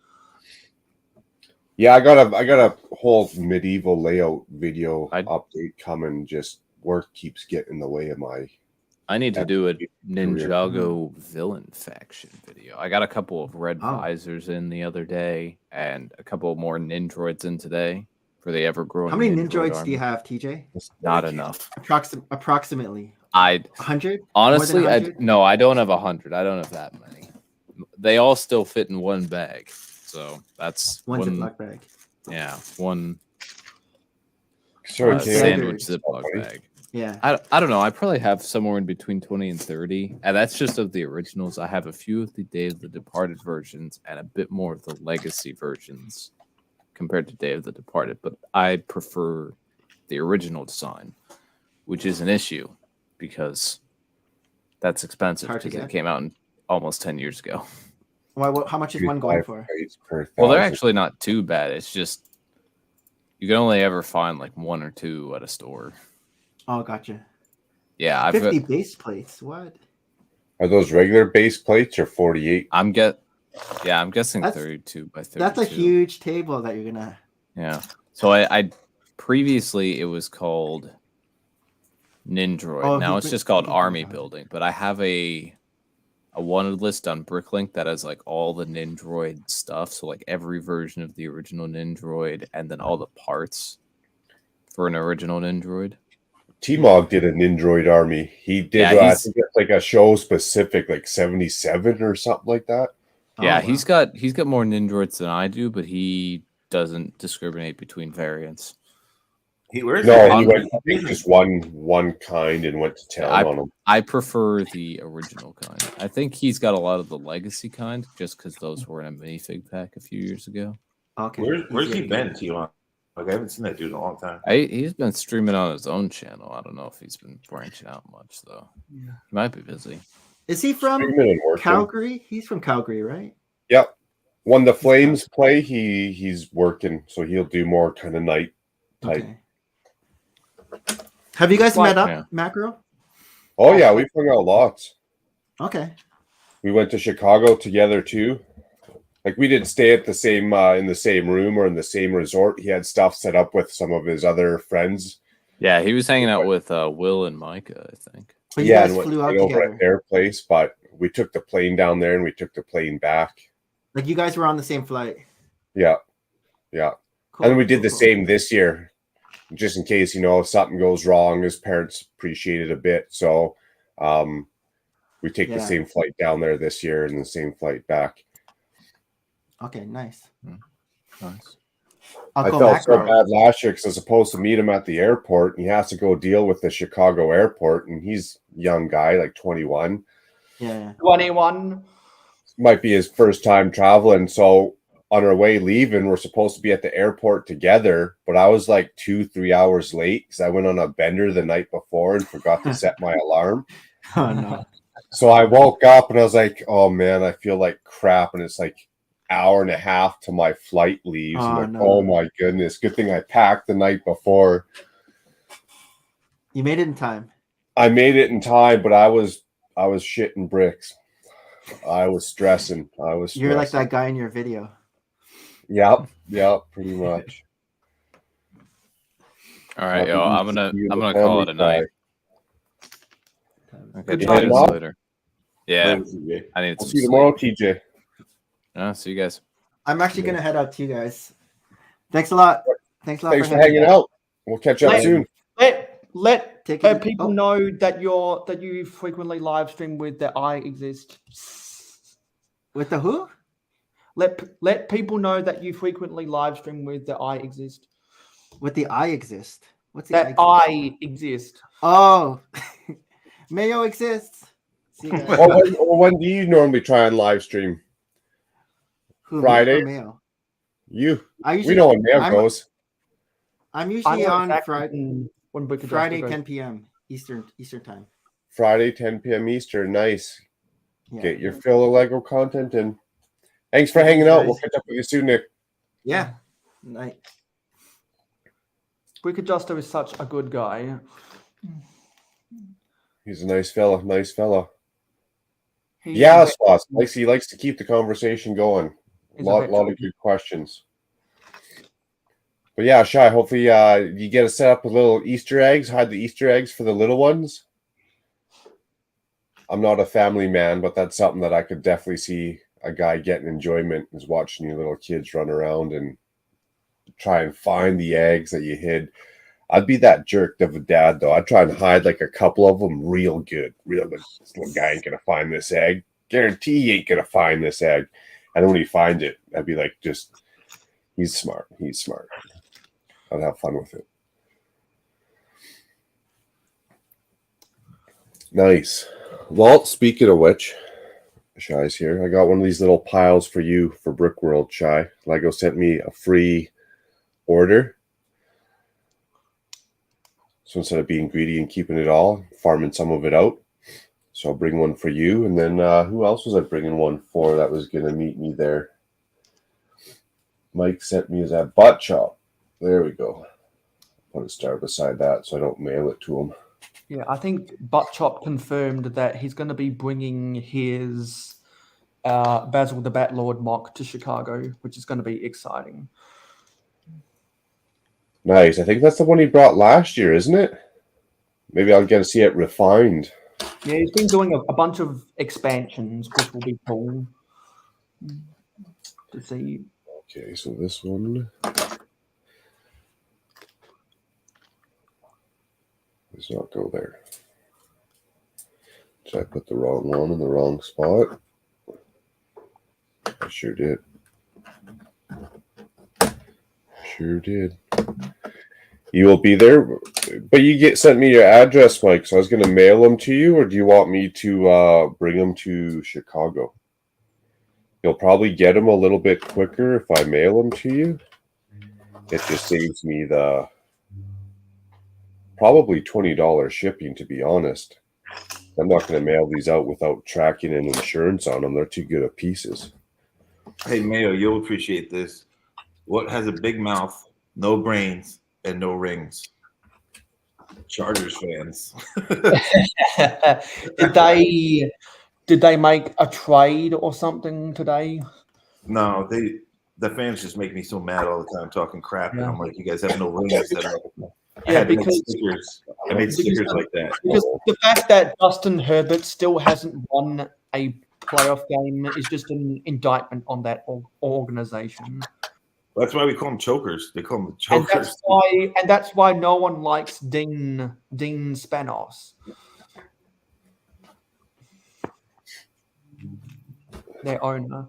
Yeah, I got a whole medieval layout video update coming. Just work keeps getting in the way of my. I need to do a Ninjago villain faction video. I got a couple of red visors in the other day, and a couple more Nindroids in today for the ever-growing. How many Nindroids do you have, TJ? Not enough. Approximately. 100. Honestly, I don't have 100. I don't have that many. They all still fit in one bag, so that's one Ziploc bag. Yeah, one. Sandwich Ziploc bag. Yeah. I don't know. I probably have somewhere in between 20 and 30. And that's just of the originals. I have a few of the Day of the Departed versions and a bit more of the legacy versions compared to Day of the Departed. But I prefer the original design, which is an issue because that's expensive because it came out in almost 10 years ago. Why? How much is one going for? Well, they're actually not too bad. It's just you can only ever find like 1 or 2 at a store. Oh, gotcha. Yeah, 50 base plates. What? Are those regular base plates or 48? I'm guessing 32 by 32. That's a huge table that you're gonna. Yeah. So I previously it was called Nindroid. Oh, now it's just called Army Building. But I have a wanted list on Bricklink that has like all the Nindroid stuff. So like every version of the original Nindroid and then all the parts for an original Nindroid. T-Mog did a Nindroid army. He did, I think it's like a show specific, like 77 or something like that. Yeah, he's got more Nindroids than I do, but he doesn't discriminate between variants. He went just one kind and went to town on them. I prefer the original kind. I think he's got a lot of the legacy kind, just because those were in a minifig pack a few years ago. Okay. Where's he been, T-Mog? Like, I haven't seen that dude in a long time. He's been streaming on his own channel. I don't know if he's been branching out much, though. Yeah. He might be busy. Is he from Calgary? He's from Calgary, right? Yep. When the Flames play, he's working, so he'll do more kind of night type. Okay. Have you guys met up, Macro? Oh, yeah. We've hung out lots. Okay. We went to Chicago together, too. Like, we didn't stay at the same in the same room or in the same resort. He had stuff set up with some of his other friends. Yeah, he was hanging out with Will and Micah, I think. But you guys flew out over together. At their place, but we took the plane down there and we took the plane back. Like, you guys were on the same flight. Yeah. Yeah. Cool, and we did the same this year, just in case, if something goes wrong. His parents appreciate it a bit. So we take the same flight down there this year and the same flight back. Okay, nice. Nice. I felt so bad last year because I was supposed to meet him at the airport, and he has to go deal with the Chicago airport, and he's a young guy, like 21. Yeah. 21. Might be his first time traveling. So on our way leaving, we're supposed to be at the airport together, but I was like 2-3 hours late because I went on a bender the night before and forgot to set my alarm. Oh, no. So I woke up and I was like, oh, man, I feel like crap. And it's like hour and a half till my flight leaves. Oh my goodness, good thing I packed the night before. You made it in time. I made it in time, but I was shitting bricks. I was stressing. You're like that guy in your video. Yep, pretty much. All right, I'm gonna call it a night. Okay, talk to you later. Yeah, I need to see you tomorrow, TJ. See you guys. I'm actually gonna head out to you guys. Thanks a lot. Thanks for hanging out. We'll catch up soon. Let people know that you frequently live stream with the I Exist. With the who? Let people know that you frequently live stream with the I exist. With the I exist. What's the That I exist? Oh, Mayo exists. See you guys. When do you normally try and live stream? Who, Friday? me or Mayo? You. I usually, We know when Mayo goes. I'm usually on Friday. Friday 10 p.m. Eastern time. Friday 10 p.m. Eastern. Nice. Yeah. Get your fill of Lego content in. Thanks for hanging out. We'll catch up with you soon, Nick. Yeah. Night. Wicked Juster is such a good guy. He's a nice fella. Nice fella. Yeah, Sloss. He likes to keep the conversation going. A lot of good questions. But yeah, Shy, hopefully you get to set up a little Easter eggs, hide the Easter eggs for the little ones. I'm not a family man, but that's something that I could definitely see a guy getting enjoyment, is watching you little kids run around and try and find the eggs that you hid. I'd be that jerk of a dad, though. I'd try and hide like a couple of them real good. This little guy ain't going to find this egg. Guarantee he ain't going to find this egg. And then when he finds it, I'd be like, he's smart. He's smart. I'd have fun with it. Nice. Well, speaking of which, Shy's here. I got one of these little piles for you for Brickworld, Shy. Lego sent me a free order. So instead of being greedy and keeping it all, farming some of it out. So I'll bring one for you. And then who else was I bringing one for that was going to meet me there? Mike sent me that butt chop. There we go. Put a star beside that so I don't mail it to him. Yeah, I think Buttchop confirmed that he's going to be bringing his Basil the Batlord mock to Chicago, which is going to be exciting. Nice. I think that's the one he brought last year, isn't it? Maybe I'll get to see it refined. Yeah, he's been doing a bunch of expansions, which will be cool to see. Okay, so this one does not go there. Did I put the wrong one in the wrong spot? I sure did. Sure did. You will be there, but you sent me your address, Mike, so I was going to mail them to you, or do you want me to bring them to Chicago? You'll probably get them a little bit quicker if I mail them to you. It just saves me the probably $20 shipping, to be honest. I'm not going to mail these out without tracking and insurance on them. They're too good of pieces. Hey, Mayo, you'll appreciate this. What has a big mouth, no brains, and no rings? Chargers fans. Did they make a trade or something today? No, the fans just make me so mad all the time talking crap, and I'm like, you guys have no rings. I made stickers like that. Because the fact that Justin Herbert still hasn't won a playoff game is just an indictment on that organization. That's why we call them chokers. They call them chokers. And that's why no one likes Dean Spanos. Their owner.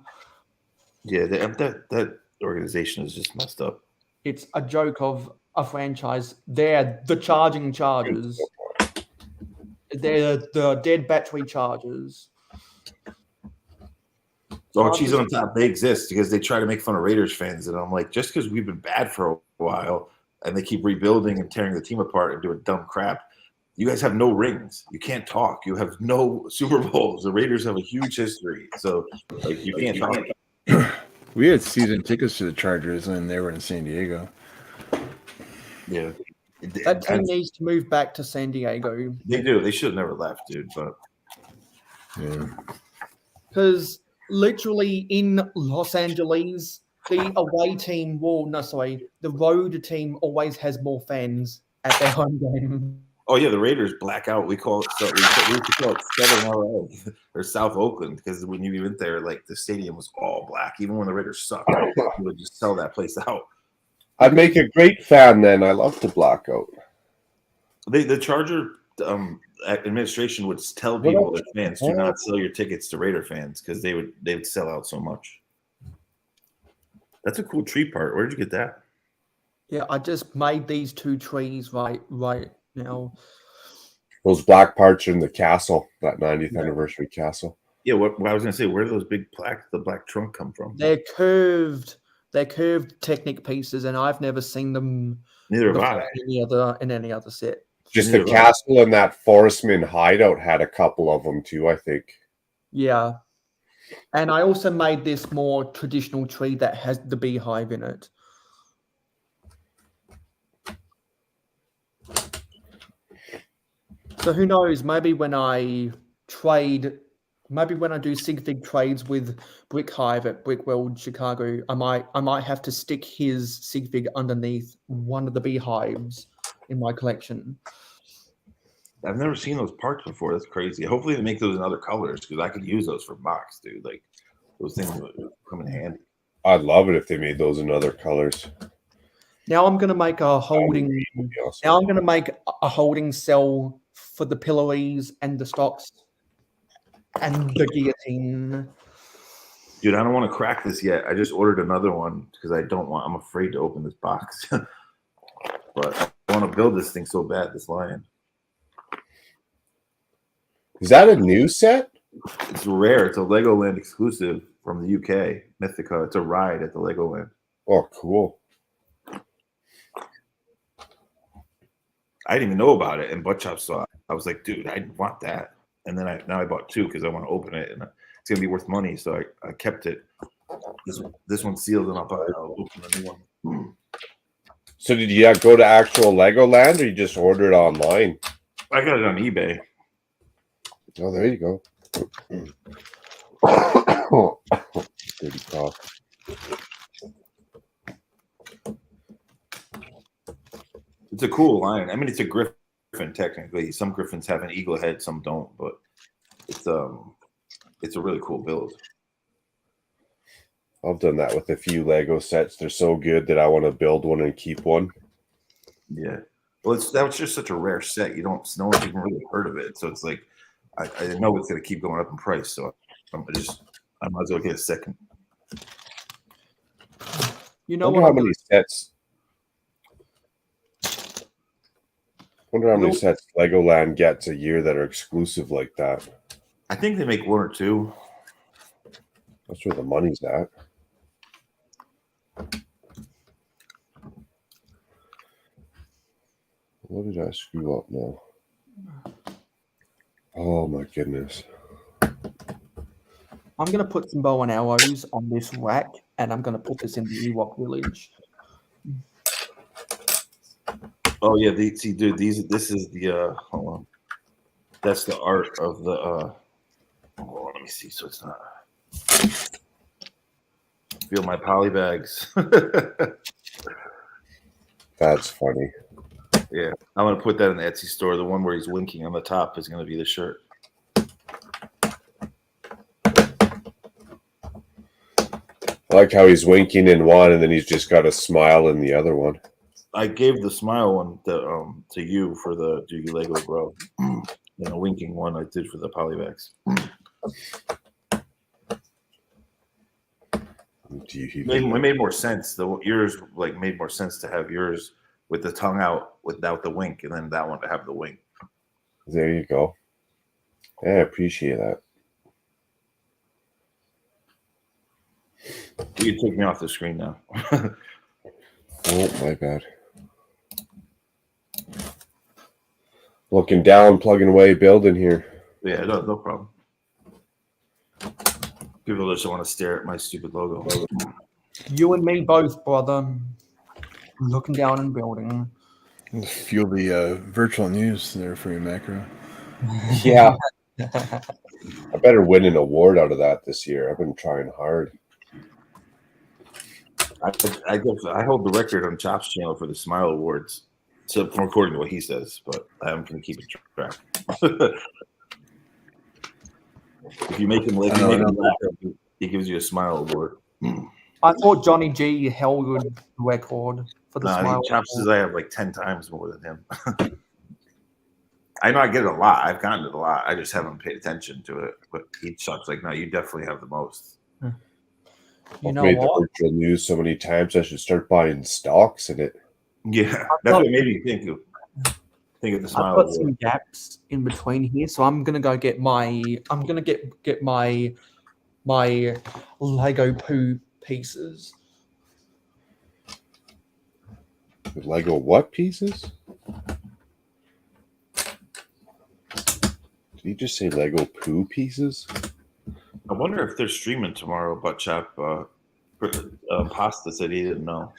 Yeah, that organization is just messed up. It's a joke of a franchise. They're the charging Chargers. They're the dead battery Chargers. Oh, cheese on top. They exist because they try to make fun of Raiders fans. And I'm like, just because we've been bad for a while and they keep rebuilding and tearing the team apart and doing dumb crap, you guys have no rings. You can't talk. You have no Super Bowls. The Raiders have a huge history. So, you can't talk. We had season tickets to the Chargers when they were in San Diego. Yeah. That team needs to move back to San Diego. They do. They should have never left, dude. But yeah. Because literally in Los Angeles, the away team the road team always has more fans at their home game. Oh yeah, the Raiders black out. We call it we used to call it Southern LA or South Oakland because when you went there, like the stadium was all black. Even when the Raiders sucked, we would just sell that place out. I'd make a great fan then. I love to black out. The Charger administration would tell people that fans do not sell your tickets to Raider fans because they would sell out so much. That's a cool tree part. Where'd you get that? Yeah, I just made these 2 trees right now. Those black parts are in the castle, that 90th anniversary castle. Yeah, what I was gonna say, where do those big the black trunk come from? They're curved Technic pieces, and I've never seen them Neither have I. in any other set. Just the castle and that Forestman hideout had a couple of them too, I think. Yeah. And I also made this more traditional tree that has the beehive in it. So who knows, maybe when I do sig fig trades with Brick Hive at Brickworld Chicago, I might have to stick his sig fig underneath one of the beehives in my collection. I've never seen those parts before. That's crazy. Hopefully they make those in other colors because I could use those for box, dude. Like those things would come in handy. I'd love it if they made those in other colors. Now I'm gonna make a holding. Awesome. Now I'm gonna make a holding cell for the pillories and the stocks and the guillotine. Dude, I don't want to crack this yet. I just ordered another one because I'm afraid to open this box. But I want to build this thing so bad, this lion. Is that a new set? It's rare. It's a Legoland exclusive from the UK, Mythica. It's a ride at the Legoland. Oh, cool. I didn't even know about it, and Buttchop saw it. I was like, dude, I want that. And then now I bought 2 because I want to open it, and it's gonna be worth money. So I kept it. This one's sealed, and I'll open the new one. So did you go to actual Legoland, or you just order it online? I got it on eBay. Oh, there you go. Dirty cough. It's a cool lion. I mean, it's a griffin technically. Some griffins have an eagle head, some don't. But it's a really cool build. I've done that with a few Lego sets. They're so good that I want to build one and keep one. Yeah. Well, that was just such a rare set. No one's even really heard of it. So it's like, I know it's going to keep going up in price. So I might as well get a second. You know wonder how many sets Legoland gets a year that are exclusive like that. I think they make 1 or 2. That's where the money's at. What did I screw up now? Oh my goodness. I'm going to put some bow and arrows on this rack, and I'm going to put this in the Ewok village. Oh yeah, this is the hold on. That's the art of the hold on, let me see. So it's not feel my poly bags. That's funny. Yeah, I'm gonna put that in the Etsy store. The one where he's winking on the top is gonna be the shirt. I like how he's winking in one and then he's just got a smile in the other one. I gave the smile one to you for the Do You Lego Bro, and a winking one I did for the polybags. It made more sense. Yours made more sense to have yours with the tongue out without the wink, and then that one to have the wink. There you go. Yeah, I appreciate that. You can take me off the screen now. Oh, my bad. Looking down, plugging away, building here. Yeah, no problem. People just want to stare at my stupid logo. You and me both, brother. Looking down and building. Feel the virtual news there for you, Macro. Yeah. I better win an award out of that this year. I've been trying hard. I hold the record on Chop's channel for the Smile Awards, so according to what he says, but I'm going to keep it track. If you make him laugh, he gives you a Smile Award. I thought Johnny G held the record for the Smile Award. Chop says I have like 10 times more than him. I know I get it a lot. I've gotten it a lot. I just haven't paid attention to it. But Chop's like, no, you definitely have the most. You I've know made what? the virtual news so many times. I should start buying stocks in it. Yeah, that's what made me think of the I've smile. got some gaps in between here, so I'm gonna go get my. I'm gonna get my Lego poo pieces. Lego what pieces? Did you just say Lego poo pieces? I wonder if they're streaming tomorrow. Butt Chop Pasta said he didn't know.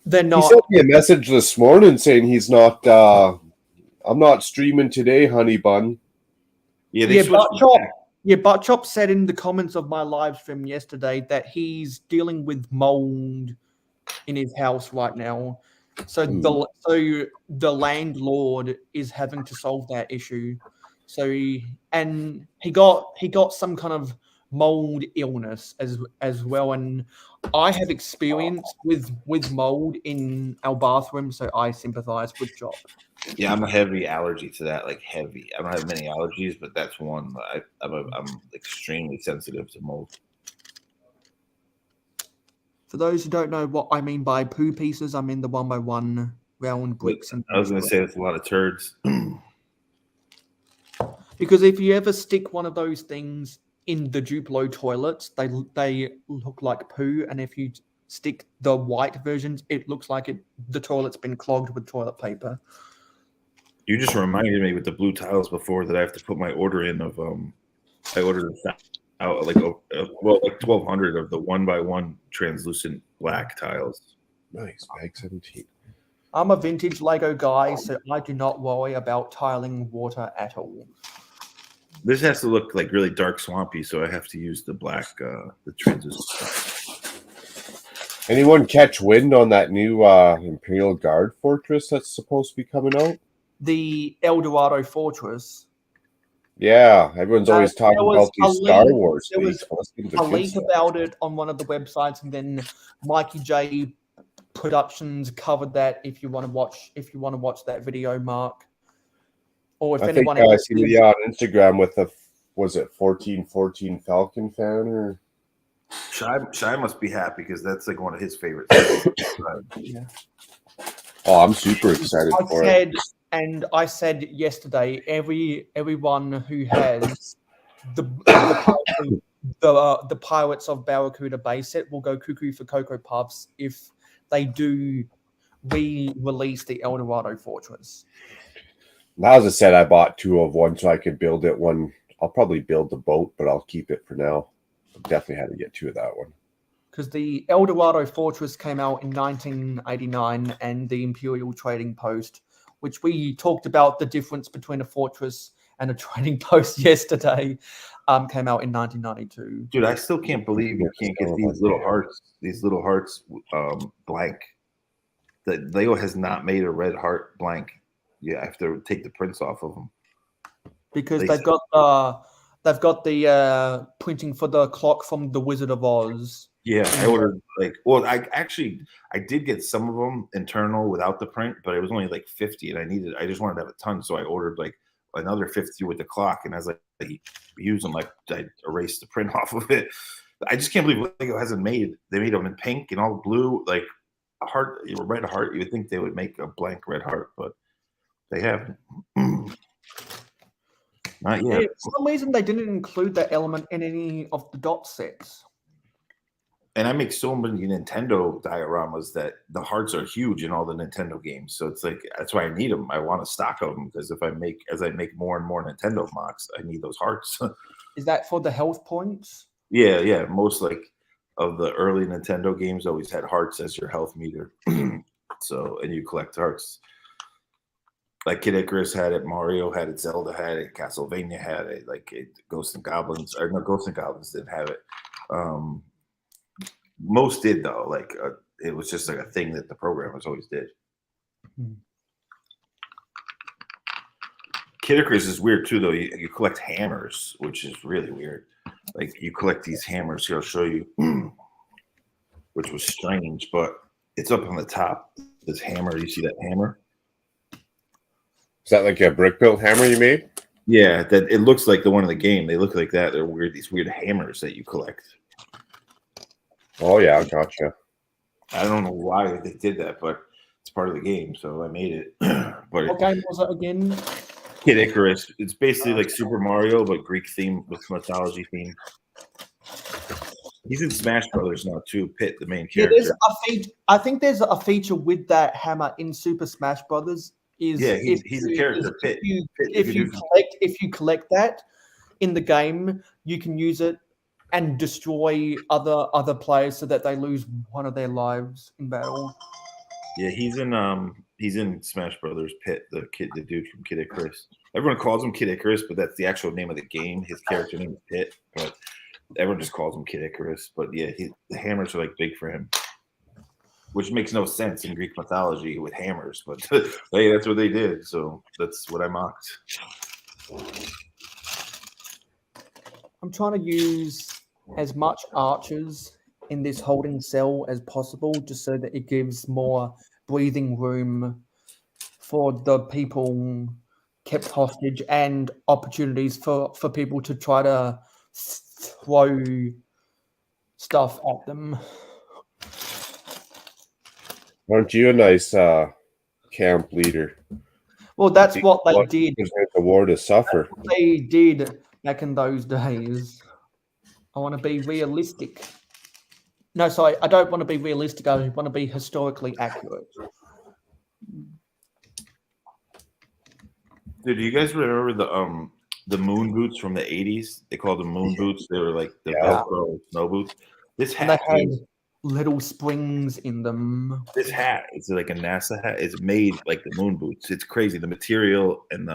They're He not. sent me a message this morning saying he's not. I'm not streaming today, honey bun. Yeah, they switched it back. Butt Chop said in the comments of my live stream yesterday that he's dealing with mold in his house right now. So the landlord is having to solve that issue. So he got some kind of mold illness as well. And I have experience with mold in our bathroom, so I sympathize with Chop. Yeah, I'm a heavy allergy to that. Like heavy. I don't have many allergies, but that's one. I'm extremely sensitive to mold. For those who don't know what I mean by poo pieces, I mean the 1x1 round bricks. And I was going to say it's a lot of turds. Because if you ever stick one of those things in the Duplo toilets, they look like poo, and if you stick the white versions, it looks like the toilet's been clogged with toilet paper. You just reminded me with the blue tiles before that I have to put my order in of I ordered out like 1,200 of the 1x1 translucent black tiles. Nice, bag 17. I'm a vintage Lego guy, so I do not worry about tiling water at all. This has to look like really dark swampy, so I have to use the black, the translucent stuff. Anyone catch wind on that new Imperial Guard fortress that's supposed to be coming out? The El Dorado Fortress. Yeah, everyone's always talking about these Star Wars There leaks. was a leak about it on one of the websites, and then Mikey J Productions covered that. If you want to watch that video, Mark, or if anyone else, I see you on Instagram with a 1414 Falcon fan or. Shy must be happy because that's like one of his favorites. Yeah. Oh, I'm super excited for it. And I said yesterday, everyone who has the Pirates of Barracuda base set will go cuckoo for Cocoa Puffs if they do re-release the El Dorado Fortress. Now, as I said, I bought 2 of one so I could build it one. I'll probably build the boat, but I'll keep it for now. Definitely had to get 2 of that one. Because the El Dorado Fortress came out in 1989 and the Imperial Trading Post, which we talked about the difference between a fortress and a trading post yesterday, came out in 1992. Dude, I still can't believe you can't get these little hearts blank. That Lego has not made a red heart blank. You have to take the prints off of them. Because they've got the printing for the clock from The Wizard of Oz. Yeah, I ordered I did get some of them internal without the print, but it was only like 50, and I just wanted to have a ton, so I ordered like another 50 with the clock, and I was like, use them, like I erased the print off of it. I just can't believe Lego hasn't made. They made them in pink and all blue, like a heart, a red heart. You would think they would make a blank red heart, but they haven't. Not yet. Yeah, for some reason, they didn't include that element in any of the dot sets. And I make so many Nintendo dioramas that the hearts are huge in all the Nintendo games. So it's like, that's why I need them. I want a stock of them because as I make more and more Nintendo mocks, I need those hearts. Is that for the health points? Yeah. Most like of the early Nintendo games always had hearts as your health meter. So, and you collect hearts. Like Kid Icarus had it, Mario had it, Zelda had it, Castlevania had it, Ghosts and Goblins didn't have it. Most did though. It was just like a thing that the programmers always did. Kid Icarus is weird too, though. You collect hammers, which is really weird. Like you collect these hammers. Here, I'll show you, which was strange, but it's up on the top. This hammer, you see that hammer? Is that like a brick built hammer you made? Yeah, that it looks like the one in the game. They look like that. They're weird. These weird hammers that you collect. Oh yeah, gotcha. I don't know why they did that, but it's part of the game, so I made it. But What game was it again? Kid Icarus. It's basically like Super Mario, but Greek theme with mythology theme. He's in Smash Brothers now too. Pitt, the main Yeah, there's character. a feature. I think there's a feature with that hammer in Super Smash Brothers. Is Yeah, he's a character. Pitt. If you collect that in the game, you can use it and destroy other players so that they lose one of their lives in battle. Yeah, he's in Smash Brothers. Pitt, the dude from Kid Icarus. Everyone calls him Kid Icarus, but that's the actual name of the game. His character name is Pitt, but everyone just calls him Kid Icarus. But yeah, the hammers are like big for him, which makes no sense in Greek mythology with hammers. But hey, that's what they did, so that's what I mocked. I'm trying to use as much archers in this holding cell as possible, just so that it gives more breathing room for the people kept hostage and opportunities for people to try to throw stuff at them. Aren't you a nice camp leader? Well, that's what they did. The war to suffer. They did back in those days. I want to be realistic. No, sorry, I don't want to be realistic. I want to be historically accurate. Dude, do you guys remember the moon boots from the 80s? They called them moon boots. They were like the Velcro snow boots. This hat they had little springs in them. This hat, it's like a NASA hat. It's made like the moon boots. It's crazy. The material and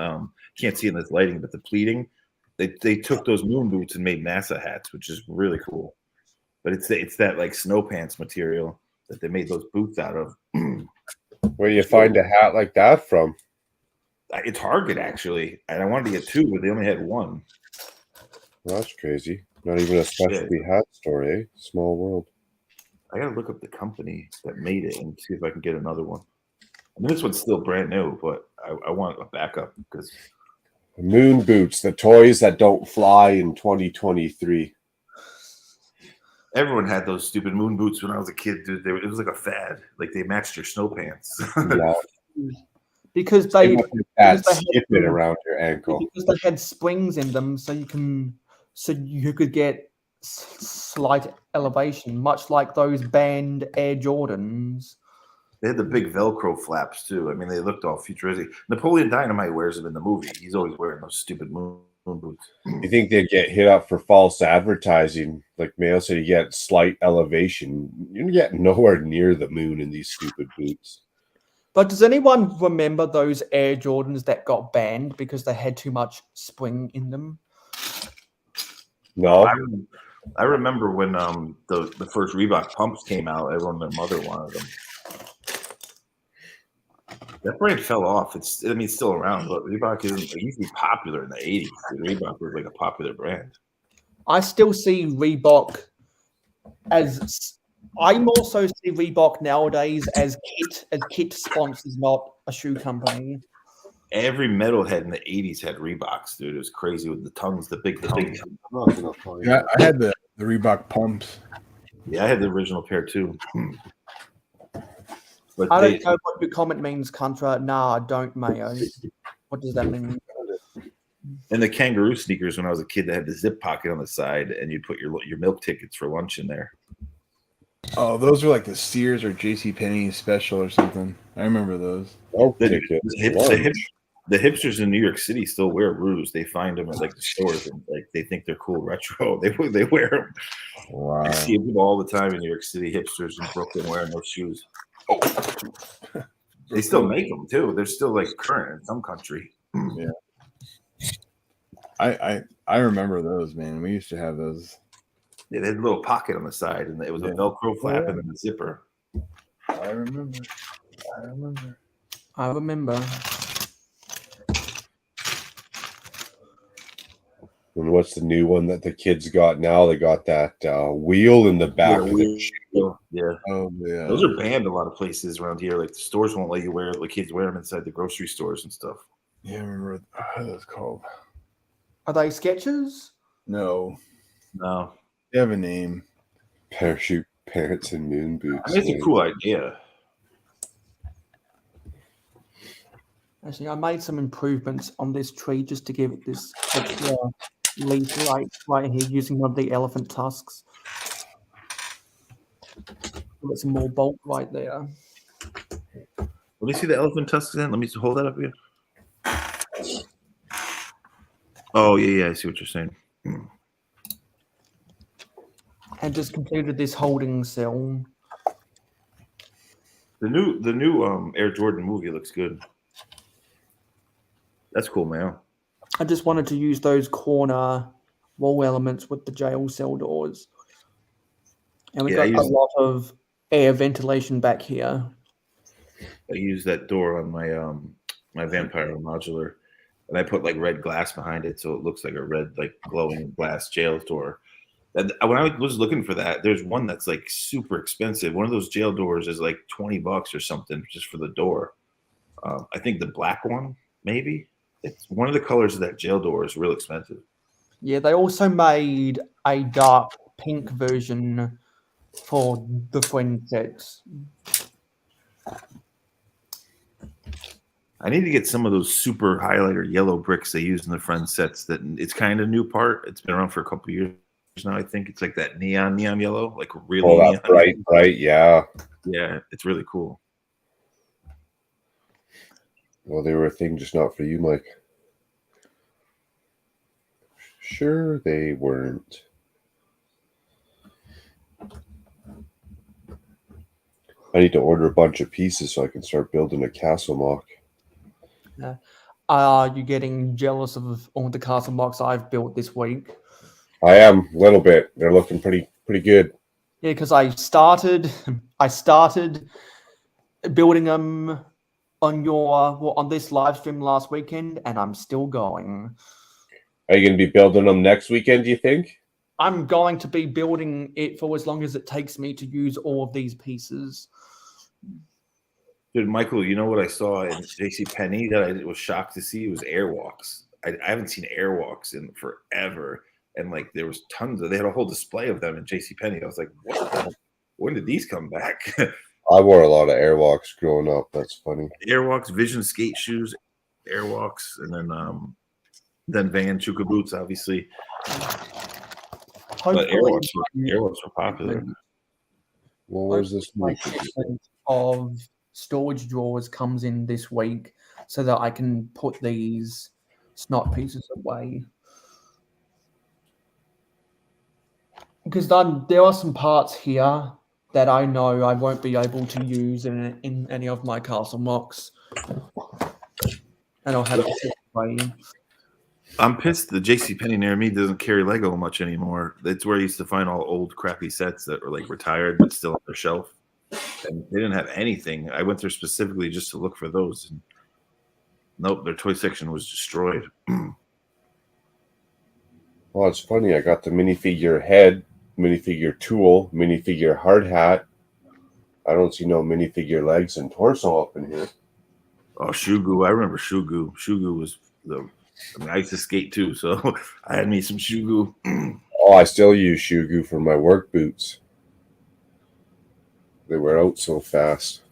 can't see in this lighting, but the pleating, they took those moon boots and made NASA hats, which is really cool. But it's that like snow pants material that they made those boots out of. Where do you find a hat like that from? It's Target actually, and I wanted to get two, but they only had one. Well, that's crazy. Not even a specialty hat store, eh? Small world. I gotta look up the company that made it and see if I can get another one. I mean, this one's still brand new, but I want a backup because moon boots, the toys that don't fly in 2023. Everyone had those stupid moon boots when I was a kid, dude. It was like a fad. Like they matched your snow pants. Yeah. Because they skip it around your ankle. Because they had springs in them, so you could get slight elevation, much like those banned Air Jordans. They had the big Velcro flaps too. I mean, they looked all futuristic. Napoleon Dynamite wears them in the movie. He's always wearing those stupid moon boots. You think they'd get hit up for false advertising? Like Mayo said, you get slight elevation. You're getting nowhere near the moon in these stupid boots. But does anyone remember those Air Jordans that got banned because they had too much spring in them? No. I remember when the first Reebok pumps came out, everyone and their mother wanted them. That brand fell off. It's still around, but Reebok isn't. It used to be popular in the 80s. Reebok was like a popular brand. I still see Reebok as. I more so see Reebok nowadays as kit sponsors, not a shoe company. Every metalhead in the 80s had Reeboks, dude. It was crazy with the tongues, the big tongues. Yeah, I had the Reebok pumps. Yeah, I had the original pair too. But I don't know what your comment means, Contra. Nah, don't, Mayo. What does that mean? And the kangaroo sneakers when I was a kid that had the zip pocket on the side, and you'd put your milk tickets for lunch in there. Oh, those were like the Sears or JCPenney special or something. I remember those. The hipsters in New York City still wear Roos. They find them at like the stores and like they think they're cool retro. They wear them. Wow. I see people all the time in New York City, hipsters in Brooklyn wearing those shoes. Oh. They still make them too. They're still like current in some country. Yeah. I remember those, man. We used to have those. Yeah, they had a little pocket on the side, and it was a Velcro flap and then a zipper. I remember. And what's the new one that the kids got now? They got that wheel in the back of the shoe. Yeah. Oh, yeah. Those are banned a lot of places around here. Like the stores won't let you wear it. Like kids wear them inside the grocery stores and stuff. Yeah, I remember what that's called. Are they Skechers? No. No. They have a name. Parachute Pants and moon boots. I mean, it's a cool idea. Actually, I made some improvements on this tree just to give it this extra leaf right here using one of the elephant tusks. Got some more bulk right there. Let me see the elephant tusks in. Let me hold that up here. Oh yeah, I see what you're saying. And just completed this holding cell. The new Air Jordan movie looks good. That's cool, man. I just wanted to use those corner wall elements with the jail cell doors. And we've got a lot of air ventilation back here. I used that door on my my vampire modular, and I put like red glass behind it, so it looks like a red, like glowing glass jail door. And when I was looking for that, there's one that's like super expensive. One of those jail doors is like $20 or something just for the door. I think the black one, maybe. It's one of the colors of that jail door is real expensive. Yeah, they also made a dark pink version for the friend sets. I need to get some of those super highlighter yellow bricks they use in the friend sets. That it's kind of new part. It's been around for a couple of years now. I think it's like that neon yellow, like really neon. Bright, yeah. Yeah, it's really cool. Well, they were a thing, just not for you, Mike. Sure, they weren't. I need to order a bunch of pieces so I can start building a castle mock. Yeah. Are you getting jealous of all the castle mocks I've built this week? I am a little bit. They're looking pretty good. Yeah, because I started building them on this live stream last weekend, and I'm still going. Are you going to be building them next weekend, do you think? I'm going to be building it for as long as it takes me to use all of these pieces. Dude, Michael, you know what I saw in JCPenney that I was shocked to see? It was airwalks. I haven't seen airwalks in forever. And like there was tons of, they had a whole display of them in JCPenney. I was like, what? When did these come back? I wore a lot of airwalks growing up. That's funny. Airwalks, Vision skate shoes, airwalks, and then Van Chuka boots, obviously. But airwalks were popular. Well, where's this my shipment of storage drawers comes in this week so that I can put these snot pieces away. Because there are some parts here that I know I won't be able to use in any of my castle mocks. And I'll have to put away. I'm pissed the JCPenney near me doesn't carry Lego much anymore. That's where I used to find all old crappy sets that were like retired but still on their shelf. And they didn't have anything. I went there specifically just to look for those. And nope, their toy section was destroyed. Well, it's funny. I got the minifigure head, minifigure tool, minifigure hard hat. I don't see no minifigure legs and torso up in here. Oh, Shugu. I remember Shugu. Shugu was I used to skate too, so I had me some Shugu. Oh, I still use Shugu for my work boots. They wear out so fast.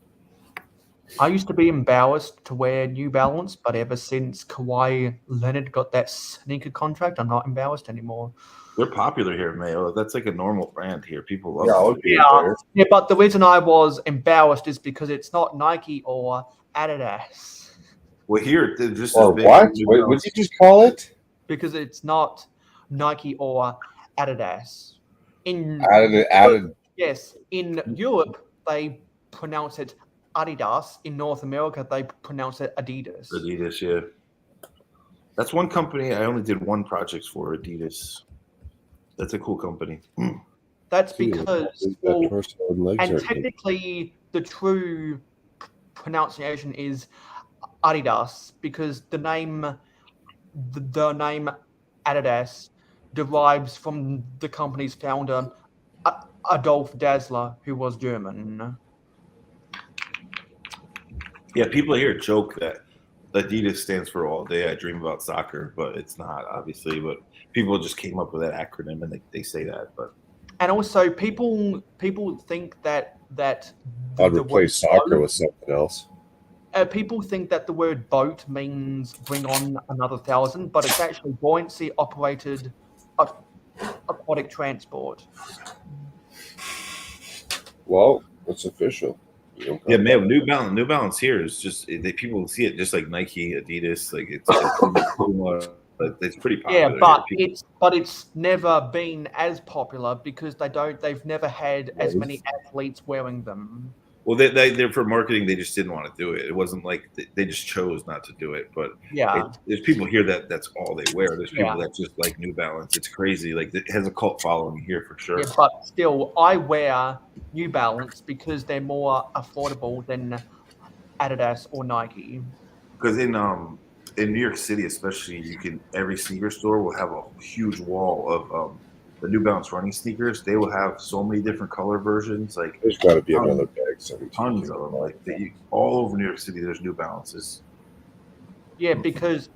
I used to be embarrassed to wear New Balance, but ever since Kawhi Leonard got that sneaker contract, I'm not embarrassed anymore. They're popular here, Mayo. That's like a normal brand here. People love it. Yeah, but the reason I was embarrassed is because it's not Nike or Adidas. Well, here, they're just or what? Wait, what did you just call it? Because it's not Nike or Adidas. Yes, in Europe, they pronounce it Adidas. In North America, they pronounce it Adidas. Adidas, yeah. That's one company I only did one project for, Adidas. That's a cool company. That's because, and technically, the true pronunciation is Adidas because the name Adidas derives from the company's founder, Adolf Dassler, who was German. Yeah, people here joke that Adidas stands for All Day I Dream About Soccer, but it's not, obviously. But people just came up with that acronym and they say that. But and also people think that I'd the word replace soccer boat, with something else. people think that the word boat means bring on another 1,000, but it's actually buoyancy operated aquatic transport. Well, it's official. Yeah, man. New Balance here is just people see it just like Nike, Adidas, like it's it's pretty popular. Yeah, but it's never been as popular because they've never had as many athletes wearing them. Well, they're for marketing. They just didn't want to do it. It wasn't like they just chose not to do it. But there's people here that's all they wear. There's people that just like New Balance. It's crazy. Like it has a cult following here for sure. Yeah, but still, I wear New Balance because they're more affordable than Adidas or Nike. Because in New York City, especially, every sneaker store will have a huge wall of the New Balance running sneakers. They will have so many different color versions. Like there's got to be another bag. Tons of them. Like all over New York City, there's New Balances. Yeah,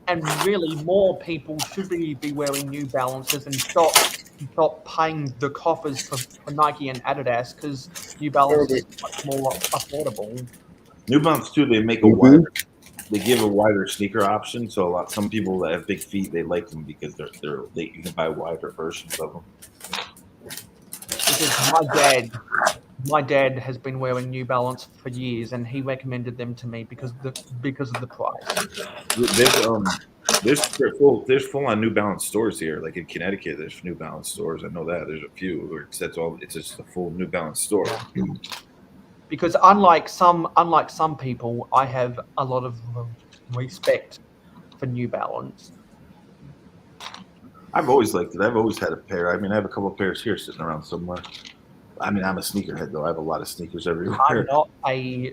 and really more people should be wearing New Balances and stop paying the coffers for Nike and Adidas because New Balance is much more affordable. New Balance too. They make a wider. They give a wider sneaker option, so some people that have big feet, they like them because you can buy wider versions of them. Because my dad has been wearing New Balance for years, and he recommended them to me because of the price. There's full on New Balance stores here, like in Connecticut. There's New Balance stores. I know that there's a few where it's just a full New Balance store. Because unlike some people, I have a lot of respect for New Balance. I've always liked it. I've always had a pair. I mean, I have a couple of pairs here sitting around somewhere. I mean, I'm a sneakerhead though. I have a lot of sneakers everywhere. I'm not a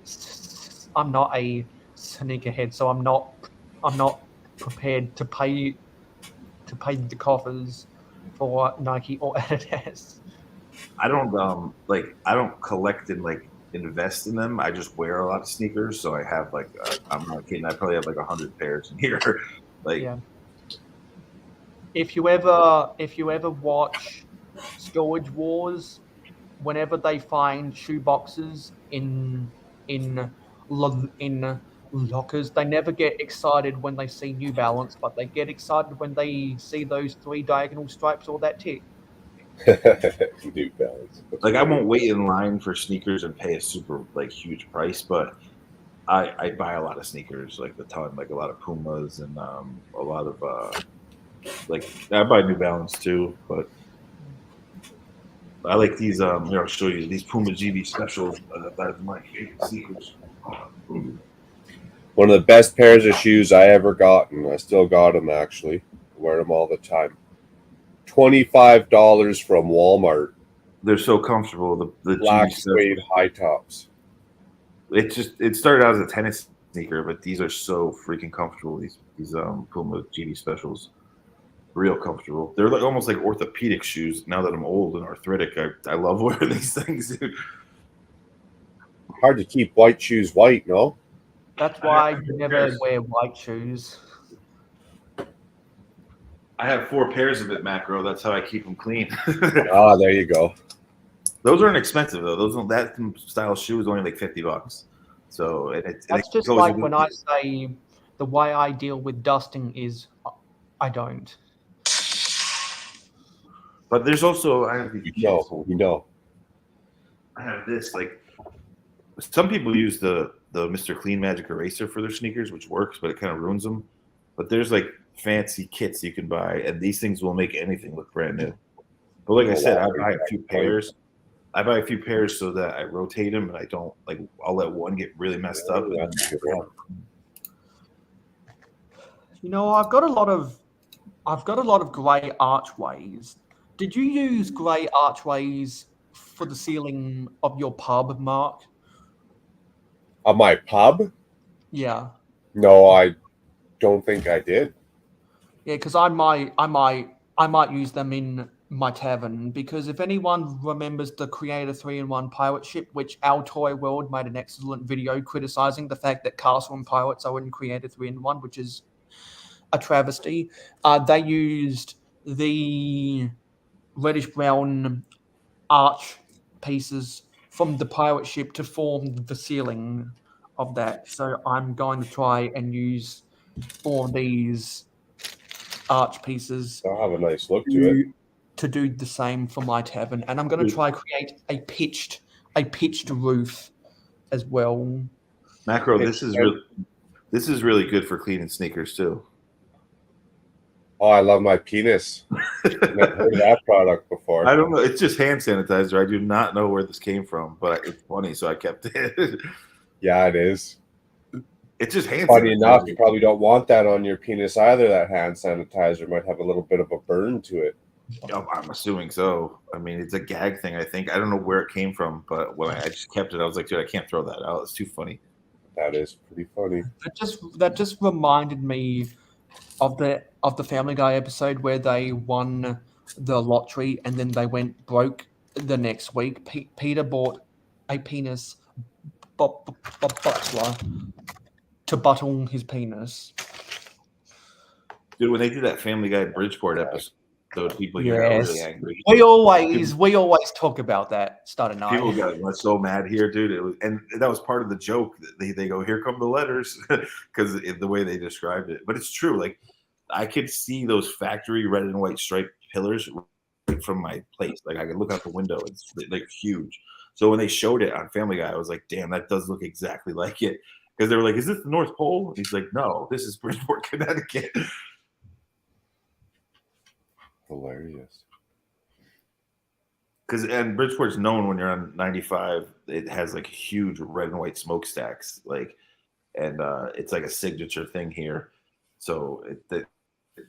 sneakerhead, so I'm not prepared to pay the coffers for Nike or Adidas. I don't collect and invest in them. I just wear a lot of sneakers, so I have I'm not kidding. I probably have 100 pairs in here. If you ever watch Storage Wars, whenever they find shoe boxes in lockers, they never get excited when they see New Balance, but they get excited when they see those 3 diagonal stripes or that tick. New Balance. I won't wait in line for sneakers and pay a super huge price, but I buy a lot of sneakers a ton, a lot of Pumas and a lot of I buy New Balance too, but I like these. Here, I'll show you these Puma GB specials. That's my favorite sneakers. One of the best pairs of shoes I ever gotten. I still got them actually. I wear them all the time. $25 from Walmart. They're so comfortable. The black suede high tops. It started out as a tennis sneaker, but these are so freaking comfortable. These Puma GB specials. Real comfortable. They're almost like orthopedic shoes. Now that I'm old and arthritic, I love wearing these things. Hard to keep white shoes white, no? That's why you never wear white shoes. I have 4 pairs of it, Macro. That's how I keep them clean. There you go. Those aren't expensive though. That style shoe is only $50. So that's just like when I say the way I deal with dusting is I don't. But there's also I have I have this some people use the Mr. Clean Magic Eraser for their sneakers, which works, but it kind of ruins them. But there's fancy kits you can buy, and these things will make anything look brand new. But like I said, I buy a few pairs. I buy a few pairs so that I rotate them, and I don't I'll let one get really messed up. I've got a lot of grey archways. Did you use grey archways for the ceiling of your pub, Mark? Of my pub? Yeah. No, I don't think I did. Yeah, because I might use them in my tavern, because if anyone remembers the Creator 3-in-1 pirate ship, which Our Toy World made an excellent video criticizing the fact that Castle and Pirates are in Creator 3-in-1, which is a travesty. They used the reddish brown arch pieces from the pirate ship to form the ceiling of that. So I'm going to try and use all these arch pieces They'll have a nice look to it. to do the same for my tavern, and I'm going to try create a pitched roof as well. Macro, this is really good for cleaning sneakers too. Oh, I love my penis. I've never heard of that product before. I don't know. It's just hand sanitizer. I do not know where this came from, but it's funny, so I kept it. Yeah, it is. It's just hand Funny sanitizer. enough, you probably don't want that on your penis either. That hand sanitizer might have a little bit of a burn to it. Oh, I'm assuming so. I mean, it's a gag thing, I think. I don't know where it came from, but when I just kept it, I was like, dude, I can't throw that out. It's too funny. That is pretty funny. That just reminded me of the Family Guy episode where they won the lottery and then they went broke the next week. Peter bought a penis butler to buttle his penis. Dude, when they did that Family Guy Bridgeport episode, people here got really angry. We always talk about that starting night. People got so mad here, dude. And that was part of the joke. They go, "Here come the letters," because the way they described it. But it's true. Like I could see those factory red and white striped pillars right from my place. Like I could look out the window. It's like huge. So when they showed it on Family Guy, I was like, "Damn, that does look exactly like it." Because they were like, "Is this the North Pole?" And he's like, "No, this is Bridgeport, Connecticut." Hilarious. And Bridgeport's known when you're on 95, it has like huge red and white smokestacks, and it's like a signature thing here. So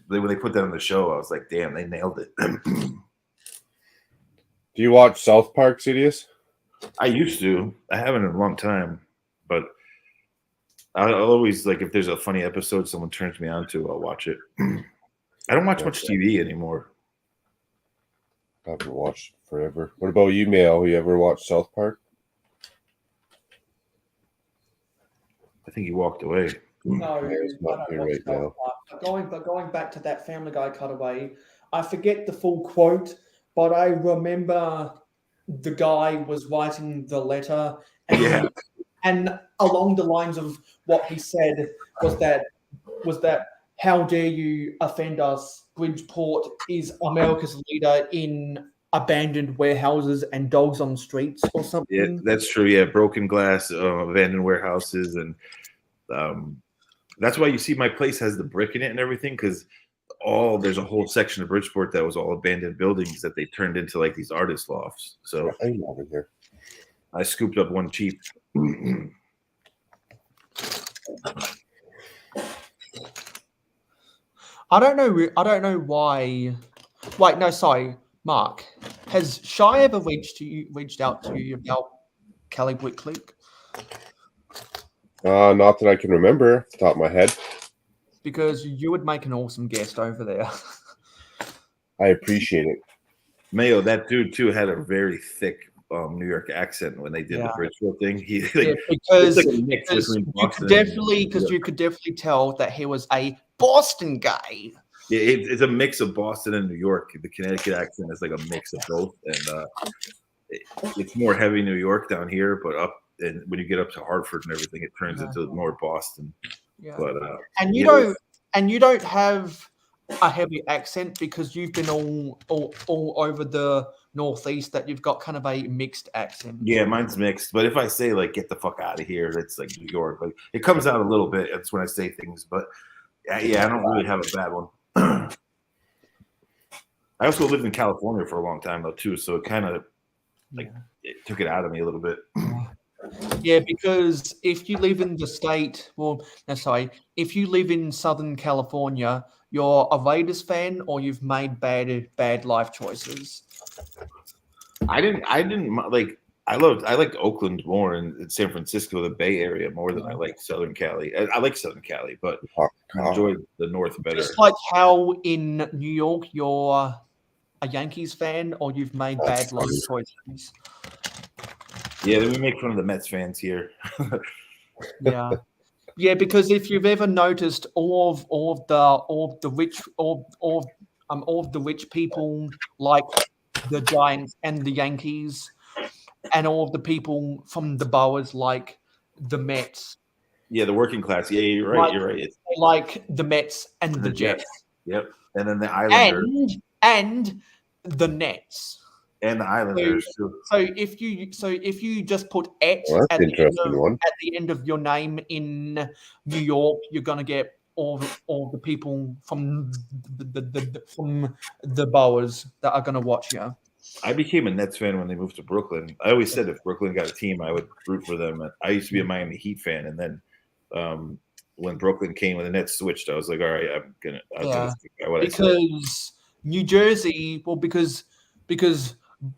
when they put that on the show, I was like, damn, they nailed it. Do you watch South Park, Sidious? I used to. I haven't in a long time, but I'll always, like, if there's a funny episode someone turns me on to, I'll watch it. I don't watch much TV anymore. I haven't watched forever. What about you, Mail? You ever watched South Park? I think he walked away. No, He's not here right now. But going back to that Family Guy cutaway, I forget the full quote, but I remember the guy was writing the letter, and along the lines of what he said was that how dare you offend us? Bridgeport is America's leader in abandoned warehouses and dogs on streets or something. Yeah, that's true. Yeah, broken glass, abandoned warehouses, and that's why you see my place has the brick in it and everything, because there's a whole section of Bridgeport that was all abandoned buildings that they turned into like these artist lofts. So I'm over here. I scooped up one cheap. I don't know why. Wait, no, sorry, Mark. Has Shy ever reached out to you about Kelly Whitclick? Not that I can remember off the top of my head. Because you would make an awesome guest over there. I appreciate it. Mayo, that dude too had a very thick New York accent when they did the Bridgeport thing. Because you could definitely tell that he was a Boston guy. Yeah, it's a mix of Boston and New York. The Connecticut accent is like a mix of both, and it's more heavy New York down here, but and when you get up to Hartford and everything, it turns into more Boston. Yeah. But you don't have a heavy accent because you've been all over the Northeast, that you've got kind of a mixed accent. Yeah, mine's mixed. But if I say like "get the fuck out of here," it's like New York. Like it comes out a little bit. That's when I say things. But yeah, I don't really have a bad one. I also lived in California for a long time though too, so it kind of it took it out of me a little bit. Yeah, because if you live in the state, if you live in Southern California, you're a Raiders fan or you've made bad life choices. I liked Oakland more and San Francisco, the Bay Area, more than I like Southern Cali. I like Southern Cali, but I enjoyed the North better. Just like how in New York you're a Yankees fan or you've made bad life choices. Yeah, we make fun of the Mets fans here. Yeah, because if you've ever noticed, all of the rich people like the Giants and the Yankees, and all of the people from the Boers like the Mets. Yeah, the working class. Yeah, you're right. Like, You're right. It's like the Mets and the Jets. Jets. Yep. And then the Islanders And the Nets. and the Islanders. So if you just put "et" Well, at that's an interesting one. the end of your name in New York, you're gonna get all the people from the Boers that are gonna watch you. I became a Nets fan when they moved to Brooklyn. I always said if Brooklyn got a team, I would root for them. I used to be a Miami Heat fan, and then when Brooklyn came, when the Nets switched, I was like, all right, I'm gonna stick by what I said. Because New Jersey, well, because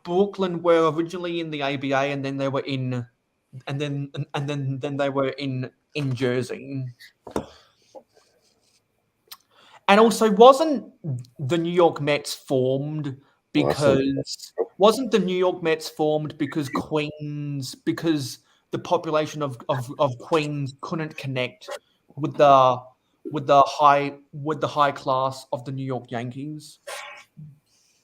Brooklyn were originally in the ABA, and then they were in, and then they were in Jersey. And also, wasn't the New York Mets formed because Queens, because the population of Queens couldn't connect with the high class of the New York Yankees?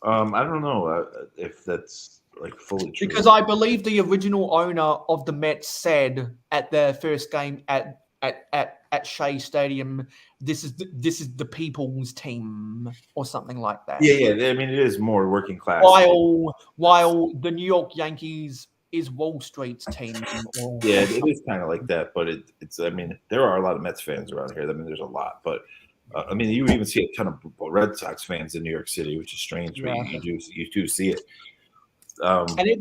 I don't know if that's like fully true. Because I believe the original owner of the Mets said at their first game at Shea Stadium, this is the people's team, or something like that. Yeah. I mean, it is more working class. While the New York Yankees is Wall Street's team. Yeah, it is kind of like that, but it's. I mean, there are a lot of Mets fans around here. I mean, there's a lot, but I mean, you even see a ton of Red Sox fans in New York City, which is strange. Yeah. But you do see it. And it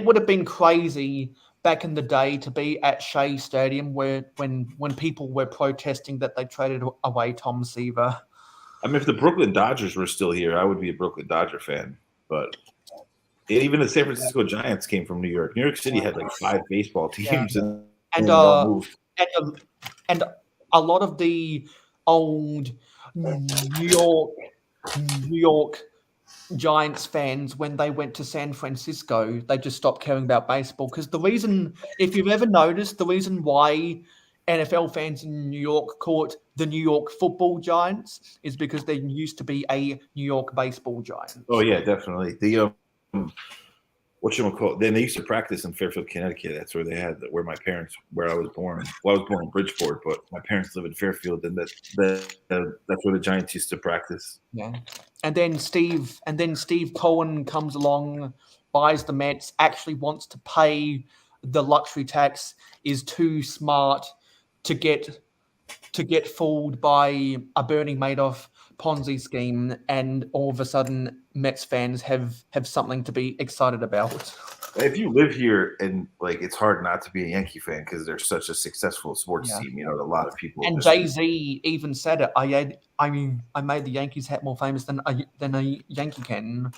would have been crazy back in the day to be at Shea Stadium when people were protesting that they traded away Tom Seaver. I mean, if the Brooklyn Dodgers were still here, I would be a Brooklyn Dodger fan. But even the San Francisco Giants came from New York. New York City had like 5 baseball teams, and a lot of the old New York Giants fans, when they went to San Francisco, they just stopped caring about baseball. Because the reason, if you've ever noticed, the reason why NFL fans in New York call it the New York Football Giants is because there used to be a New York Baseball Giants. Oh yeah, definitely. The then they used to practice in Fairfield, Connecticut. That's where they had where I was born. Well, I was born in Bridgeport, but my parents live in Fairfield, and that's where the Giants used to practice. Yeah, and then Steve Cohen comes along, buys the Mets, actually wants to pay the luxury tax, is too smart to get fooled by a Bernie Madoff Ponzi scheme, and all of a sudden Mets fans have something to be excited about. If you live here, and like, it's hard not to be a Yankee fan because they're such a successful sports team. You know, a lot of people. And Jay-Z even said it. I made the Yankees hat more famous than a Yankee can.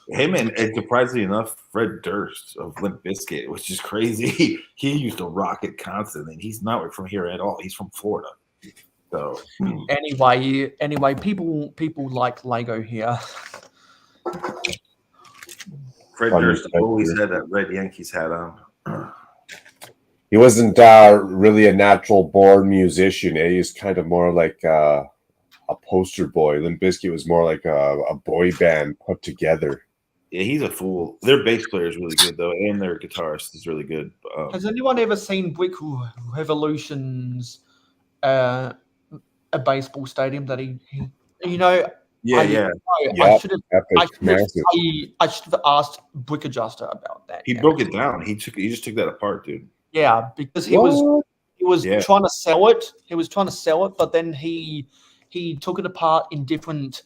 Him and surprisingly enough, Fred Durst of Limp Bizkit, which is crazy. He used to rock it constantly, and he's not from here at all. He's from Florida. So anyway, people like Lego here. Fred Durst always had that red Yankees hat on. He wasn't really a natural born musician. He was kind of more like a poster boy. Limp Bizkit was more like a boy band put together. Yeah, he's a fool. Their bass player is really good, though, and their guitarist is really good. Has anyone ever seen Brick Revolution's a baseball stadium that he you know? Yeah. I should have asked Brick Adjuster about that. He broke it down. He just took that apart, dude. Yeah, because he was trying to sell it. He was trying to sell it, but then he took it apart in different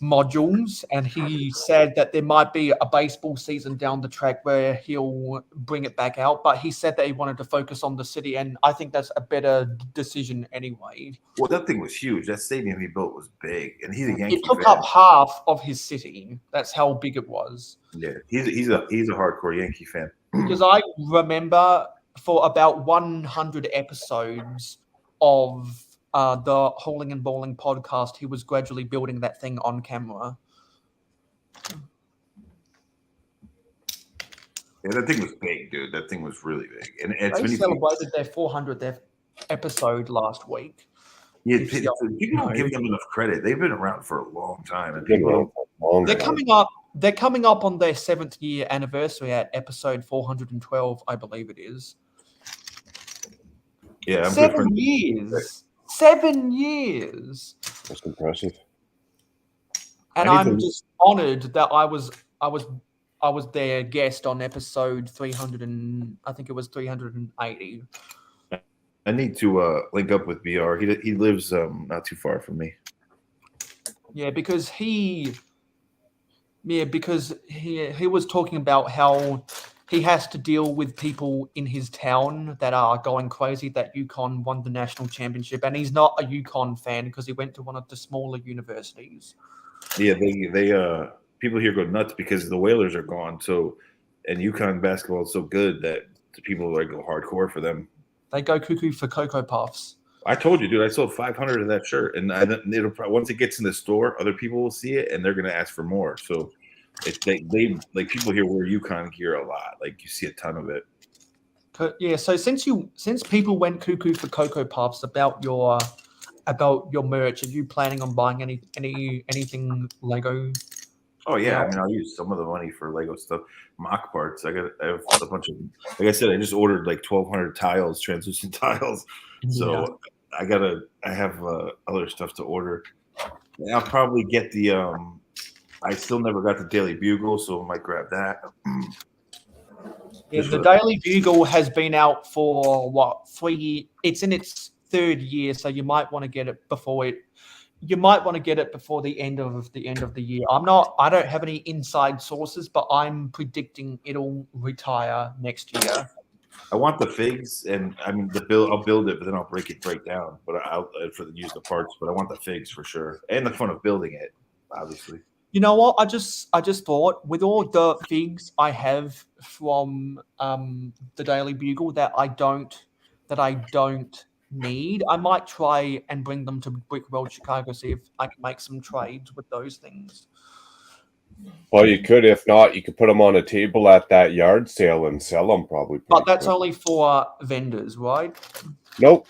modules, and he said that there might be a baseball season down the track where he'll bring it back out, but he said that he wanted to focus on the city, and I think that's a better decision anyway. Well, that thing was huge. That stadium he built was big, and he's a Yankee It took fan. up half of his city. That's how big it was. Yeah, he's a hardcore Yankee fan. Because I remember for about 100 episodes of the Hauling and Bowling podcast, he was gradually building that thing on camera. Yeah, that thing was big, dude. That thing was really big. And they celebrated their 400th episode last week. Yeah, people don't give them enough credit. They've been around for a long time. And they're coming up. they're coming up on their 7th year anniversary at episode 412, I believe it is. Yeah, I'm 7 years. 7 years. That's impressive. And I'm just honored that I was their guest on episode 300 and I think it was 380. I need to link up with BR. He lives not too far from me. Yeah, because he was talking about how he has to deal with people in his town that are going crazy that UConn won the national championship, and he's not a UConn fan because he went to one of the smaller universities. Yeah, they people here go nuts because the Whalers are gone. So, and UConn basketball is so good that people like go hardcore for them. They go cuckoo for Cocoa Puffs. I told you, dude. I sold 500 of that shirt, and it'll probably, once it gets in the store, other people will see it, and they're gonna ask for more. So, they like people here wear UConn gear a lot. Like you see a ton of it. Yeah. So since people went cuckoo for Cocoa Puffs about your merch, are you planning on buying anything Lego? Oh yeah, I mean I'll use some of the money for Lego stuff, mock parts. I have a bunch of, like I said, I just ordered like 1,200 tiles, translucent tiles. So I have other stuff to order. I'll probably get the I still never got the Daily Bugle, so I might grab that. Yeah, the Daily Bugle has been out for what, 3 years? It's in its 3rd year, so you might want to get it before the end of the year. I don't have any inside sources, but I'm predicting it'll retire next year. I want the figs, and I mean I'll build it, but then I'll break it down. But I'll use the parts. But I want the figs for sure, and the fun of building it, obviously. You know what? I just thought with all the figs I have from the Daily Bugle that I don't need, I might try and bring them to Brick World Chicago, see if I can make some trades with those things. Well, you could. If not, you could put them on a table at that yard sale and sell them probably. But that's only for vendors, right? Nope.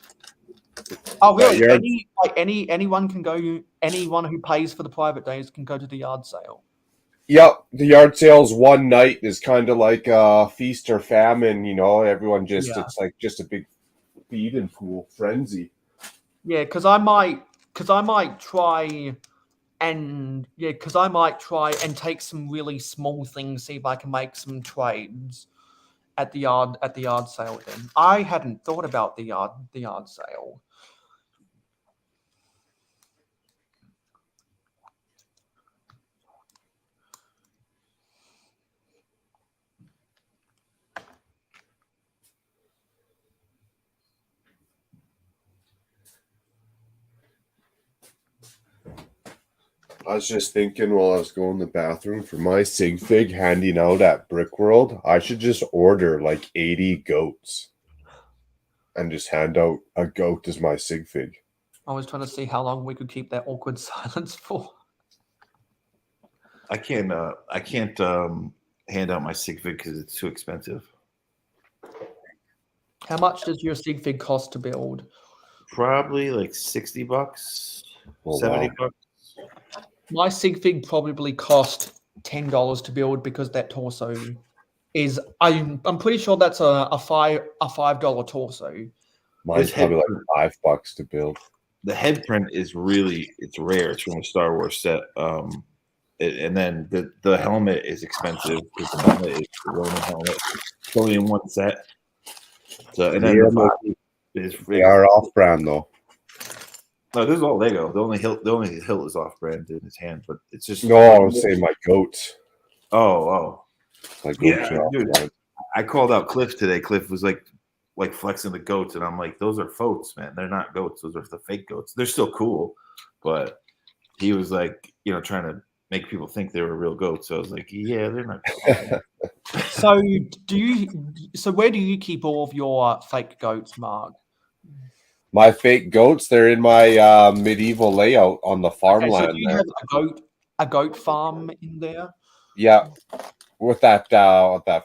Oh, really? Anyone can go. Anyone who pays for the private days can go to the yard sale. Yep, the yard sales one night is kind of like a feast or famine. You know, everyone it's like just a big feeding pool frenzy. Yeah, because I might try and take some really small things, see if I can make some trades at the yard sale. Then I hadn't thought about the yard sale. I was just thinking while I was going to the bathroom for my sig fig handing out at Brick World, I should just order like 80 goats and just hand out a goat as my sig fig. I was trying to see how long we could keep that awkward silence for. I can't hand out my sig fig because it's too expensive. How much does your sig fig cost to build? Probably like $60, $70. My sig fig probably cost $10 to build because that torso is. I'm pretty sure that's a $5 torso. Mine's probably like $5 to build. The head print is it's rare. It's from a Star Wars set. And then the helmet is expensive because the helmet is the Roman helmet. It's only in one set. So and then they are off brand though. No, this is all Lego. The only hilt is off brand in his hand, but it's just. No, I was saying my goats. Oh. My goats are dude, I called out Cliff today. Cliff was like flexing the goats, and I'm like, those are photos, man. They're not goats. Those are the fake goats. They're still cool, but he was like, trying to make people think they were real goats. So I was like, yeah, they're not goats. So where do you keep all of your fake goats, Mark? My fake goats, they're in my medieval layout on the farmland. So do you have a goat farm in there? Yeah, with that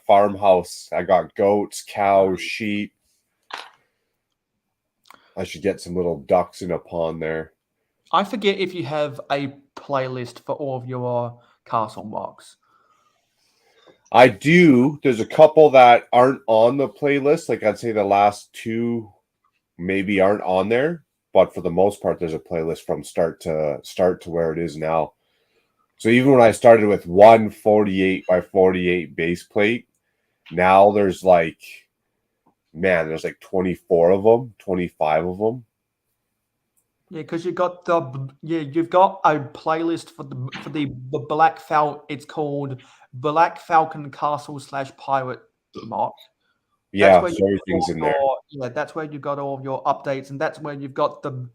farmhouse, I got goats, cows, sheep. I should get some little ducks in a pond there. I forget if you have a playlist for all of your castle mocks. I do. There's a couple that aren't on the playlist. Like I'd say the last two maybe aren't on there, but for the most part, there's a playlist from start to where it is now. So even when I started with 148 by 48 base plate, now there's like 24 of them, 25 of them. Yeah, because you've got a playlist for the Black Falcon. It's called Black Falcon Castle / Pirate Mock. Yeah, so everything's in there. Yeah, that's where you've got all your updates, and that's where you've got the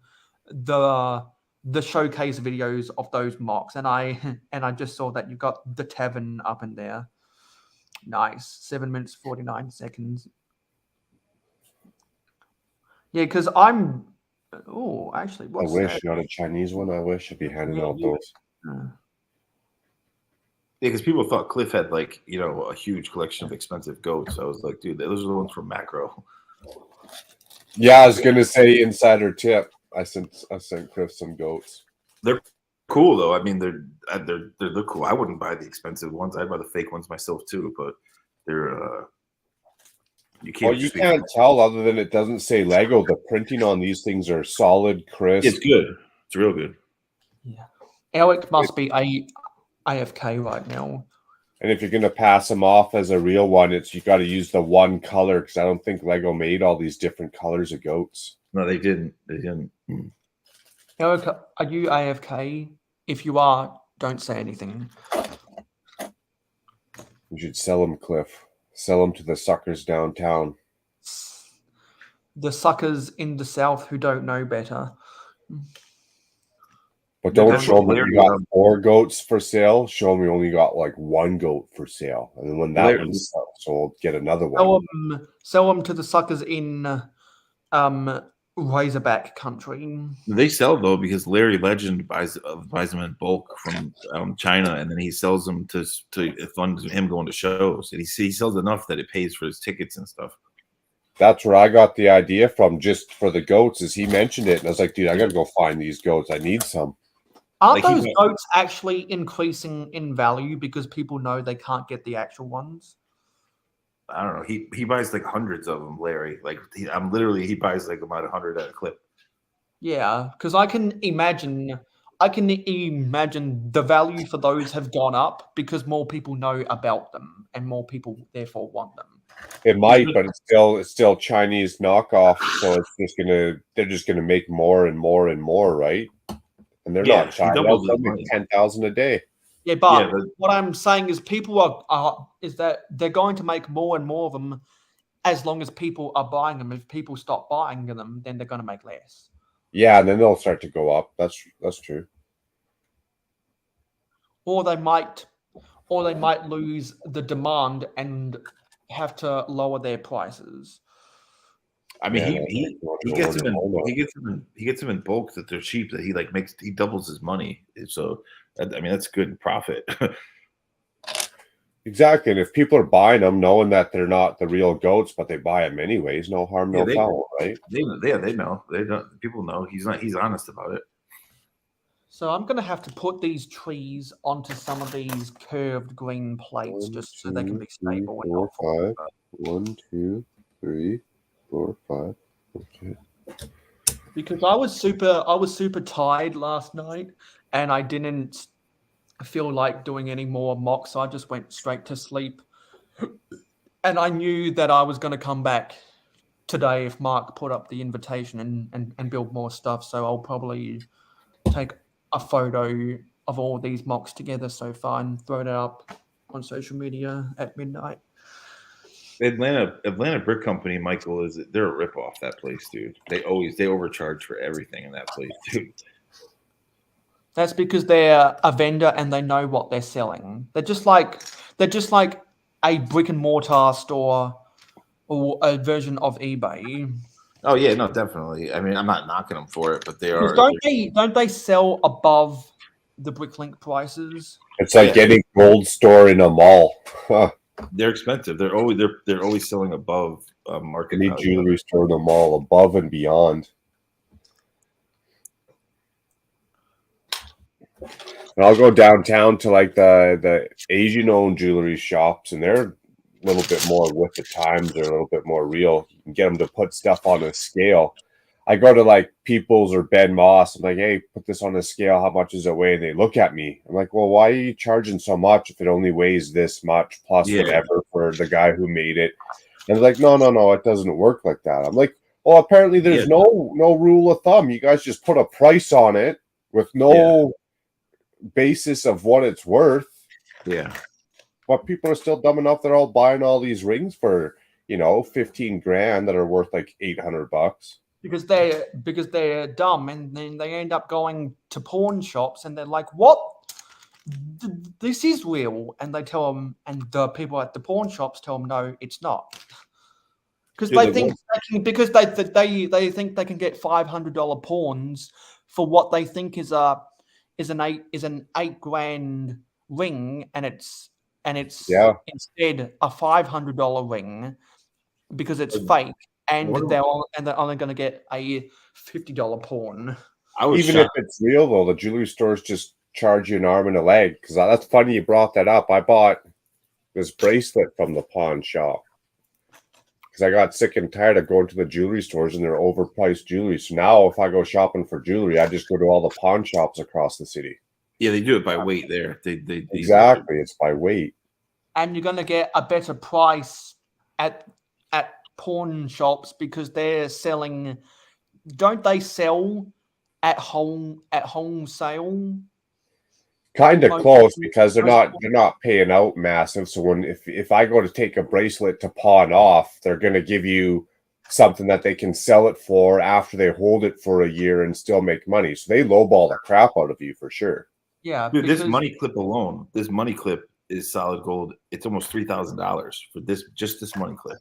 showcase videos of those mocks. And I just saw that you've got the Tavern up in there. Nice, 7 minutes 49 seconds. Yeah, because I'm. Oh, actually, I wish not a Chinese one. I wish I'd be handing out those. Yeah, because people thought Cliff had like a huge collection of expensive goats. I was like, dude, those are the ones from Macro. Yeah, I was gonna say insider tip. I sent Cliff some goats. They're cool though. I mean, they're cool. I wouldn't buy the expensive ones. I'd buy the fake ones myself too. But they're you can't tell other than it doesn't say Lego. The printing on these things are solid, crisp. It's good. It's real good. Yeah, Alec must be AFK right now. And if you're gonna pass them off as a real one, you got to use the one color because I don't think Lego made all these different colors of goats. No, they didn't. They didn't. Eric, are you AFK? If you are, don't say anything. You should sell them, Cliff. Sell them to the suckers downtown. The suckers in the south who don't know better. But don't show me you got 4 goats for sale. Show me only got like 1 goat for sale. And then when that one's sold, get another one. Sell them to the suckers in Razorback country. They sell though because Larry Legend buys them in bulk from China, and then he sells them to fund him going to shows. And he sells enough that it pays for his tickets and stuff. That's where I got the idea from, just for the goats, as he mentioned it, and I was like, dude, I gotta go find these goats. I need some. Aren't those goats actually increasing in value because people know they can't get the actual ones? I don't know. He buys like hundreds of them, Larry. Like he buys like about 100 at a clip. Yeah, because I can imagine the value for those have gone up because more people know about them and more people therefore want them. It might, but it's still Chinese knockoff, so they're just gonna make more and more and more, right? And they're not China. They'll make 10,000 a day. Yeah, but what I'm saying is people is that they're going to make more and more of them as long as people are buying them. If people stop buying them, then they're going to make less. Yeah, and then they'll start to go up. That's true. Or they might lose the demand and have to lower their prices. I mean, he gets them in bulk that they're cheap. That he doubles his money. So I mean, that's good profit. Exactly, and if people are buying them, knowing that they're not the real goats, but they buy them anyways, no harm, no foul, right? They know. They don't. People know he's honest about it. So I'm going to have to put these trees onto some of these curved green plates just so they can be stable. 4, 5. 1, 2, 3, 4, 5. Okay. Because I was super tired last night and I didn't feel like doing any more mocks, so I just went straight to sleep. And I knew that I was going to come back today if Mark put up the invitation and build more stuff. So I'll probably take a photo of all these mocks together so far and throw it up on social media at midnight. Atlanta Brick Company, Michael, they're a ripoff, that place, dude. They overcharge for everything in that place, dude. That's because they're a vendor and they know what they're selling. They're just like a brick and mortar store or a version of eBay. Oh yeah, no, definitely. I mean, I'm not knocking them for it, but they are. Don't they sell above the Bricklink prices? It's like getting Gold Store in a mall. They're expensive. They're always selling above market. Any jewelry store in a mall, above and beyond. And I'll go downtown to like the Asian-owned jewelry shops, and they're a little bit more with the times. They're a little bit more real. You can get them to put stuff on a scale. I go to like People's or Ben Moss. I'm like, hey, put this on a scale. How much does it weigh? And they look at me. I'm like, well, why are you charging so much if it only weighs this much plus whatever for the guy who made it? And they're like, no, it doesn't work like that. I'm like, well, apparently there's no rule of thumb. You guys just put a price on it with no basis of what it's worth. Yeah. But people are still dumb enough. They're all buying all these rings for, 15 grand that are worth like $800. Because they're dumb, and then they end up going to pawn shops, and they're like, "What? This is real," and they tell them, and the people at the pawn shops tell them, "No, it's not," because they think they think they can get $500 pawns for what they think is an $8,000 ring, and it's instead a $500 ring because it's fake. And they're only going to get a $50 pawn. Even if it's real, though, the jewelry stores just charge you an arm and a leg. Because that's funny you brought that up. I bought this bracelet from the pawn shop because I got sick and tired of going to the jewelry stores and their overpriced jewelry. So now if I go shopping for jewelry, I just go to all the pawn shops across the city. Yeah, they do it by weight there. They exactly. It's by weight. And you're going to get a better price at pawn shops because they're selling. Don't they sell at home sale? Kind of close because they're not paying out massive. So if I go to take a bracelet to pawn off, they're going to give you something that they can sell it for after they hold it for a year and still make money. So they lowball the crap out of you for sure. Yeah, dude, this money clip alone, this money clip is solid gold. It's almost $3,000 for this money clip.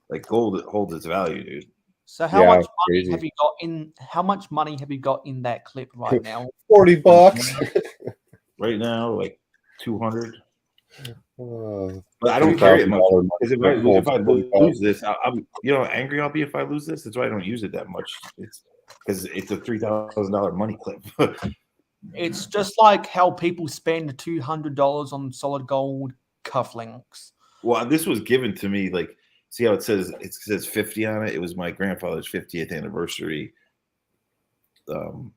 Like gold holds its value, dude. So how much money have you got in? How much money have you got in that clip right now? $40 right now, like 200. But I don't carry it much because if I lose this, I'm angry I'll be if I lose this. That's why I don't use it that much. It's because it's a $3,000 money clip. It's just like how people spend $200 on solid gold cufflinks. Well, this was given to me like. See how it says 50 on it? It was my grandfather's 50th anniversary. So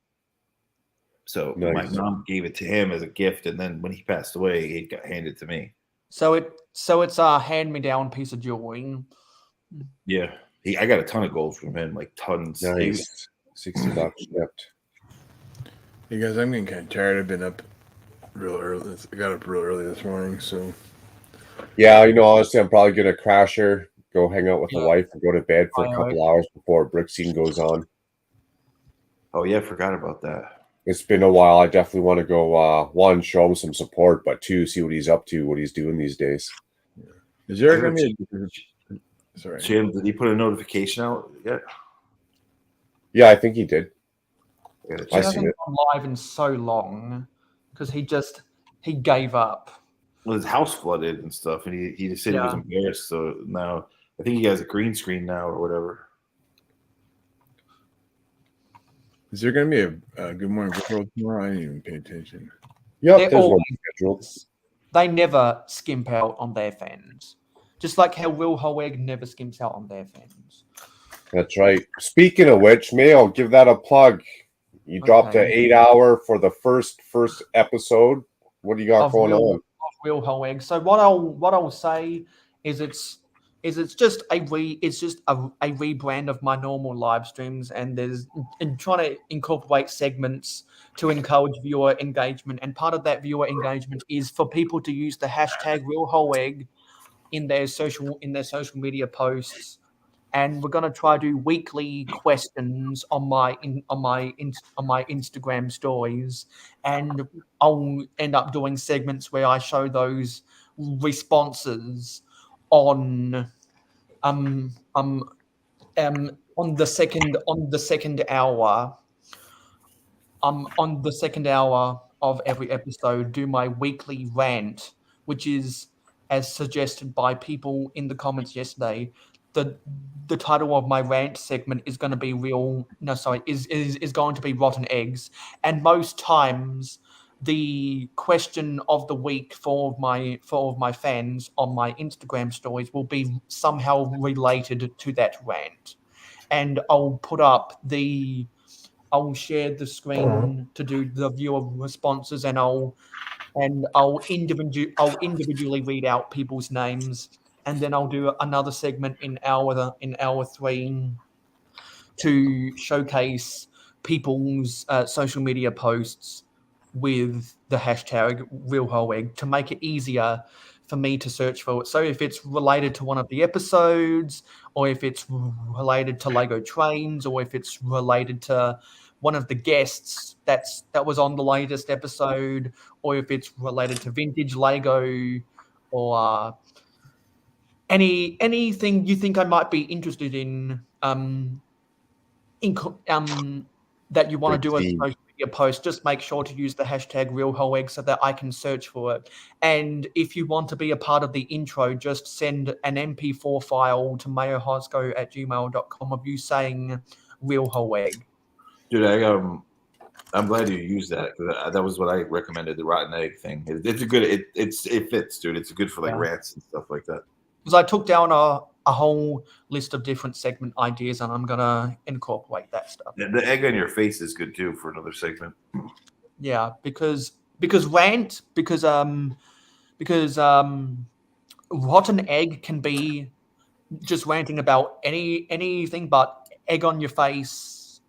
nice. My mom gave it to him as a gift, and then when he passed away, it got handed to me. So it's a hand-me-down piece of jewelry. Yeah, I got a ton of gold from him, like tons. Nice. $60 shipped. Hey guys, I'm getting kind of tired. I've been up real early. I got up real early this morning, so. Yeah, honestly, I'm probably gonna crash her. Go hang out with the wife and go to bed for a couple hours before brick scene goes on. Oh yeah, forgot about that. It's been a while. I definitely want to go. One, show him some support, but two, see what he's up to, what he's doing these days. Is there gonna be? Sorry, Jim, did he put a notification out yet? Yeah, I think he did. He hasn't gone live in so long because he gave up. Well, his house flooded and stuff, and he just said he was embarrassed. So now I think he has a green screen now or whatever. Is there going to be a Good Morning World tomorrow? I didn't even pay attention. Yep, there's one scheduled. They never skimp out on their fans, just like how Will Hoeg never skimps out on their fans. That's right. Speaking of which, Mail, give that a plug. You dropped an 8-hour for the first episode. What do you got going on? Will Hoeg. So what I'll say is it's just a rebrand of my normal live streams, and trying to incorporate segments to encourage viewer engagement. And part of that viewer engagement is for people to use the hashtag Will Hoeg in their social media posts. And we're gonna try to do weekly questions on my Instagram stories, and I'll end up doing segments where I show those responses on the second hour of every episode. Do my weekly rant, which is as suggested by people in the comments yesterday. The title of my rant segment is going to be is going to be rotten eggs, and most times the question of the week for my fans on my Instagram stories will be somehow related to that rant, and I'll share the screen to do the viewer responses, and I'll individually read out people's names, and then I'll do another segment in hour 3 to showcase people's social media posts with the hashtag RealHoegg to make it easier for me to search for it. So if it's related to one of the episodes, or if it's related to Lego Trains, or if it's related to one of the guests that was on the latest episode, or if it's related to vintage Lego, or anything you think I might be interested in that you want to do a social media post, just make sure to use the hashtag RealHoegg so that I can search for it. And if you want to be a part of the intro, just send an MP4 file to mayohosco@gmail.com of you saying RealHoegg. Dude, I'm glad you used that. That was what I recommended, the rotten egg thing. It's a good. It fits, dude. It's good for like rants and stuff like that. Because I took down a whole list of different segment ideas, and I'm gonna incorporate that stuff. Yeah, the egg on your face is good too for another segment. Yeah, because rotten egg can be just ranting about anything, but egg on your face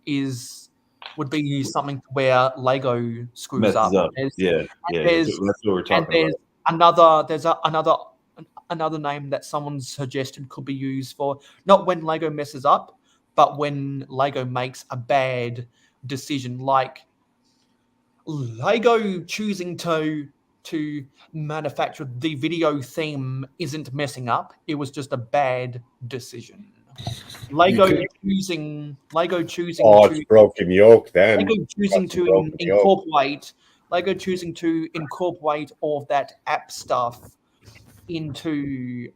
would be something where Lego screws up. Yeah, that's what we're talking about. There's another name that someone suggested could be used for not when Lego messes up, but when Lego makes a bad decision, like Lego choosing to manufacture the video theme isn't messing up. It was just a bad decision. Lego choosing. Oh, it's broken yoke then. Lego choosing to incorporate. Lego choosing to incorporate all of that app stuff into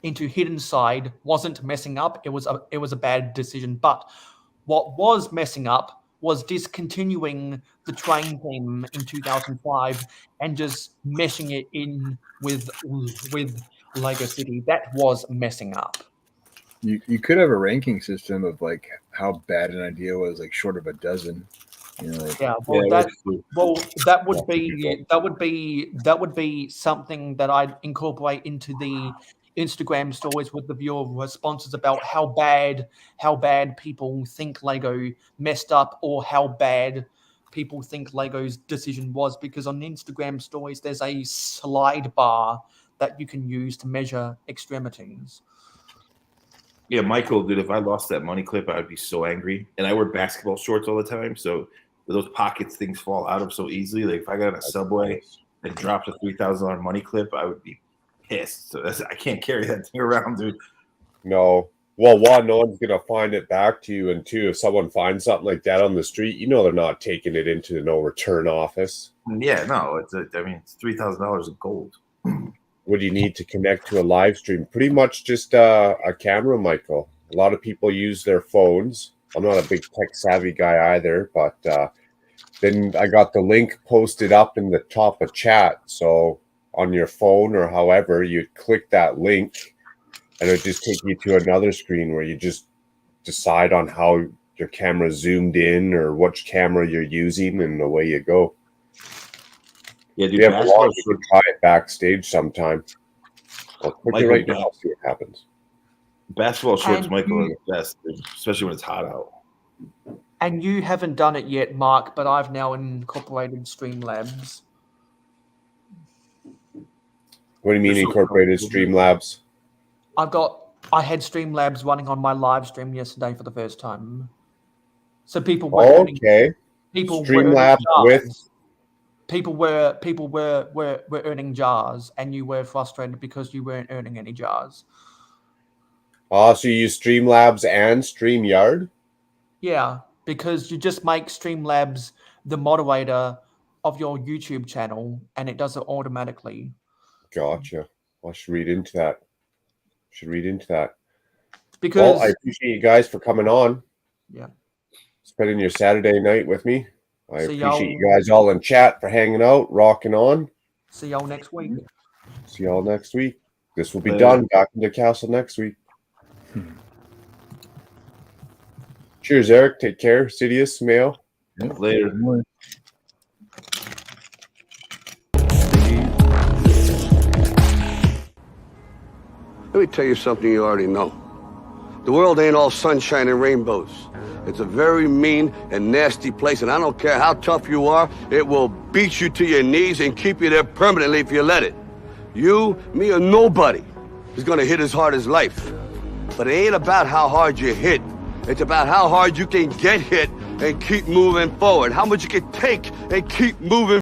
Hidden Side wasn't messing up. It was a bad decision. But what was messing up was discontinuing the train theme in 2005 and just meshing it in with Lego City. That was messing up. You could have a ranking system of like how bad an idea was, like short of a dozen. You know, like, that would be something that I'd incorporate into the Instagram stories with the viewer responses about how bad people think Lego messed up, or how bad people think Lego's decision was, because on Instagram stories there's a slide bar that you can use to measure extremities. Yeah, Michael, dude, if I lost that money clip, I would be so angry. And I wear basketball shorts all the time, so those pockets things fall out of so easily. Like if I got on a subway and dropped a $3,000 money clip, I would be pissed. So I can't carry that thing around, dude. No. Well, one, no one's gonna find it back to you, and two, if someone finds something like that on the street, you know they're not taking it into the no return office. Yeah, no, it's $3,000 of gold. What do you need to connect to a live stream? Pretty much just a camera, Michael. A lot of people use their phones. I'm not a big tech savvy guy either, but then I got the link posted up in the top of chat. So on your phone or however, you click that link and it'll just take you to another screen where you just decide on how your camera zoomed in or which camera you're using, and away you go. Yeah, dude, we have to try it backstage sometime. I'll put it right now, see what happens. Basketball shorts, Michael, are the best, especially when it's hot out. And you haven't done it yet, Mark, but I've now incorporated Streamlabs. What do you mean incorporated Streamlabs? I had Streamlabs running on my live stream yesterday for the first time. So people were Streamlabs with people were earning jars, and you were frustrated because you weren't earning any jars. So you use Streamlabs and StreamYard? Yeah, because you just make Streamlabs the moderator of your YouTube channel, and it does it automatically. Gotcha. I should read into that. Because I appreciate you guys for coming on. Yeah. Spending your Saturday night with me. I See appreciate y'all. you guys all in chat for hanging out, rocking on. See y'all next week. See y'all next week. This will be Later. done. Back in the castle next week. Cheers, Eric. Take care. Sidious, Mayo. Yep. Later. Good morning. Let me tell you something you already know. The world ain't all sunshine and rainbows. It's a very mean and nasty place, and I don't care how tough you are, it will beat you to your knees and keep you there permanently if you let it. You, me, or nobody is gonna hit as hard as life. But it ain't about how hard you hit. It's about how hard you can get hit and keep moving forward. How much you can take and keep moving